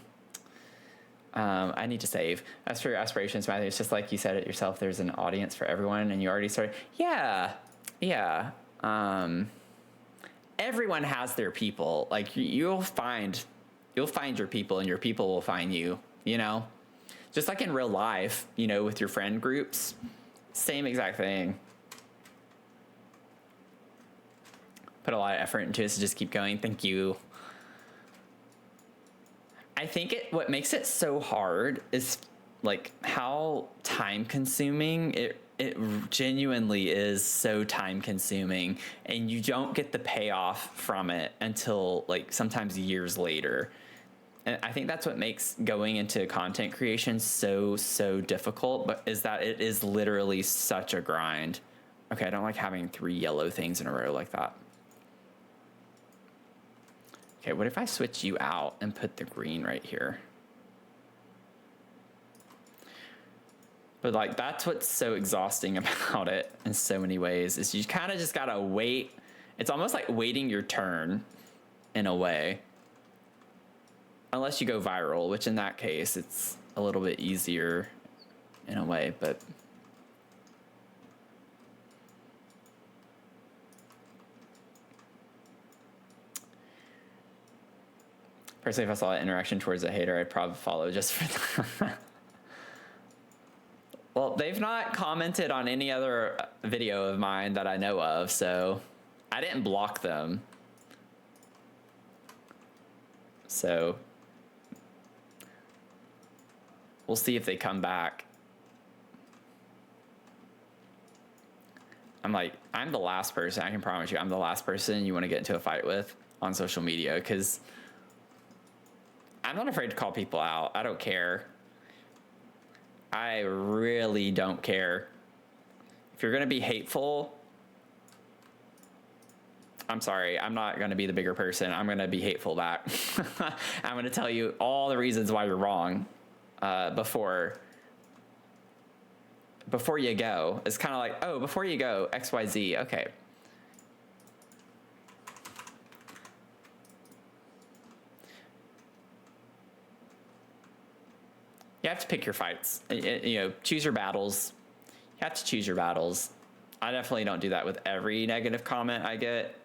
I need to save. As for your aspirations, Matthew, it's just like you said it yourself, there's an audience for everyone, and you already started. Yeah. Everyone has their people. Like you'll find your people, and your people will find you, you know? Just like in real life, you know, with your friend groups, same exact thing. Put a lot of effort into it, so just keep going. Thank you. I think what makes it so hard is like how time consuming it genuinely is. So time consuming, and you don't get the payoff from it until like sometimes years later. And I think that's what makes going into content creation so difficult, but is that it is literally such a grind. Okay, I don't like having 3 yellow things in a row like that. Okay, what if I switch you out and put the green right here? But like, that's what's so exhausting about it in so many ways, is you kind of just gotta wait. It's almost like waiting your turn in a way. Unless you go viral, which in that case, it's a little bit easier in a way, but. Personally, if I saw an interaction towards a hater, I'd probably follow just for that. Well, they've not commented on any other video of mine that I know of, so I didn't block them. So we'll see if they come back. I'm the last person, I can promise you, I'm the last person you want to get into a fight with on social media, because I'm not afraid to call people out. I don't care. I really don't care. If you're going to be hateful, I'm sorry. I'm not going to be the bigger person. I'm going to be hateful back. I'm going to tell you all the reasons why you're wrong before you go. It's kind of like, oh, before you go, XYZ. Okay. You have to pick your fights. You know, choose your battles. You have to choose your battles. I definitely don't do that with every negative comment I get.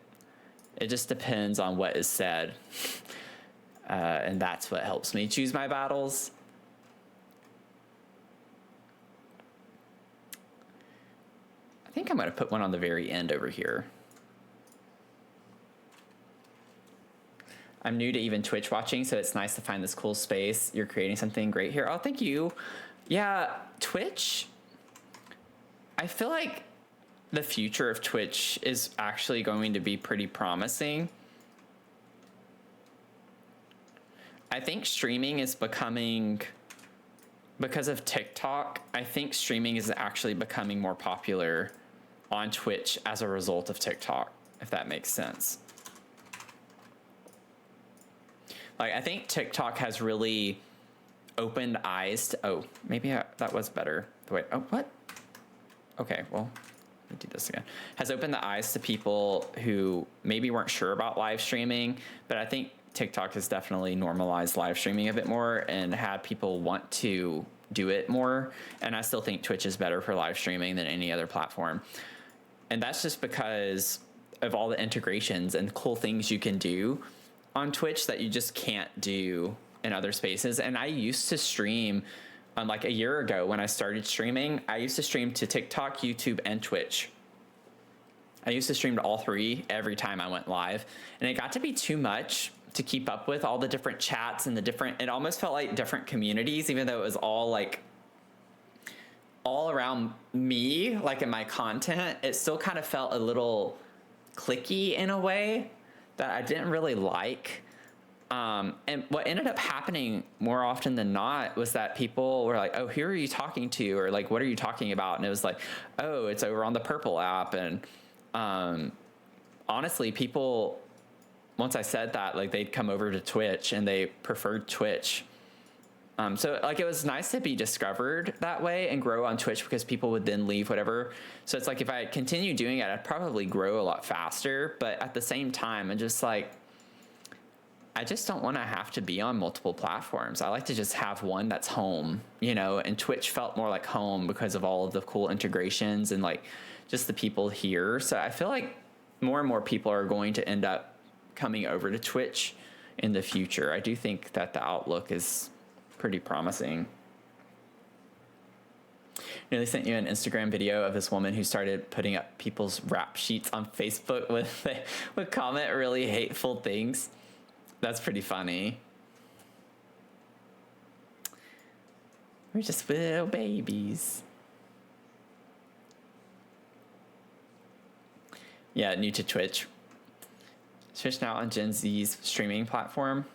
It just depends on what is said. And that's what helps me choose my battles. I think I'm going to put one on the very end over here. I'm new to even Twitch watching, so it's nice to find this cool space. You're creating something great here. Oh, thank you. Yeah, Twitch. I feel like the future of Twitch is actually going to be pretty promising. I think streaming is becoming, because of TikTok, I think streaming is actually becoming more popular on Twitch as a result of TikTok, if that makes sense. Like, I think TikTok has really opened eyes to, oh, maybe that was better. Wait, oh, what? Okay, well, let me do this again. Has opened the eyes to people who maybe weren't sure about live streaming, but I think TikTok has definitely normalized live streaming a bit more and had people want to do it more. And I still think Twitch is better for live streaming than any other platform. And that's just because of all the integrations and cool things you can do on Twitch that you just can't do in other spaces. And I used to stream, like a year ago when I started streaming, I used to stream to TikTok, YouTube, and Twitch. I used to stream to all three every time I went live. And it got to be too much to keep up with all the different chats and the different, it almost felt like different communities, even though it was all like all around me, like in my content, it still kind of felt a little cliquey in a way that I didn't really like. And what ended up happening more often than not was that people were like, oh, who are you talking to? Or like, what are you talking about? And it was like, oh, it's over on the Purple app. And honestly, people, once I said that, like they'd come over to Twitch and they preferred Twitch. So like it was nice to be discovered that way and grow on Twitch because people would then leave whatever. So it's like if I continue doing it, I'd probably grow a lot faster. But at the same time, I'm just like, I just don't want to have to be on multiple platforms. I like to just have one that's home, you know, and Twitch felt more like home because of all of the cool integrations and like just the people here. So I feel like more and more people are going to end up coming over to Twitch in the future. I do think that the outlook is pretty promising. You know, they sent you an Instagram video of this woman who started putting up people's rap sheets on Facebook with comment really hateful things. That's pretty funny. We're just little babies. Yeah, new to Twitch. Twitch now on Gen Z's streaming platform.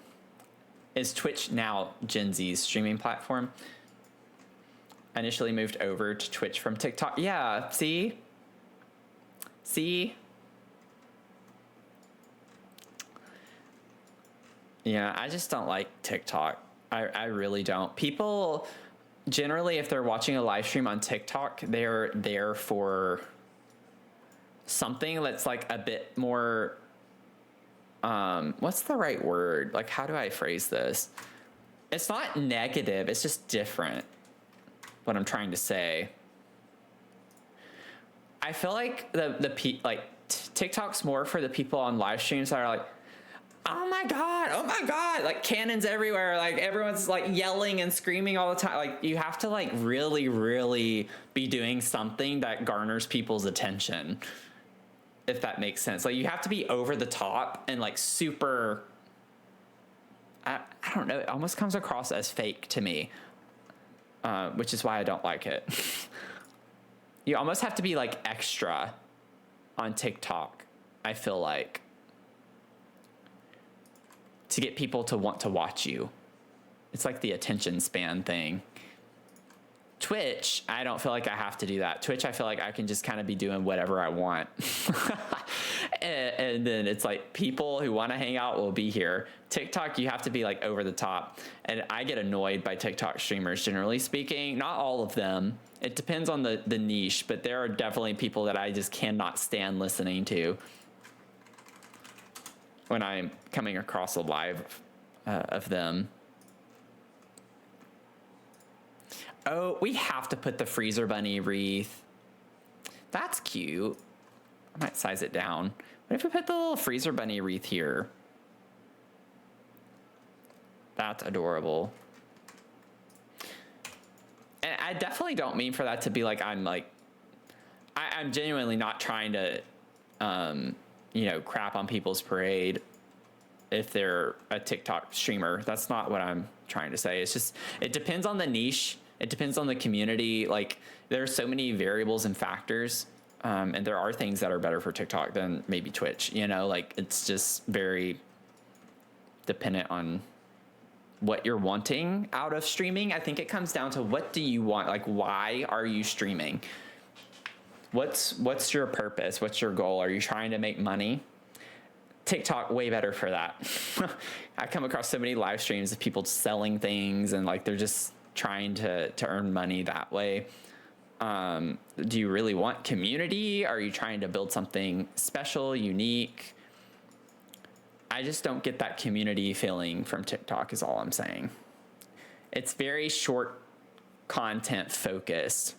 Is Twitch now Gen Z's streaming platform? I initially moved over to Twitch from TikTok. Yeah, see? Yeah, I just don't like TikTok. I really don't. People, generally, if they're watching a live stream on TikTok, they're there for something that's like a bit more, what's the right word? Like, how do I phrase this? It's not negative. It's just different, what I'm trying to say. I feel like TikTok's more for the people on live streams that are like, oh my god, like cannons everywhere, like everyone's like yelling and screaming all the time. Like you have to like really, really be doing something that garners people's attention, if that makes sense. Like you have to be over the top and like super, I don't know, it almost comes across as fake to me, which is why I don't like it. You almost have to be like extra on TikTok, I feel like, to get people to want to watch you. It's like the attention span thing. Twitch, I don't feel like I have to do that. Twitch, I feel like I can just kind of be doing whatever I want. and then it's like people who want to hang out will be here. TikTok, you have to be like over the top. And I get annoyed by TikTok streamers, generally speaking. Not all of them. It depends on the niche, but there are definitely people that I just cannot stand listening to when I'm coming across a live of them. Oh, we have to put the freezer bunny wreath. That's cute. I might size it down. What if we put the little freezer bunny wreath here? That's adorable. And I definitely don't mean for that to be like, I'm genuinely not trying to, crap on people's parade if they're a TikTok streamer. That's not what I'm trying to say. It's just, it depends on the niche. It depends on the community. Like, there are so many variables and factors. And there are things that are better for TikTok than maybe Twitch, like it's just very dependent on what you're wanting out of streaming. I think it comes down to, what do you want? Like, why are you streaming? What's your purpose? What's your goal? Are you trying to make money? TikTok, way better for that. I come across so many live streams of people selling things and like, they're just trying to earn money that way. Do you really want community? Are you trying to build something special, unique? I just don't get that community feeling from TikTok is all I'm saying. It's very short content focused.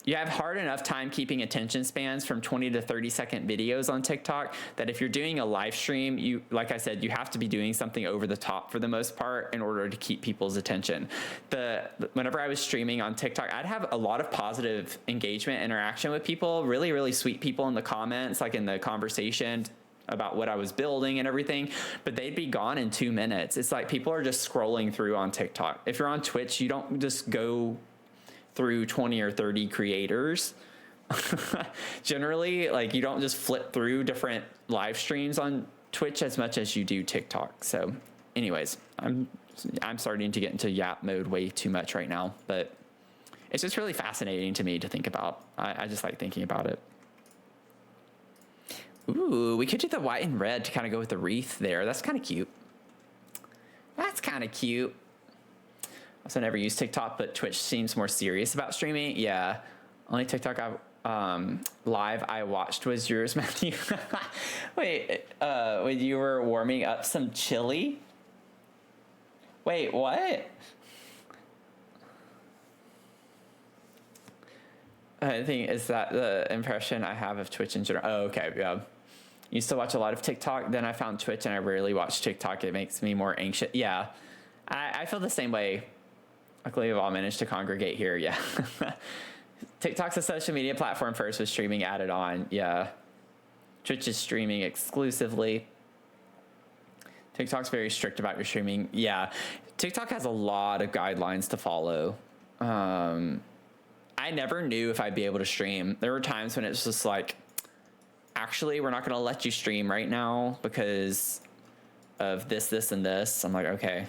You have hard enough time keeping attention spans from 20 to 30-second videos on TikTok that if you're doing a live stream, like I said, you have to be doing something over the top for the most part in order to keep people's attention. Whenever I was streaming on TikTok, I'd have a lot of positive engagement, interaction with people, really, really sweet people in the comments, like in the conversation about what I was building and everything, but they'd be gone in 2 minutes. It's like people are just scrolling through on TikTok. If you're on Twitch, you don't just go through 20 or 30 creators. Generally, like, you don't just flip through different live streams on Twitch as much as you do TikTok. So anyways, I'm starting to get into yap mode way too much right now, but it's just really fascinating to me to think about. I just like thinking about it. Ooh, we could do the white and red to kind of go with the wreath there. That's kind of cute. That's kind of cute. Also never used TikTok, but Twitch seems more serious about streaming. Yeah, only TikTok live I watched was yours, Matthew. Wait, when you were warming up some chili? Wait, what? I think, is that the impression I have of Twitch in general? Oh, okay, yeah. Used to watch a lot of TikTok, then I found Twitch and I rarely watch TikTok. It makes me more anxious. Yeah, I feel the same way. Luckily, we've all managed to congregate here. Yeah. TikTok's a social media platform first with streaming added on. Yeah. Twitch is streaming exclusively. TikTok's very strict about your streaming. Yeah. TikTok has a lot of guidelines to follow. I never knew if I'd be able to stream. There were times when it's just like, actually, we're not going to let you stream right now because of this, this, and this. I'm like, okay,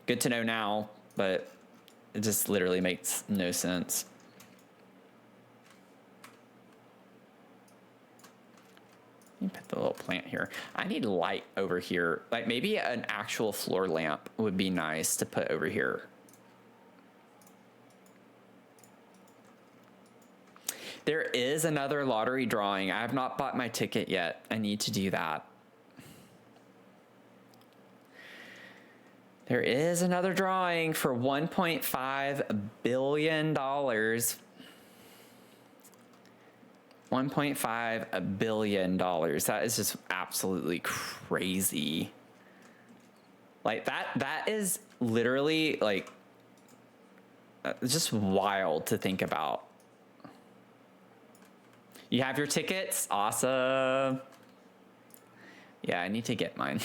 good to know now, but it just literally makes no sense. Let me put the little plant here. I need light over here. Like maybe an actual floor lamp would be nice to put over here. There is another lottery drawing. I have not bought my ticket yet. I need to do that. There is another drawing for $1.5 billion. $1.5 billion. That is just absolutely crazy. Like that is literally like just wild to think about. You have your tickets? Awesome. Yeah, I need to get mine.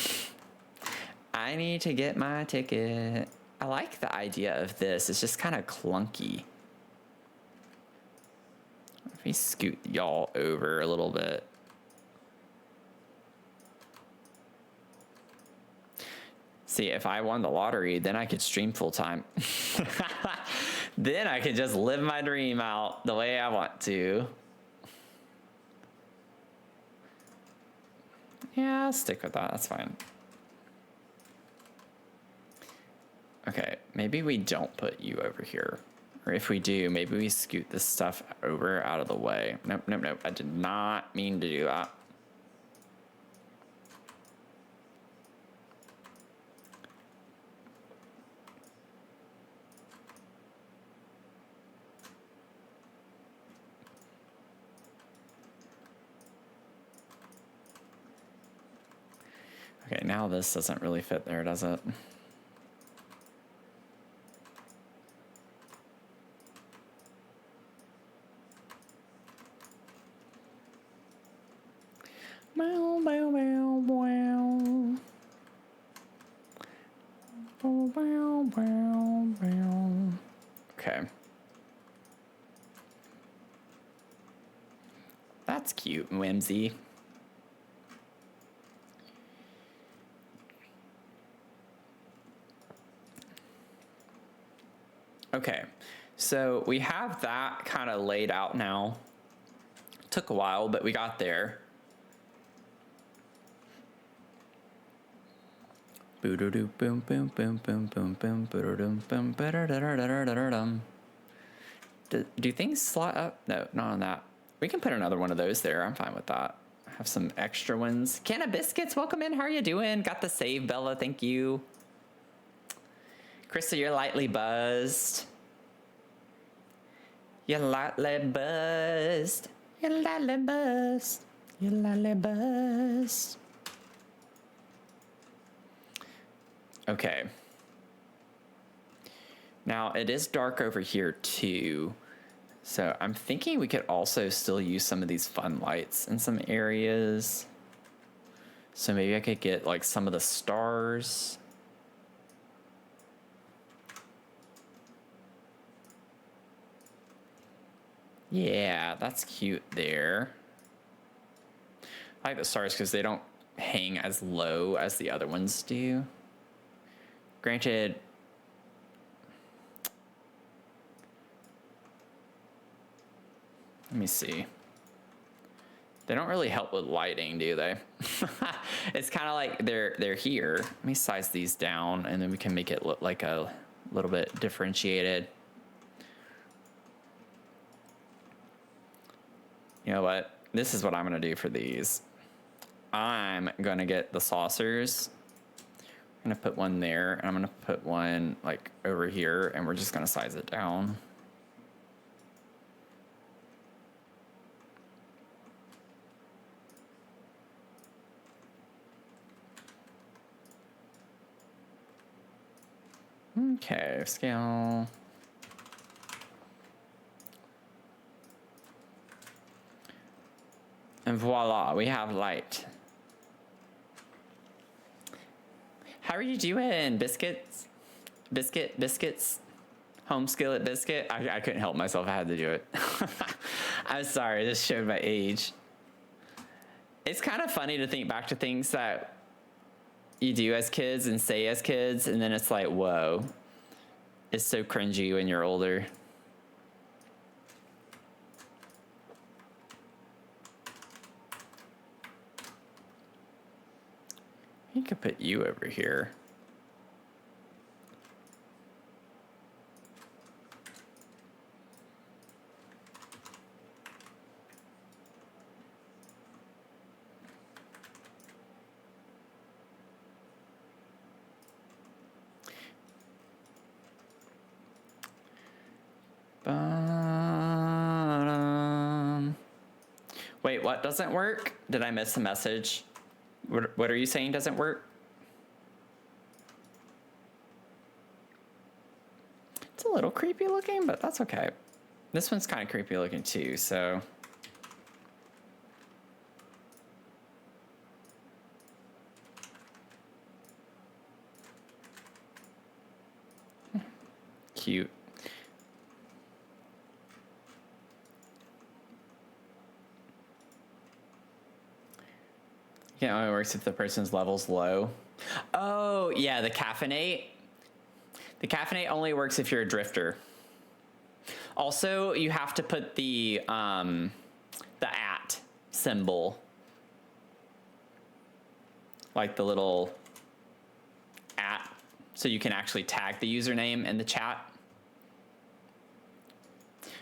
I need to get my ticket. I like the idea of this. It's just kind of clunky. Let me scoot y'all over a little bit. See, if I won the lottery, then I could stream full time. Then I could just live my dream out the way I want to. Yeah, I'll stick with that. That's fine. Okay, maybe we don't put you over here. Or if we do, maybe we scoot this stuff over out of the way. Nope, nope, nope. I did not mean to do that. Okay, now this doesn't really fit there, does it? Bow, bow, bow, bow. Bow, bow, bow, bow. Okay. That's cute and whimsy. Okay, so we have that kind of laid out now. Took a while, but we got there. Boom boom boom boom boom boom boom boom boom. Do things slot up? No, not on that. We can put another one of those there. I'm fine with that. Have some extra ones. Can of Biscuits, welcome in. How are you doing? Got the save, Bella. Thank you. Krista, you're lightly buzzed. You're lightly buzzed. You're lightly buzzed. You're lightly buzzed. Okay. Now, it is dark over here, too. So I'm thinking we could also still use some of these fun lights in some areas. So maybe I could get, like, some of the stars. Yeah, that's cute there. I like the stars because they don't hang as low as the other ones do. Granted, let me see. They don't really help with lighting, do they? It's kind of like they're here. Let me size these down, and then we can make it look like a little bit differentiated. You know what? This is what I'm going to do for these. I'm going to get the saucers. I'm going to put one there, and I'm going to put one, like, over here, and we're just going to size it down. Okay, scale. And voila, we have light. How are you doing, Biscuits? Biscuits? Home skillet biscuit? I couldn't help myself, I had to do it. I'm sorry, this showed my age. It's kind of funny to think back to things that you do as kids and say as kids, and then it's like, whoa. It's so cringy when you're older. You could put you over here. Wait, what doesn't work? Did I miss a message? What are you saying doesn't work? It's a little creepy looking, but that's okay. This one's kind of creepy looking too, so. Cute. It only works if the person's level's low. Oh, yeah, the caffeinate. The caffeinate only works if you're a drifter. Also, you have to put the at symbol. Like the little at, so you can actually tag the username in the chat.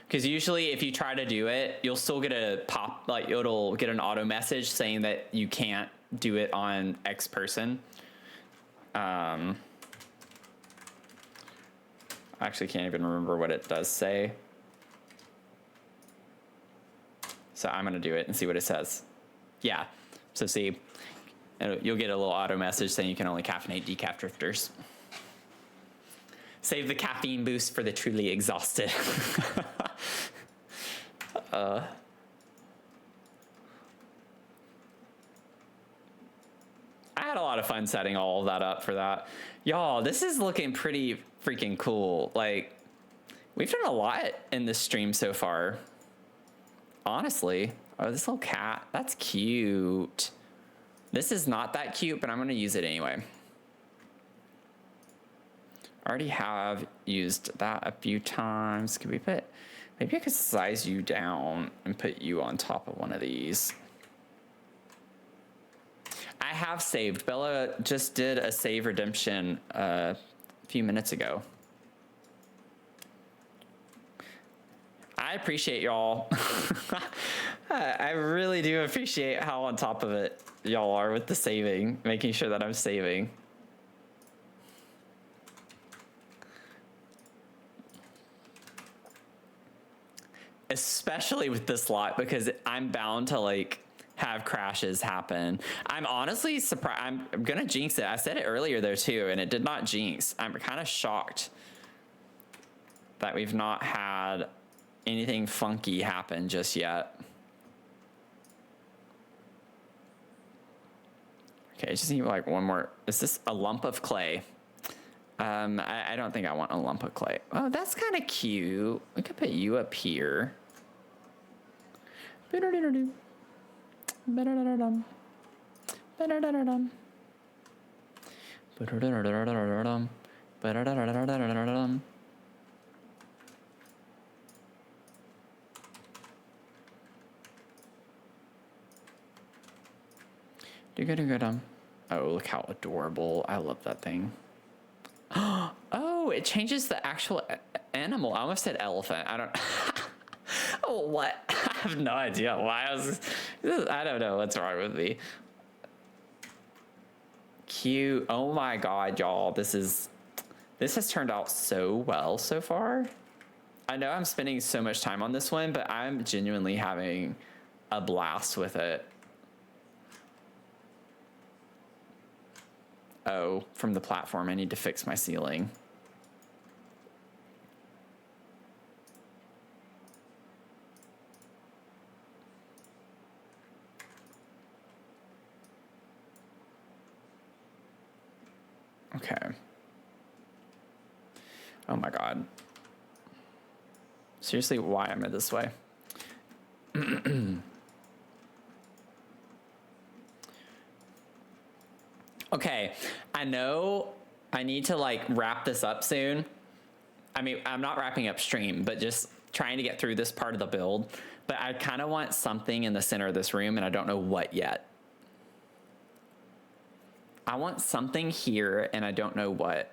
Because usually if you try to do it, you'll still get a pop, like it'll get an auto message saying that you can't do it on X person. I actually can't even remember what it does say. So I'm gonna do it and see what it says. Yeah, so see, You'll get a little auto message saying you can only caffeinate decaf drifters. Save the caffeine boost for the truly exhausted. I had a lot of fun setting all of that up for that. Y'all, this is looking pretty freaking cool. Like, we've done a lot in this stream so far. Honestly. Oh, this little cat. That's cute. This is not that cute, but I'm going to use it anyway. I already have used that a few times. Could we put, maybe I could size you down and put you on top of one of these. I have saved. Bella just did a save redemption a few minutes ago. I appreciate y'all. I really do appreciate how on top of it y'all are with the saving, making sure that I'm saving. Especially with this lot, because I'm bound to like have crashes happen. I'm honestly surprised. I'm gonna jinx it. I said it earlier though too, and it did not jinx. I'm kind of shocked that we've not had anything funky happen just yet. Okay, just need like one more. Is this a lump of clay? I don't think I want a lump of clay. Oh, that's kind of cute. We could put you up here. Ba-da-da-da-dum. Ba-da-da-da-dum. Ba-da-da-da-dum. Ba-da-da-da-da-da-dum. Ba-da-da-da-da-da-dum. Do-ga-do-ga-dum. Oh, look how adorable. I love that thing. Oh, it changes the actual animal. I almost said elephant. I don't... Oh, what? I have no idea why I don't know what's wrong with me. Cute. Oh my God, y'all. This has turned out so well so far. I know I'm spending so much time on this one, but I'm genuinely having a blast with it. Oh, from the platform, I need to fix my ceiling. Okay. Oh my God. Seriously, why am I this way? Okay, I know I need to like wrap this up soon. I mean, I'm not wrapping up stream, but just trying to get through this part of the build. But I kind of want something in the center of this room, and I don't know what yet. I want something here, and I don't know what.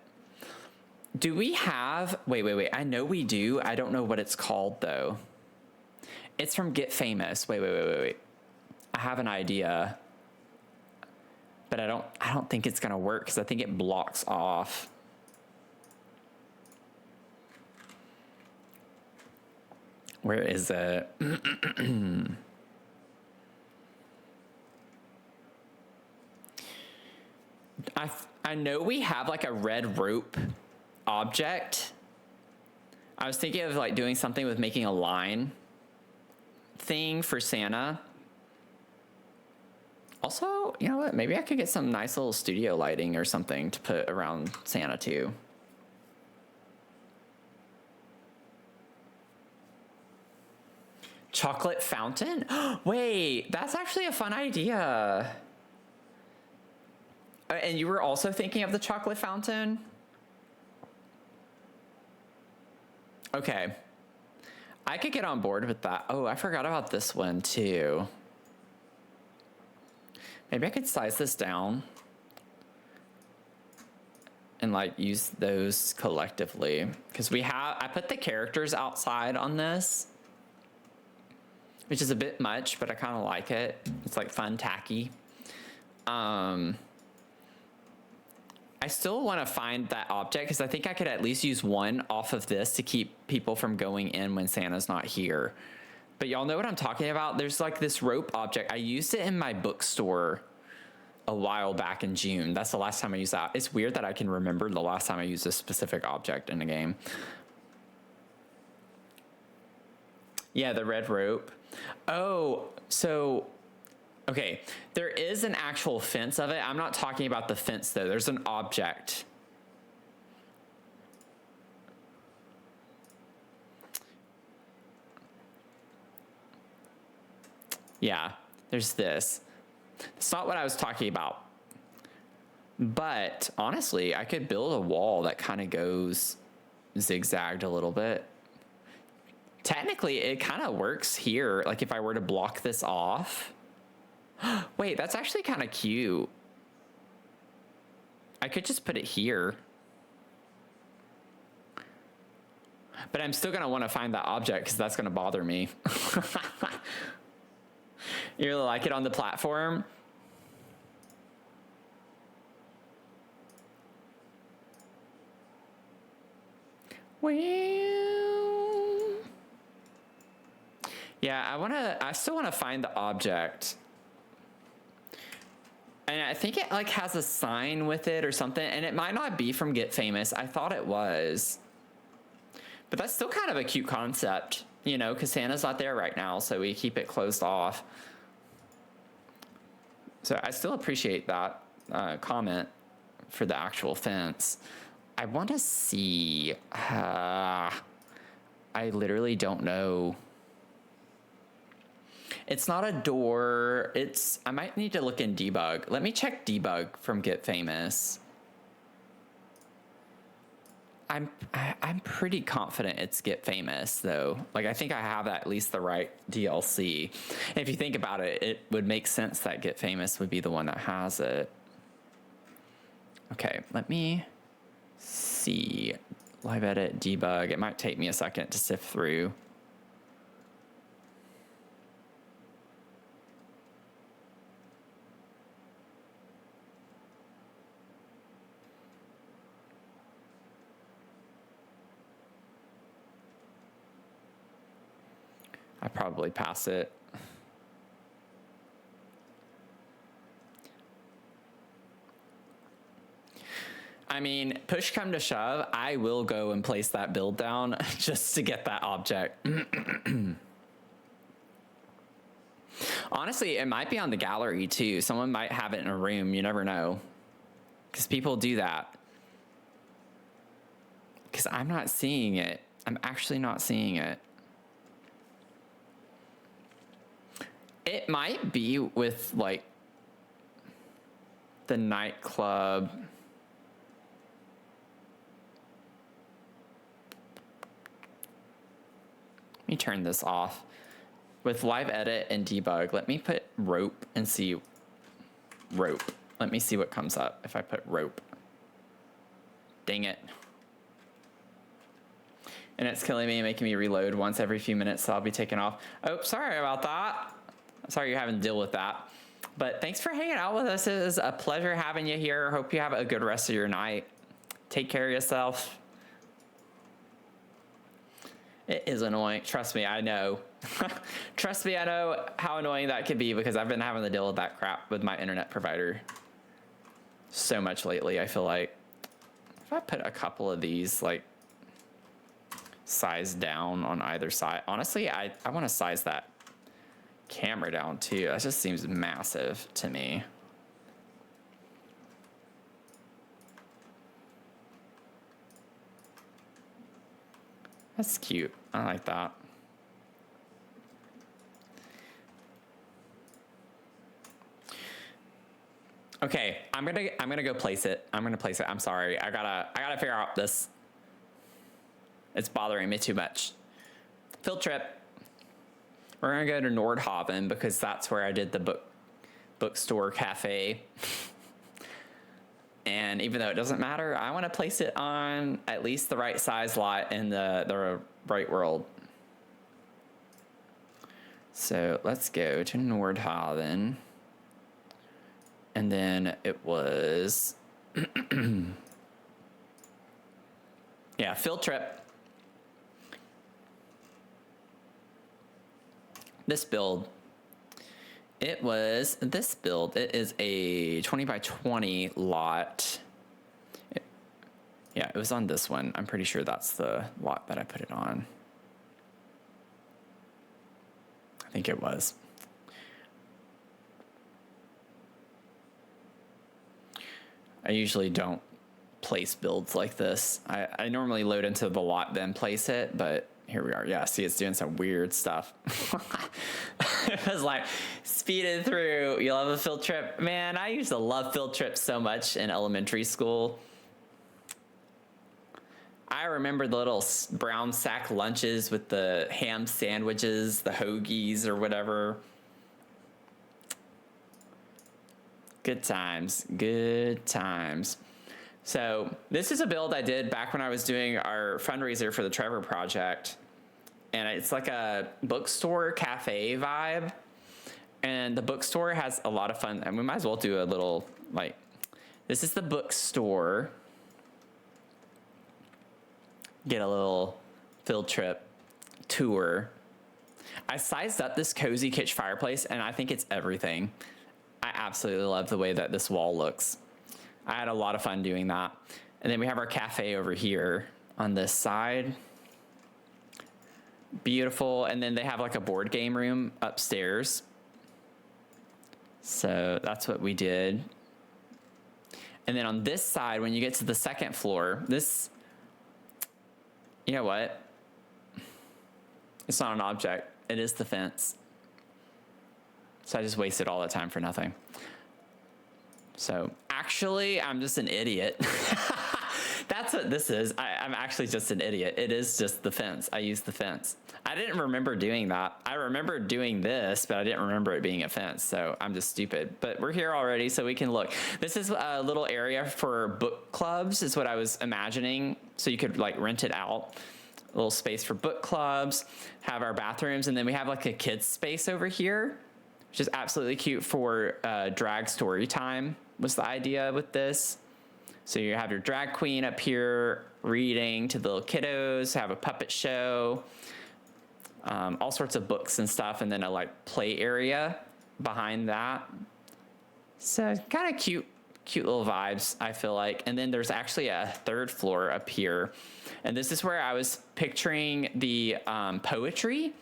Do we have... Wait. I know we do. I don't know what it's called, though. It's from Get Famous. Wait. I have an idea. But I don't think it's going to work because I think it blocks off. Where is it? I know we have like a red rope object. I was thinking of like doing something with making a line thing for Santa. Also, you know what? Maybe I could get some nice little studio lighting or something to put around Santa too. Chocolate fountain? Wait, that's actually a fun idea. And you were also thinking of the chocolate fountain? Okay. I could get on board with that. Oh, I forgot about this one too. Maybe I could size this down and like use those collectively. Because I put the characters outside on this, which is a bit much, but I kind of like it. It's like fun, tacky. I still want to find that object because I think I could at least use one off of this to keep people from going in when Santa's not here. But y'all know what I'm talking about? There's like this rope object. I used it in my bookstore a while back in June. That's the last time I used that. It's weird that I can remember the last time I used a specific object in a game. Yeah, the red rope. Oh, so, okay. There is an actual fence of it. I'm not talking about the fence, though. There's an object. Yeah, there's this. It's not what I was talking about. But honestly, I could build a wall that kind of goes zigzagged a little bit. Technically, it kind of works here. Like if I were to block this off. Wait, that's actually kind of cute. I could just put it here. But I'm still going to want to find that object because that's going to bother me. You really like it on the platform? Well, yeah, I still want to find the object. And I think it like has a sign with it or something, and it might not be from Get Famous. I thought it was. But that's still kind of a cute concept, you know, because Santa's not there right now, so we keep it closed off. So I still appreciate that comment for the actual fence. I want to see. I literally don't know. It's not a door. I might need to look in debug. Let me check debug from Get Famous. I'm pretty confident it's Get Famous though. Like I think I have at least the right DLC. And if you think about it, it would make sense that Get Famous would be the one that has it. Okay, let me see. Live edit, debug. It might take me a second to sift through. I probably pass it. I mean, push come to shove, I will go and place that build down just to get that object. Honestly, it might be on the gallery too. Someone might have it in a room. You never know. Because people do that. Because I'm not seeing it. I'm actually not seeing it. It might be with like the nightclub. Let me turn this off. With live edit and debug, let me put rope and see rope. Let me see what comes up if I put rope. Dang it. And it's killing me, making me reload once every few minutes, so I'll be taken off. Oh, sorry about that. Sorry you're having to deal with that. But thanks for hanging out with us. It is a pleasure having you here. Hope you have a good rest of your night. Take care of yourself. It is annoying. Trust me, I know. Trust me, I know how annoying that can be because I've been having to deal with that crap with my internet provider so much lately. I feel like if I put a couple of these like size down on either side, honestly, I want to size that camera down too. That just seems massive to me. That's cute. I like that. Okay, I'm gonna go place it. I'm gonna place it. I'm sorry. I gotta figure out this. It's bothering me too much. Field trip. We're gonna go to Nordhaven because that's where I did the bookstore cafe. And even though it doesn't matter, I want to place it on at least the right size lot in the right world. So let's go to Nordhaven. And then it was, yeah, field trip. This build It was this build. It is a 20 by 20 lot. Yeah, it was on this one. I'm pretty sure that's the lot that I put it on. I think it was. I usually don't place builds like this. I normally load into the lot, then place it, but here we are. Yeah, see, it's doing some weird stuff. It was like speeded through. You love a field trip? Man, I used to love field trips so much in elementary school. I remember the little brown sack lunches with the ham sandwiches, the hoagies or whatever. Good times, good times. So this is a build I did back when I was doing our fundraiser for the Trevor Project. And it's like a bookstore cafe vibe. And the bookstore has a lot of fun. And we might as well do a little, like, this is the bookstore. Get a little field trip tour. I sized up this cozy kitchen fireplace and I think it's everything. I absolutely love the way that this wall looks. I had a lot of fun doing that. And then we have our cafe over here on this side. Beautiful. And then they have like a board game room upstairs. So that's what we did. And then on this side, when you get to the second floor, this, you know what? It's not an object. It is the fence. So I just wasted all that time for nothing. So actually, I'm just an idiot. That's what this is. I'm actually just an idiot. It is just the fence. I used the fence. I didn't remember doing that. I remember doing this, but I didn't remember it being a fence. So I'm just stupid. But we're here already, so we can look. This is a little area for book clubs is what I was imagining. So you could like rent it out. A little space for book clubs, have our bathrooms, and then we have like a kids space over here, which is absolutely cute for drag story time was the idea with this. So you have your drag queen up here reading to the little kiddos, have a puppet show, all sorts of books and stuff, and then a like play area behind that. So kind of cute little vibes, I feel like. And then there's actually a third floor up here. And this is where I was picturing the poetry.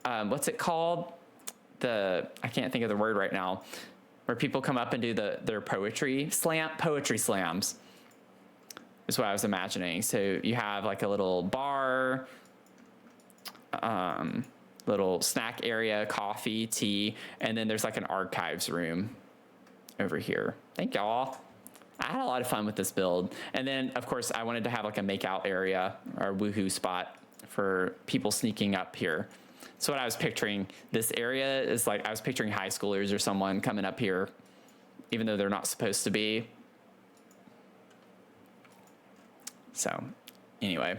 What's it called? I can't think of the word right now, where people come up and do their poetry slams is what I was imagining. So you have like a little bar, little snack area, coffee, tea, and then there's like an archives room over here. Thank y'all. I had a lot of fun with this build. And then of course I wanted to have like a makeout area or woohoo spot for people sneaking up here. So what I was picturing, this area is like, I was picturing high schoolers or someone coming up here, even though they're not supposed to be. So anyway,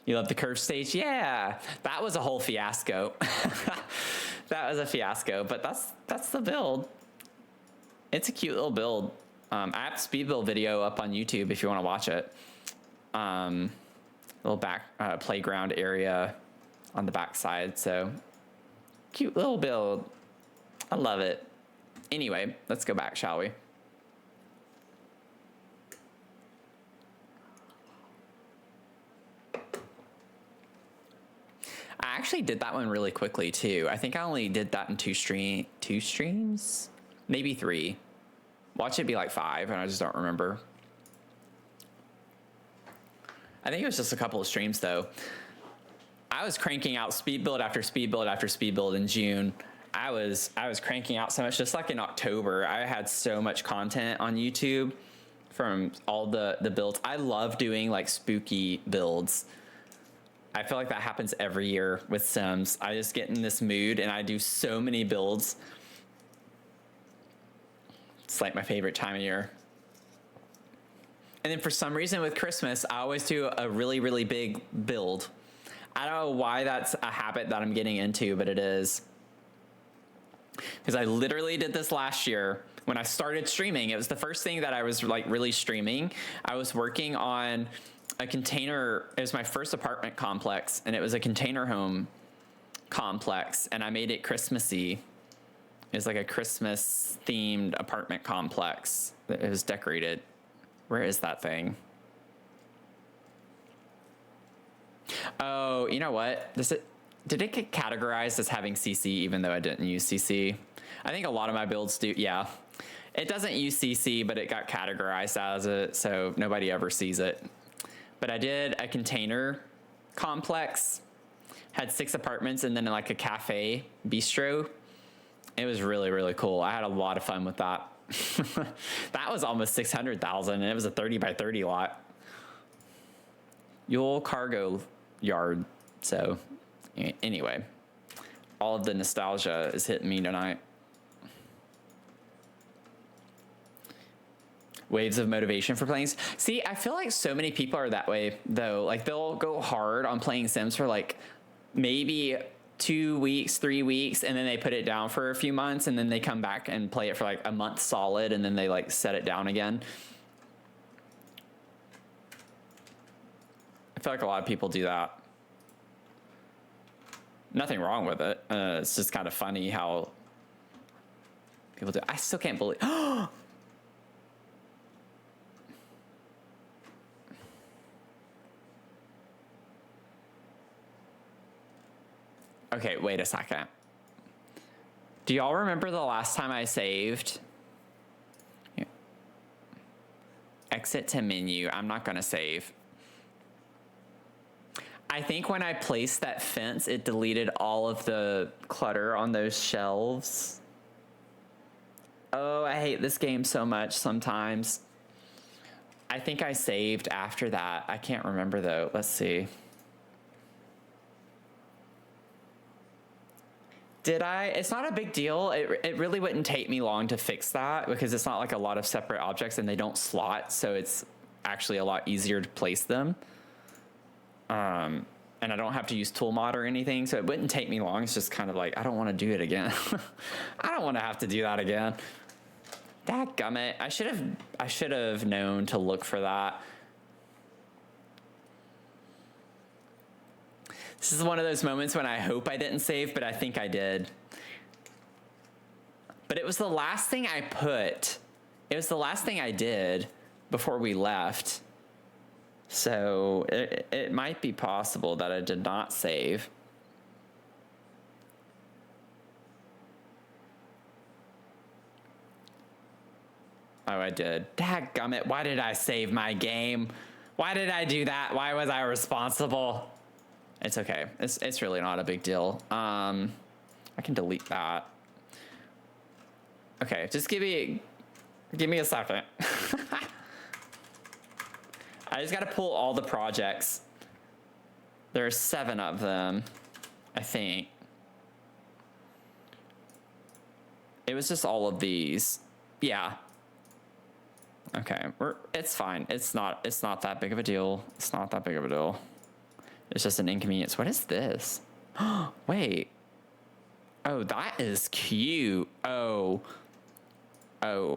you love the curve stage? Yeah, that was a whole fiasco. That was a fiasco, but that's the build. It's a cute little build. I have a speed build video up on YouTube if you want to watch it. Little back playground area on the back side. So cute little build. I love it. Anyway, let's go back, shall we? I actually did that one really quickly too. I think I only did that in two streams, maybe 3. Watch it be like 5, and I just don't remember. I think it was just a couple of streams though. I was cranking out speed build after speed build after speed build in June. I was cranking out so much. Just like in October, I had so much content on YouTube from all the builds. I love doing like spooky builds. I feel like that happens every year with Sims. I just get in this mood and I do so many builds. It's like my favorite time of year. And then for some reason with Christmas, I always do a really, really big build. I don't know why that's a habit that I'm getting into, but it is. Because I literally did this last year when I started streaming. It was the first thing that I was like really streaming. I was working on a container. It was my first apartment complex, and it was a container home complex, and I made it Christmassy. It was like a Christmas themed apartment complex. It was decorated. Where is that thing? Oh, you know what? Did it get categorized as having CC even though I didn't use CC? I think a lot of my builds do. Yeah. It doesn't use CC, but it got categorized as it, so nobody ever sees it. But I did a container complex, had 6 apartments, and then like a cafe bistro. It was really, really cool. I had a lot of fun with that. That was almost 600,000, and it was a 30 by 30 lot. Yule cargo yard. So anyway, all of the nostalgia is hitting me tonight. Waves of motivation for playing. See, I feel like so many people are that way though. Like they'll go hard on playing Sims for like maybe 2 weeks, 3 weeks, and then they put it down for a few months, and then they come back and play it for like a month solid, and then they like set it down again. I feel like a lot of people do that. Nothing wrong with it. It's just kind of funny how people do. I still can't believe. Okay, wait a second. Do y'all remember the last time I saved? Yeah. Exit to menu. I'm not gonna save. I think when I placed that fence, it deleted all of the clutter on those shelves. Oh, I hate this game so much sometimes. I think I saved after that. I can't remember though. Let's see. Did I? It's not a big deal. It really wouldn't take me long to fix that because it's not like a lot of separate objects and they don't slot. So it's actually a lot easier to place them. And I don't have to use tool mod or anything. So it wouldn't take me long. It's just kind of like, I don't want to do it again. I don't want to have to do that again. Dadgummit. I should have known to look for that. This is one of those moments when I hope I didn't save, but I think I did. But it was the last thing I put. It was the last thing I did before we left. So it might be possible that I did not save. Oh, I did. Dadgummit, why did I save my game? Why did I do that? Why was I responsible? It's okay. It's really not a big deal. I can delete that. Okay, just give me a second. I just got to pull all the projects. There's 7 of them, I think. It was just all of these. Yeah. Okay, it's fine. It's not that big of a deal. It's not that big of a deal. It's just an inconvenience. What is this? Wait. Oh, that is cute. Oh,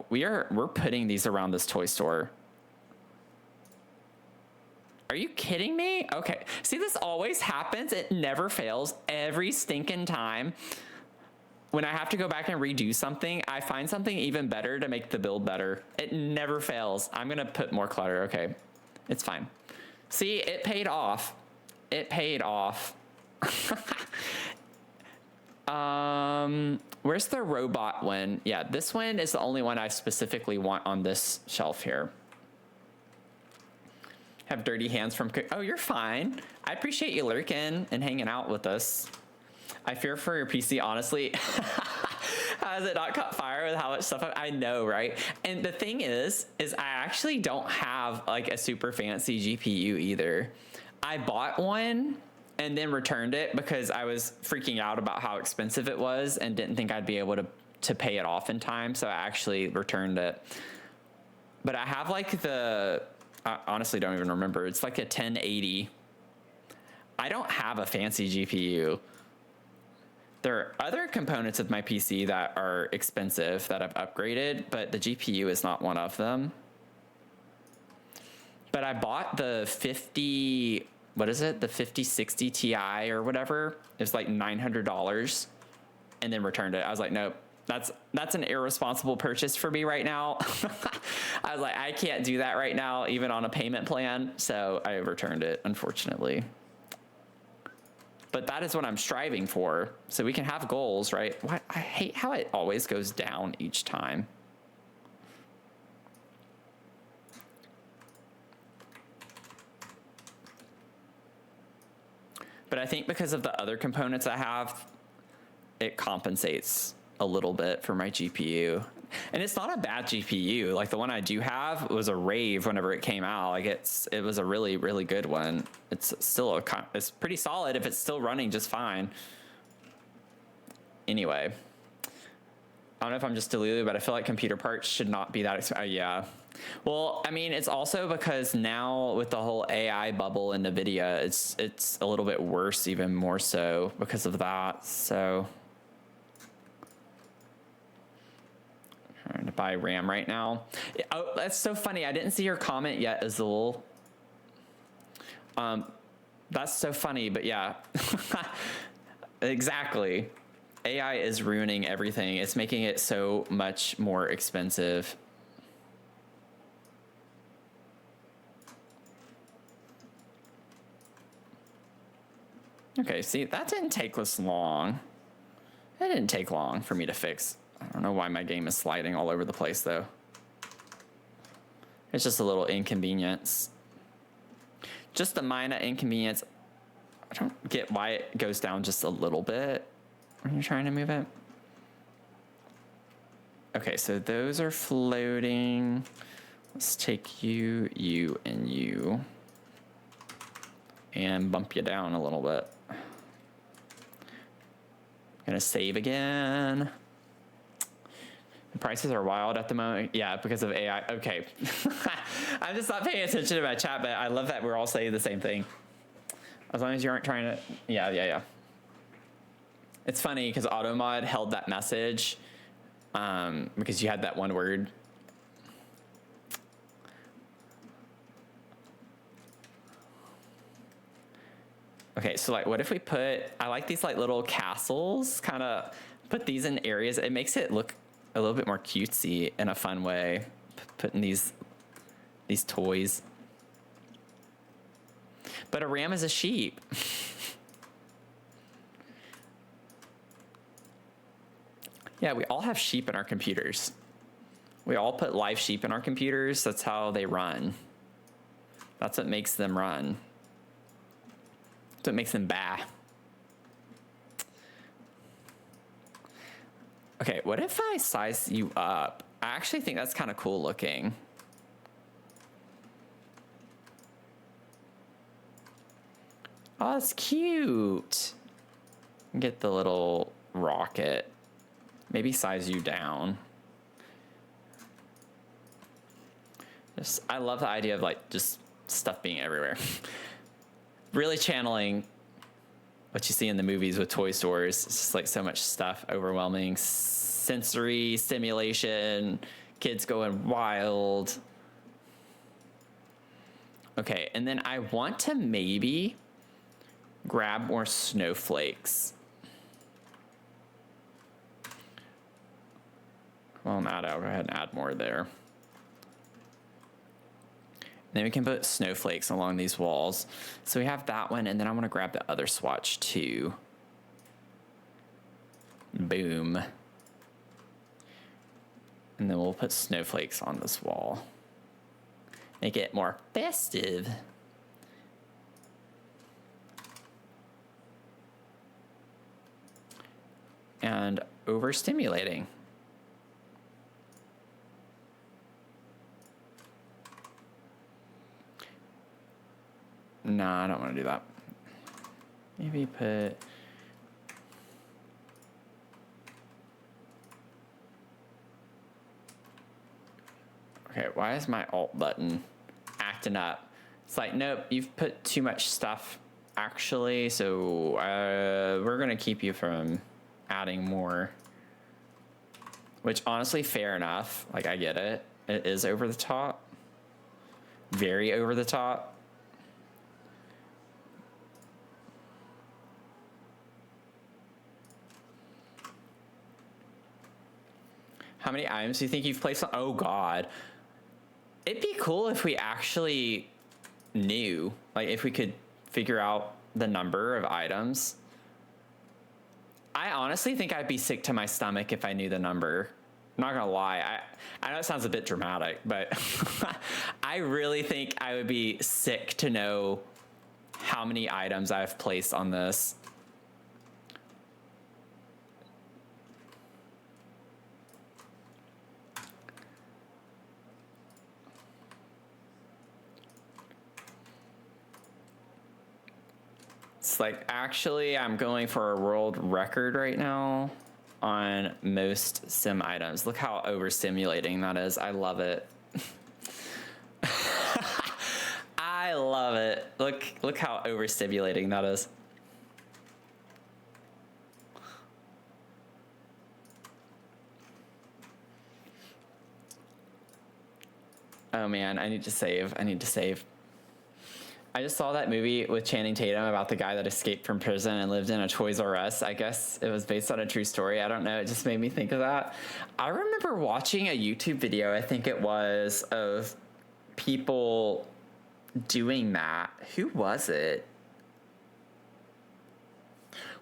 we're putting these around this toy store. Are you kidding me? Okay. See, this always happens. It never fails. Every stinking time. When I have to go back and redo something, I find something even better to make the build better. It never fails. I'm going to put more clutter. Okay. It's fine. See, it paid off. It paid off. Where's the robot one? Yeah, this one is the only one I specifically want on this shelf here. Have dirty hands from cook. Oh, you're fine. I appreciate you lurking and hanging out with us. I fear for your PC, honestly. Has it not caught fire with how much stuff I know, right? And the thing is I actually don't have like a super fancy GPU either. I bought one and then returned it because I was freaking out about how expensive it was and didn't think I'd be able to pay it off in time. So I actually returned it. But I have like I honestly don't even remember. It's like a 1080. I don't have a fancy GPU. There are other components of my PC that are expensive that I've upgraded, but the GPU is not one of them. But I bought the 5060 Ti or whatever. It was like $900 and then returned it. I was like, nope, that's an irresponsible purchase for me right now. I was like, I can't do that right now, even on a payment plan. So I returned it, unfortunately. But that is what I'm striving for. So we can have goals, right? What? I hate how it always goes down each time. But I think because of the other components I have, it compensates a little bit for my GPU. And it's not a bad GPU. Like the one I do have was a rave whenever it came out. Like it was a really, really good one. It's still it's pretty solid if it's still running just fine. Anyway, I don't know if I'm just deluded, but I feel like computer parts should not be that expensive. Yeah. Well, I mean, it's also because now with the whole AI bubble in NVIDIA, it's a little bit worse, even more so because of that. So I'm trying to buy RAM right now. Oh, that's so funny. I didn't see your comment yet, Azul. That's so funny, but yeah. Exactly. AI is ruining everything. It's making it so much more expensive. Okay, see, that didn't take this long. That didn't take long for me to fix. I don't know why my game is sliding all over the place, though. It's just a little inconvenience. Just a minor inconvenience. I don't get why it goes down just a little bit when you're trying to move it. Okay, so those are floating. Let's take you, you, and you. And bump you down a little bit. Gonna save again. The prices are wild at the moment. Yeah, because of AI. Okay. I'm just not paying attention to my chat, but I love that we're all saying the same thing. As long as you aren't trying to, yeah. It's funny because AutoMod held that message because you had that one word. Okay, so like, what if we put, I like these like little castles, kind of put these in areas. It makes it look a little bit more cutesy in a fun way, putting these toys. But a ram is a sheep. Yeah, we all have sheep in our computers. We all put live sheep in our computers. That's how they run. That's what makes them run. That's what makes them bah. Okay, what if I size you up? I actually think that's kind of cool looking. Oh, that's cute. Get the little rocket. Maybe size you down. I love the idea of like just stuff being everywhere. Really channeling what you see in the movies with toy stores. It's just like so much stuff, overwhelming sensory stimulation, kids going wild. Okay, and then I want to maybe grab more snowflakes. Well, I'll go ahead and add more there. Then we can put snowflakes along these walls. So we have that one, and then I want to grab the other swatch too. Boom. And then we'll put snowflakes on this wall. Make it more festive. And overstimulating. No, I don't want to do that. Maybe put... Okay, why is my alt button acting up? It's like, nope, you've put too much stuff, actually, so we're going to keep you from adding more. Which, honestly, fair enough. Like, I get it. It is over the top. Very over the top. How many items do you think you've placed on? Oh God. It'd be cool if we actually knew, like if we could figure out the number of items. I honestly think I'd be sick to my stomach if I knew the number. I'm not gonna lie. I know it sounds a bit dramatic, but I really think I would be sick to know how many items I've placed on this. It's like, actually, I'm going for a world record right now on most sim items. Look how overstimulating that is. I love it. I love it. Look how overstimulating that is. Oh man, I need to save. I just saw that movie with Channing Tatum about the guy that escaped from prison and lived in a Toys R Us. I guess it was based on a true story. I don't know. It just made me think of that. I remember watching a YouTube video, I think it was, of people doing that. Who was it?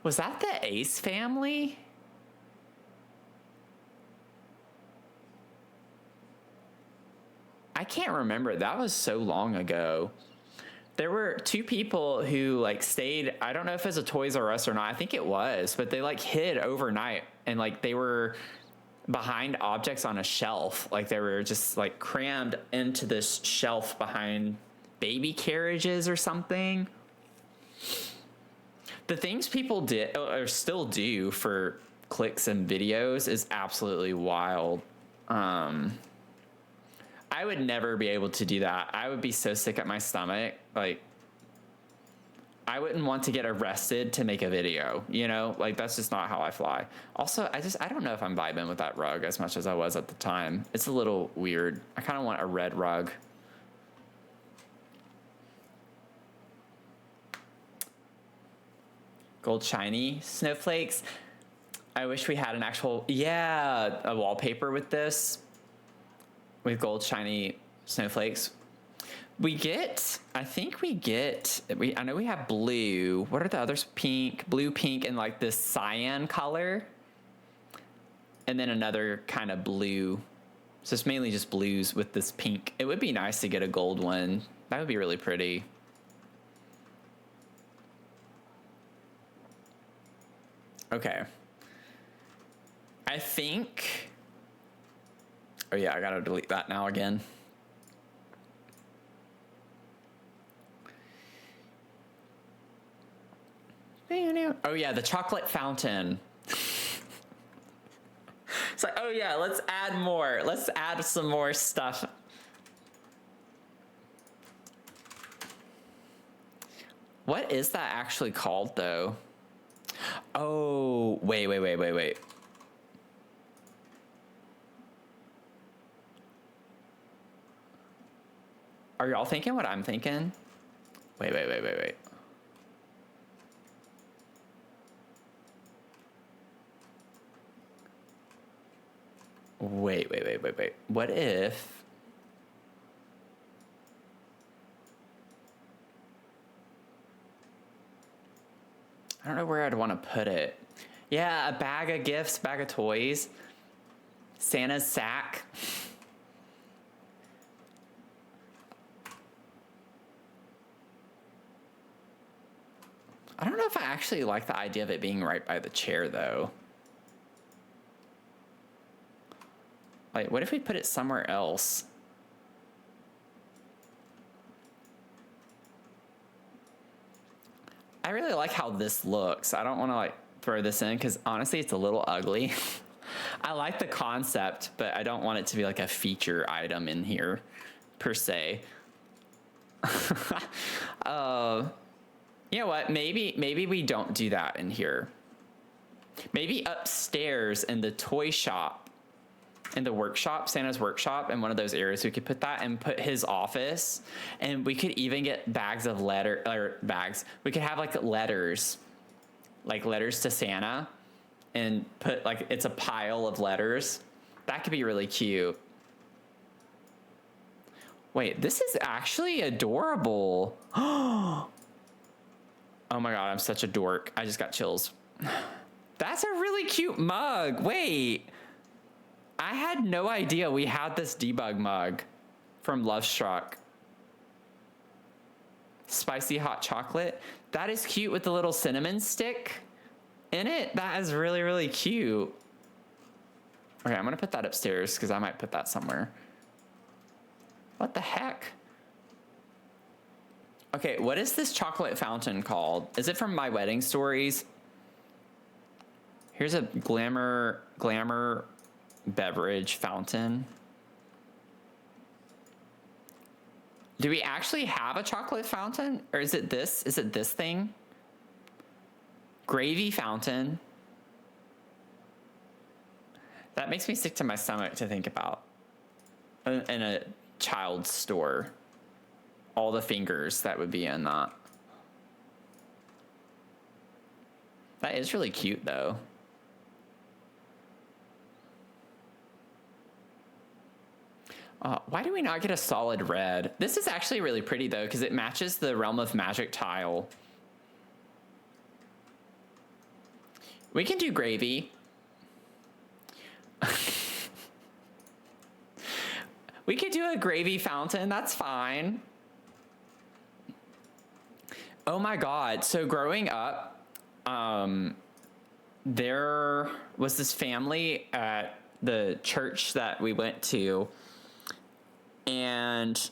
Was that the Ace family? I can't remember. That was so long ago. There were two people who like stayed, I don't know if it was a Toys R Us or not, I think it was, but they like hid overnight and like they were behind objects on a shelf. Like they were just like crammed into this shelf behind baby carriages or something. The things people did or still do for clicks and videos is absolutely wild. I would never be able to do that. I would be so sick at my stomach. Like, I wouldn't want to get arrested to make a video, you know? Like, that's just not how I fly. Also, I don't know if I'm vibing with that rug as much as I was at the time. It's a little weird. I kind of want a red rug. Gold shiny snowflakes. I wish we had an actual, a wallpaper with this. With gold shiny snowflakes. I know we have blue. What are the others? Pink, blue, pink, and like this cyan color. And then another kind of blue. So it's mainly just blues with this pink. It would be nice to get a gold one. That would be really pretty. Okay. I think... Oh yeah, I gotta delete that now again. Oh yeah, the chocolate fountain. It's like, oh yeah, let's add more. Let's add some more stuff. What is that actually called though? Oh, wait. Are y'all thinking what I'm thinking? Wait. Wait. What if... I don't know where I'd want to put it. Yeah, a bag of gifts, bag of toys. Santa's sack. I don't know if I actually like the idea of it being right by the chair, though. Like, what if we put it somewhere else? I really like how this looks. I don't want to, like, throw this in, because honestly, it's a little ugly. I like the concept, but I don't want it to be, like, a feature item in here, per se. You know what? Maybe we don't do that in here. Maybe upstairs in the toy shop, in the workshop, Santa's workshop, in one of those areas, we could put that and put his office, and we could even get bags of bags. We could have like letters to Santa, and put like it's a pile of letters, That could be really cute. Wait, this is actually adorable. Oh my God, I'm such a dork. I just got chills. That's a really cute mug. Wait, I had no idea we had this debug mug from Lovestruck. Spicy hot chocolate. That is cute with the little cinnamon stick in it. That is really, really cute. Okay, I'm gonna put that upstairs because I might put that somewhere. What the heck? Okay, what is this chocolate fountain called? Is it from My Wedding Stories? Here's a glamour beverage fountain. Do we actually have a chocolate fountain? Or is it this? Is it this thing? Gravy fountain. That makes me sick to my stomach to think about. In a child's store. All the fingers that would be in that. That is really cute though. Why do we not get a solid red? This is actually really pretty though, because it matches the Realm of Magic tile. We can do gravy. We could do a gravy fountain, that's fine. Oh my God, so growing up, there was this family at the church that we went to, and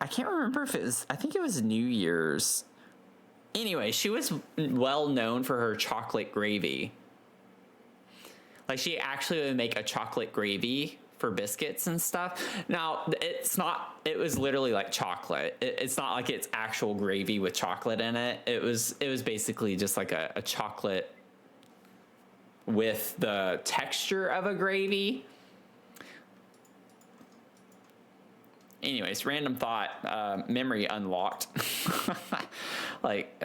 I can't remember if it was, I think it was New Year's. Anyway, she was well known for her chocolate gravy. Like she actually would make a chocolate gravy for biscuits and stuff. Now, it's not, it was literally like chocolate. It's not like it's actual gravy with chocolate in it. It was basically just like a chocolate with the texture of a gravy. Anyways, random thought, memory unlocked. Like,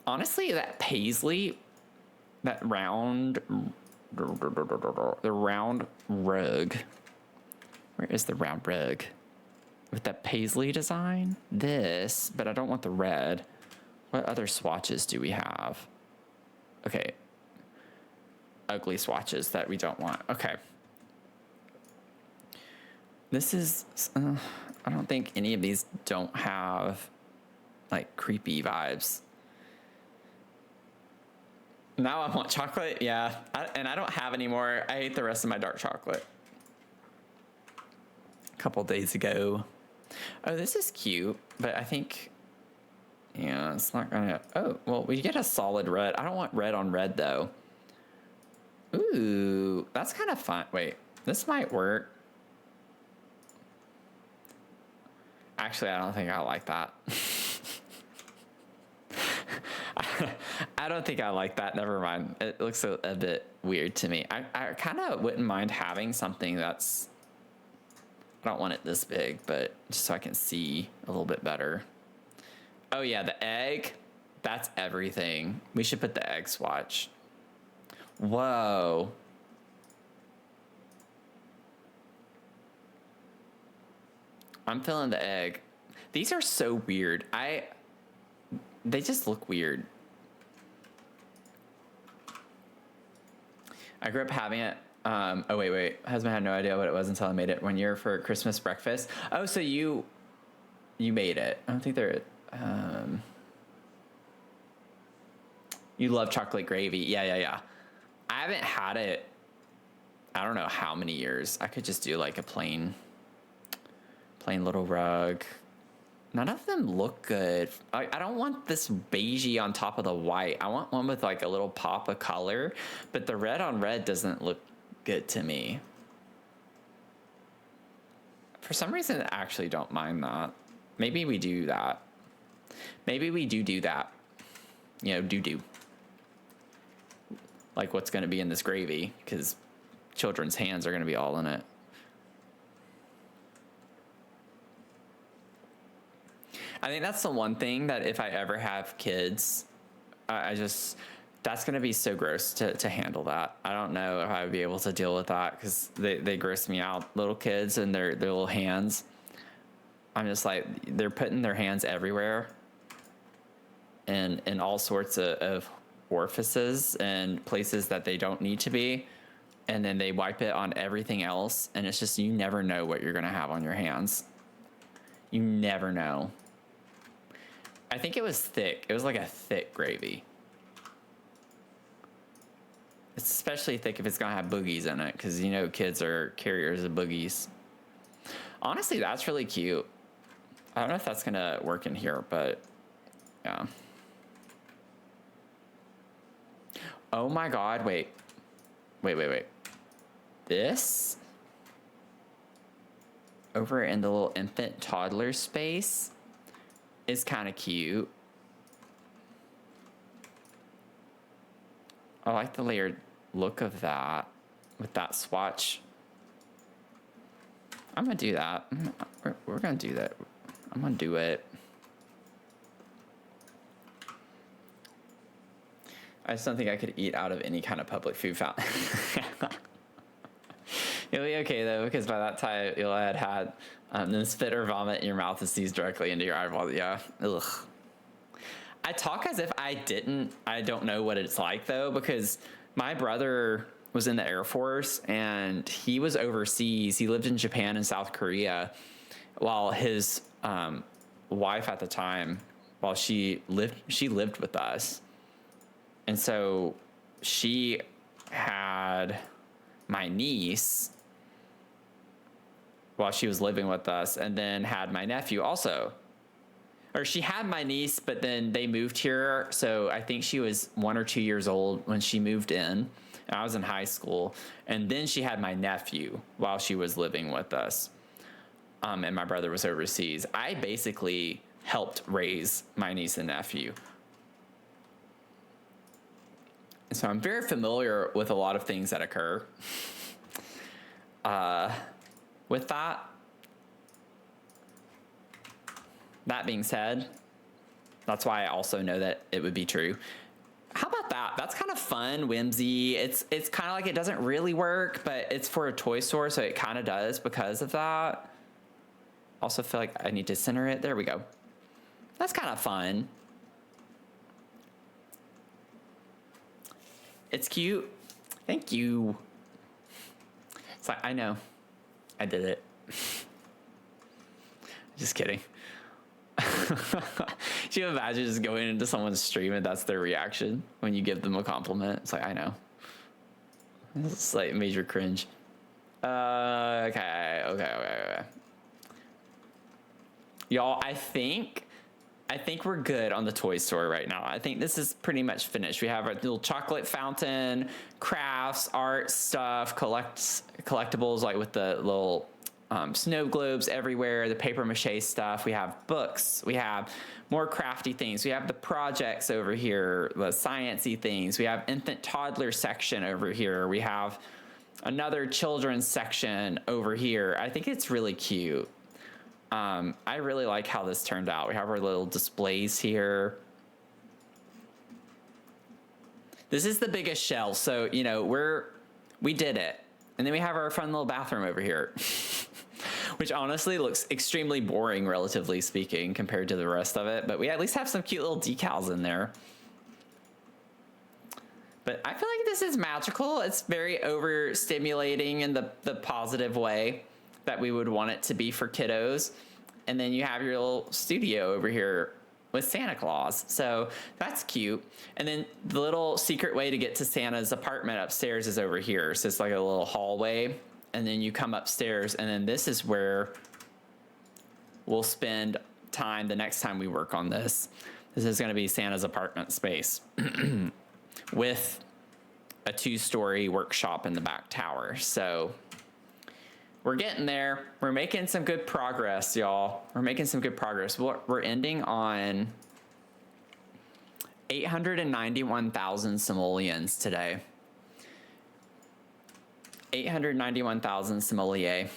honestly, that paisley, that round, the round rug. Where is the round rug? With that paisley design? This, but I don't want the red. What other swatches do we have? Okay. Ugly swatches that we don't want. Okay. This is, I don't think any of these don't have like creepy vibes. Now I want chocolate, yeah. And I don't have any more. I ate the rest of my dark chocolate a couple days ago. Oh, this is cute, but I think, yeah, it's not gonna, oh, well, we get a solid red. I don't want red on red though. Ooh, that's kind of fun. Wait, this might work. Actually, I don't think I like that. I don't think I like that. Never mind. It looks a bit weird to me. I kind of wouldn't mind having something that's, I don't want it this big, but just so I can see a little bit better. Oh yeah, the egg. That's everything. We should put the egg swatch. Whoa. I'm feeling the egg. These are so weird. They just look weird. I grew up having it. Oh, wait. Husband had no idea what it was until I made it one year for Christmas breakfast. Oh, so you made it. I don't think they're, you love chocolate gravy. Yeah. I haven't had it, I don't know how many years. I could just do like a plain little rug. None of them look good. I don't want this beigey on top of the white. I want one with like a little pop of color, but the red on red doesn't look good to me. For some reason, I actually don't mind that. Maybe we do that. Maybe we do that. You know, do. Like what's going to be in this gravy, because children's hands are going to be all in it. I think that's the one thing that if I ever have kids, I just, That's going to be so gross to handle that. I don't know if I would be able to deal with that because they gross me out. Little kids and their little hands. I'm just like, they're putting their hands everywhere and in all sorts of orifices and places that they don't need to be. And then they wipe it on everything else. And it's just, you never know what you're going to have on your hands. You never know. I think it was thick. It was like a thick gravy. It's especially thick if it's going to have boogies in it, because you know kids are carriers of boogies. Honestly, that's really cute. I don't know if that's going to work in here, but yeah. Oh my God, wait. This? Over in the little infant toddler space is kind of cute. I like the layered look of that with that swatch. I'm gonna do that. We're gonna do that. I'm gonna do it. I just don't think I could eat out of any kind of public food fountain. You'll be okay though, because by that time you'll have had then spit or vomit in your mouth and sneeze directly into your eyeball. Yeah. Ugh. I talk as if I don't know what it's like though, because my brother was in the Air Force and he was overseas. He lived in Japan and South Korea while his wife at the time, while she lived with us. And so she had my niece while she was living with us, and then had my nephew also. Or she had my niece, but then they moved here. So I think she was 1 or 2 years old when she moved in, and I was in high school. And then she had my nephew while she was living with us. And my brother was overseas. I basically helped raise my niece and nephew. So I'm very familiar with a lot of things that occur with that. That being said, that's why I also know that it would be true. How about that? That's kind of fun, whimsy. It's kind of like it doesn't really work, but it's for a toy store, so it kind of does because of that. Also feel like I need to center it. There we go. That's kind of fun. It's cute. Thank you. It's like, I know. I did it. Just kidding. Can you imagine just going into someone's stream and that's their reaction when you give them a compliment? It's like, I know. It's like major cringe. Okay. Y'all, I think we're good on the toy store right now. I think this is pretty much finished. We have our little chocolate fountain, crafts, art stuff, collectibles like with the little snow globes everywhere, the paper mache stuff. We have books. We have more crafty things. We have the projects over here, the sciencey things. We have infant toddler section over here. We have another children's section over here. I think it's really cute. I really like how this turned out. We have our little displays here. This is the biggest shelf, so you know we did it. And then we have our fun little bathroom over here, which honestly looks extremely boring, relatively speaking, compared to the rest of it. But we at least have some cute little decals in there. But I feel like this is magical. It's very overstimulating in the positive way that we would want it to be for kiddos. And then you have your little studio over here with Santa Claus. So that's cute. And then the little secret way to get to Santa's apartment upstairs is over here. So it's like a little hallway. And then you come upstairs, and then this is where we'll spend time the next time we work on this. This is going to be Santa's apartment space with a 2-story workshop in the back tower. So we're getting there. We're making some good progress, y'all. We're making some good progress. We're ending on 891,000 simoleons today. 891,000 simoleons.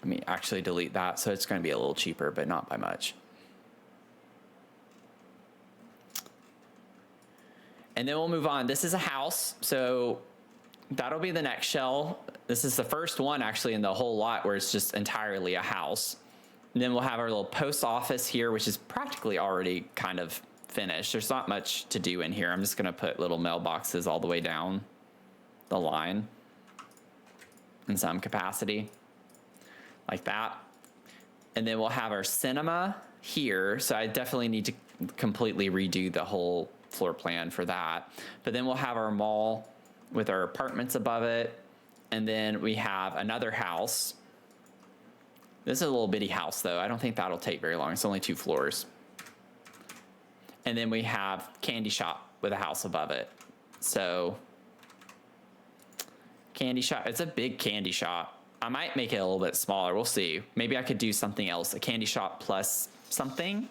Let me actually delete that, so it's going to be a little cheaper, but not by much. And then we'll move on. This is a house, so that'll be the next shell. This is the first one actually in the whole lot where it's just entirely a house. And then we'll have our little post office here, which is practically already kind of finished. There's not much to do in here. I'm just gonna put little mailboxes all the way down the line in some capacity, like that. And then we'll have our cinema here. So I definitely need to completely redo the whole floor plan for that. But then we'll have our mall with our apartments above it. And then we have another house. This is a little bitty house though. I don't think that'll take very long. It's only 2 floors. And then we have candy shop with a house above it. So candy shop, it's a big candy shop. I might make it a little bit smaller. We'll see. Maybe I could do something else, a candy shop plus something.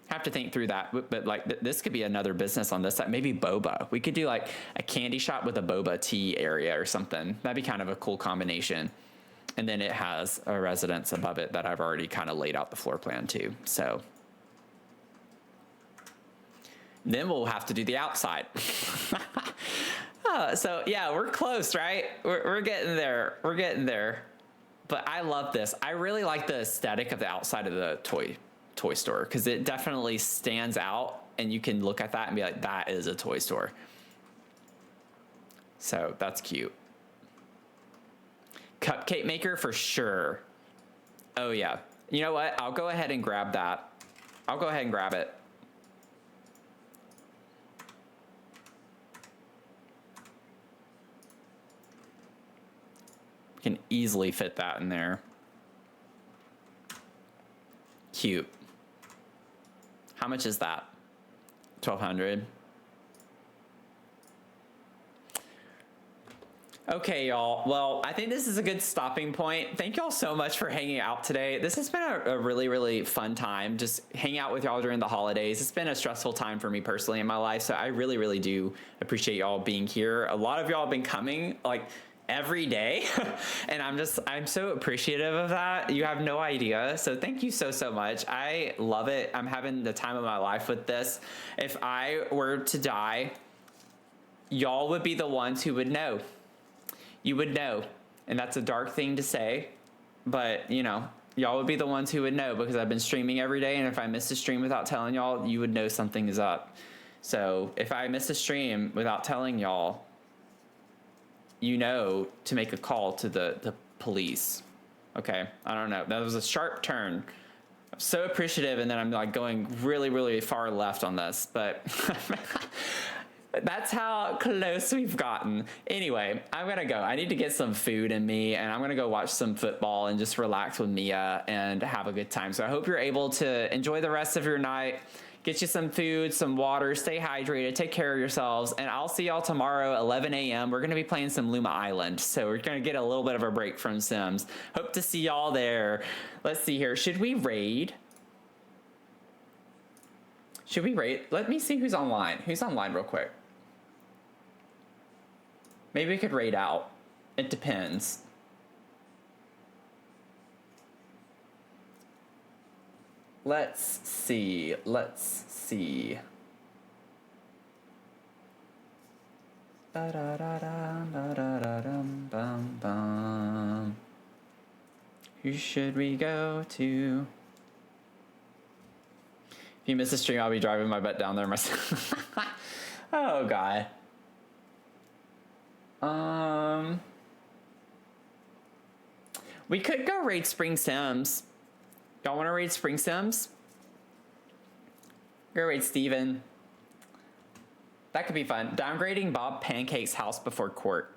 Have to think through that. But like this could be another business on this side. Maybe boba. We could do like a candy shop with a boba tea area or something. That'd be kind of a cool combination. And then it has a residence above it that I've already kind of laid out the floor plan to. So then we'll have to do the outside. So yeah, we're close, right? We're getting there. We're getting there. But I love this. I really like the aesthetic of the outside of the toy store because it definitely stands out, and you can look at that and be like, that is a toy store. So that's cute. Cupcake maker for sure. Oh yeah. You know what? I'll go ahead and grab that. I'll go ahead and grab it. Can easily fit that in there. Cute. How much is that? 1,200. Okay, y'all. Well, I think this is a good stopping point. Thank y'all so much for hanging out today. This has been a really, really fun time. Just hang out with y'all during the holidays. It's been a stressful time for me personally in my life, so I really, really do appreciate y'all being here. A lot of y'all have been coming, like, every day and I'm so appreciative of that. You have no idea. So thank you so much. I love it. I'm having the time of my life with this. If I were to die, y'all would be the ones who would know. You would know. And that's a dark thing to say, but you know, y'all would be the ones who would know because I've been streaming every day, and if I miss a stream without telling y'all, you would know something is up. So if I miss a stream without telling y'all, you know to make a call to the police. Okay, I don't know. That was a sharp turn. I'm so appreciative, and then I'm like going really, really far left on this, but that's how close we've gotten. Anyway, I'm gonna go. I need to get some food in me, and I'm gonna go watch some football and just relax with Mia and have a good time. So I hope you're able to enjoy the rest of your night. Get you some food, some water, stay hydrated, take care of yourselves, and I'll see y'all tomorrow, 11 a.m. We're going to be playing some Luma Island, so we're going to get a little bit of a break from Sims. Hope to see y'all there. Let's see here. Should we raid? Should we raid? Let me see who's online. Who's online real quick? Maybe we could raid out. It depends. Let's see. Let's see. Who should we go to? If you miss a stream, I'll be driving my butt down there myself. Oh, God. We could go raid Spring Sims. Y'all want to raid Spring Sims? Go raid Steven. That could be fun. Downgrading Bob Pancake's house before court.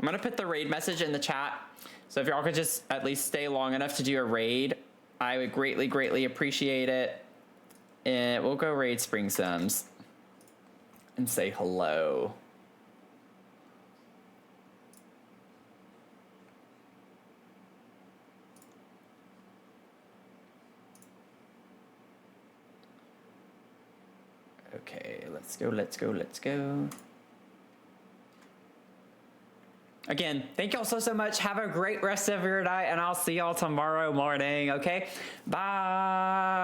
I'm going to put the raid message in the chat. So if y'all could just at least stay long enough to do a raid, I would greatly, greatly appreciate it. And we'll go raid Spring Sims and say hello. Okay, let's go, let's go, let's go. Again, thank y'all so much. Have a great rest of your night, and I'll see y'all tomorrow morning. Okay, bye.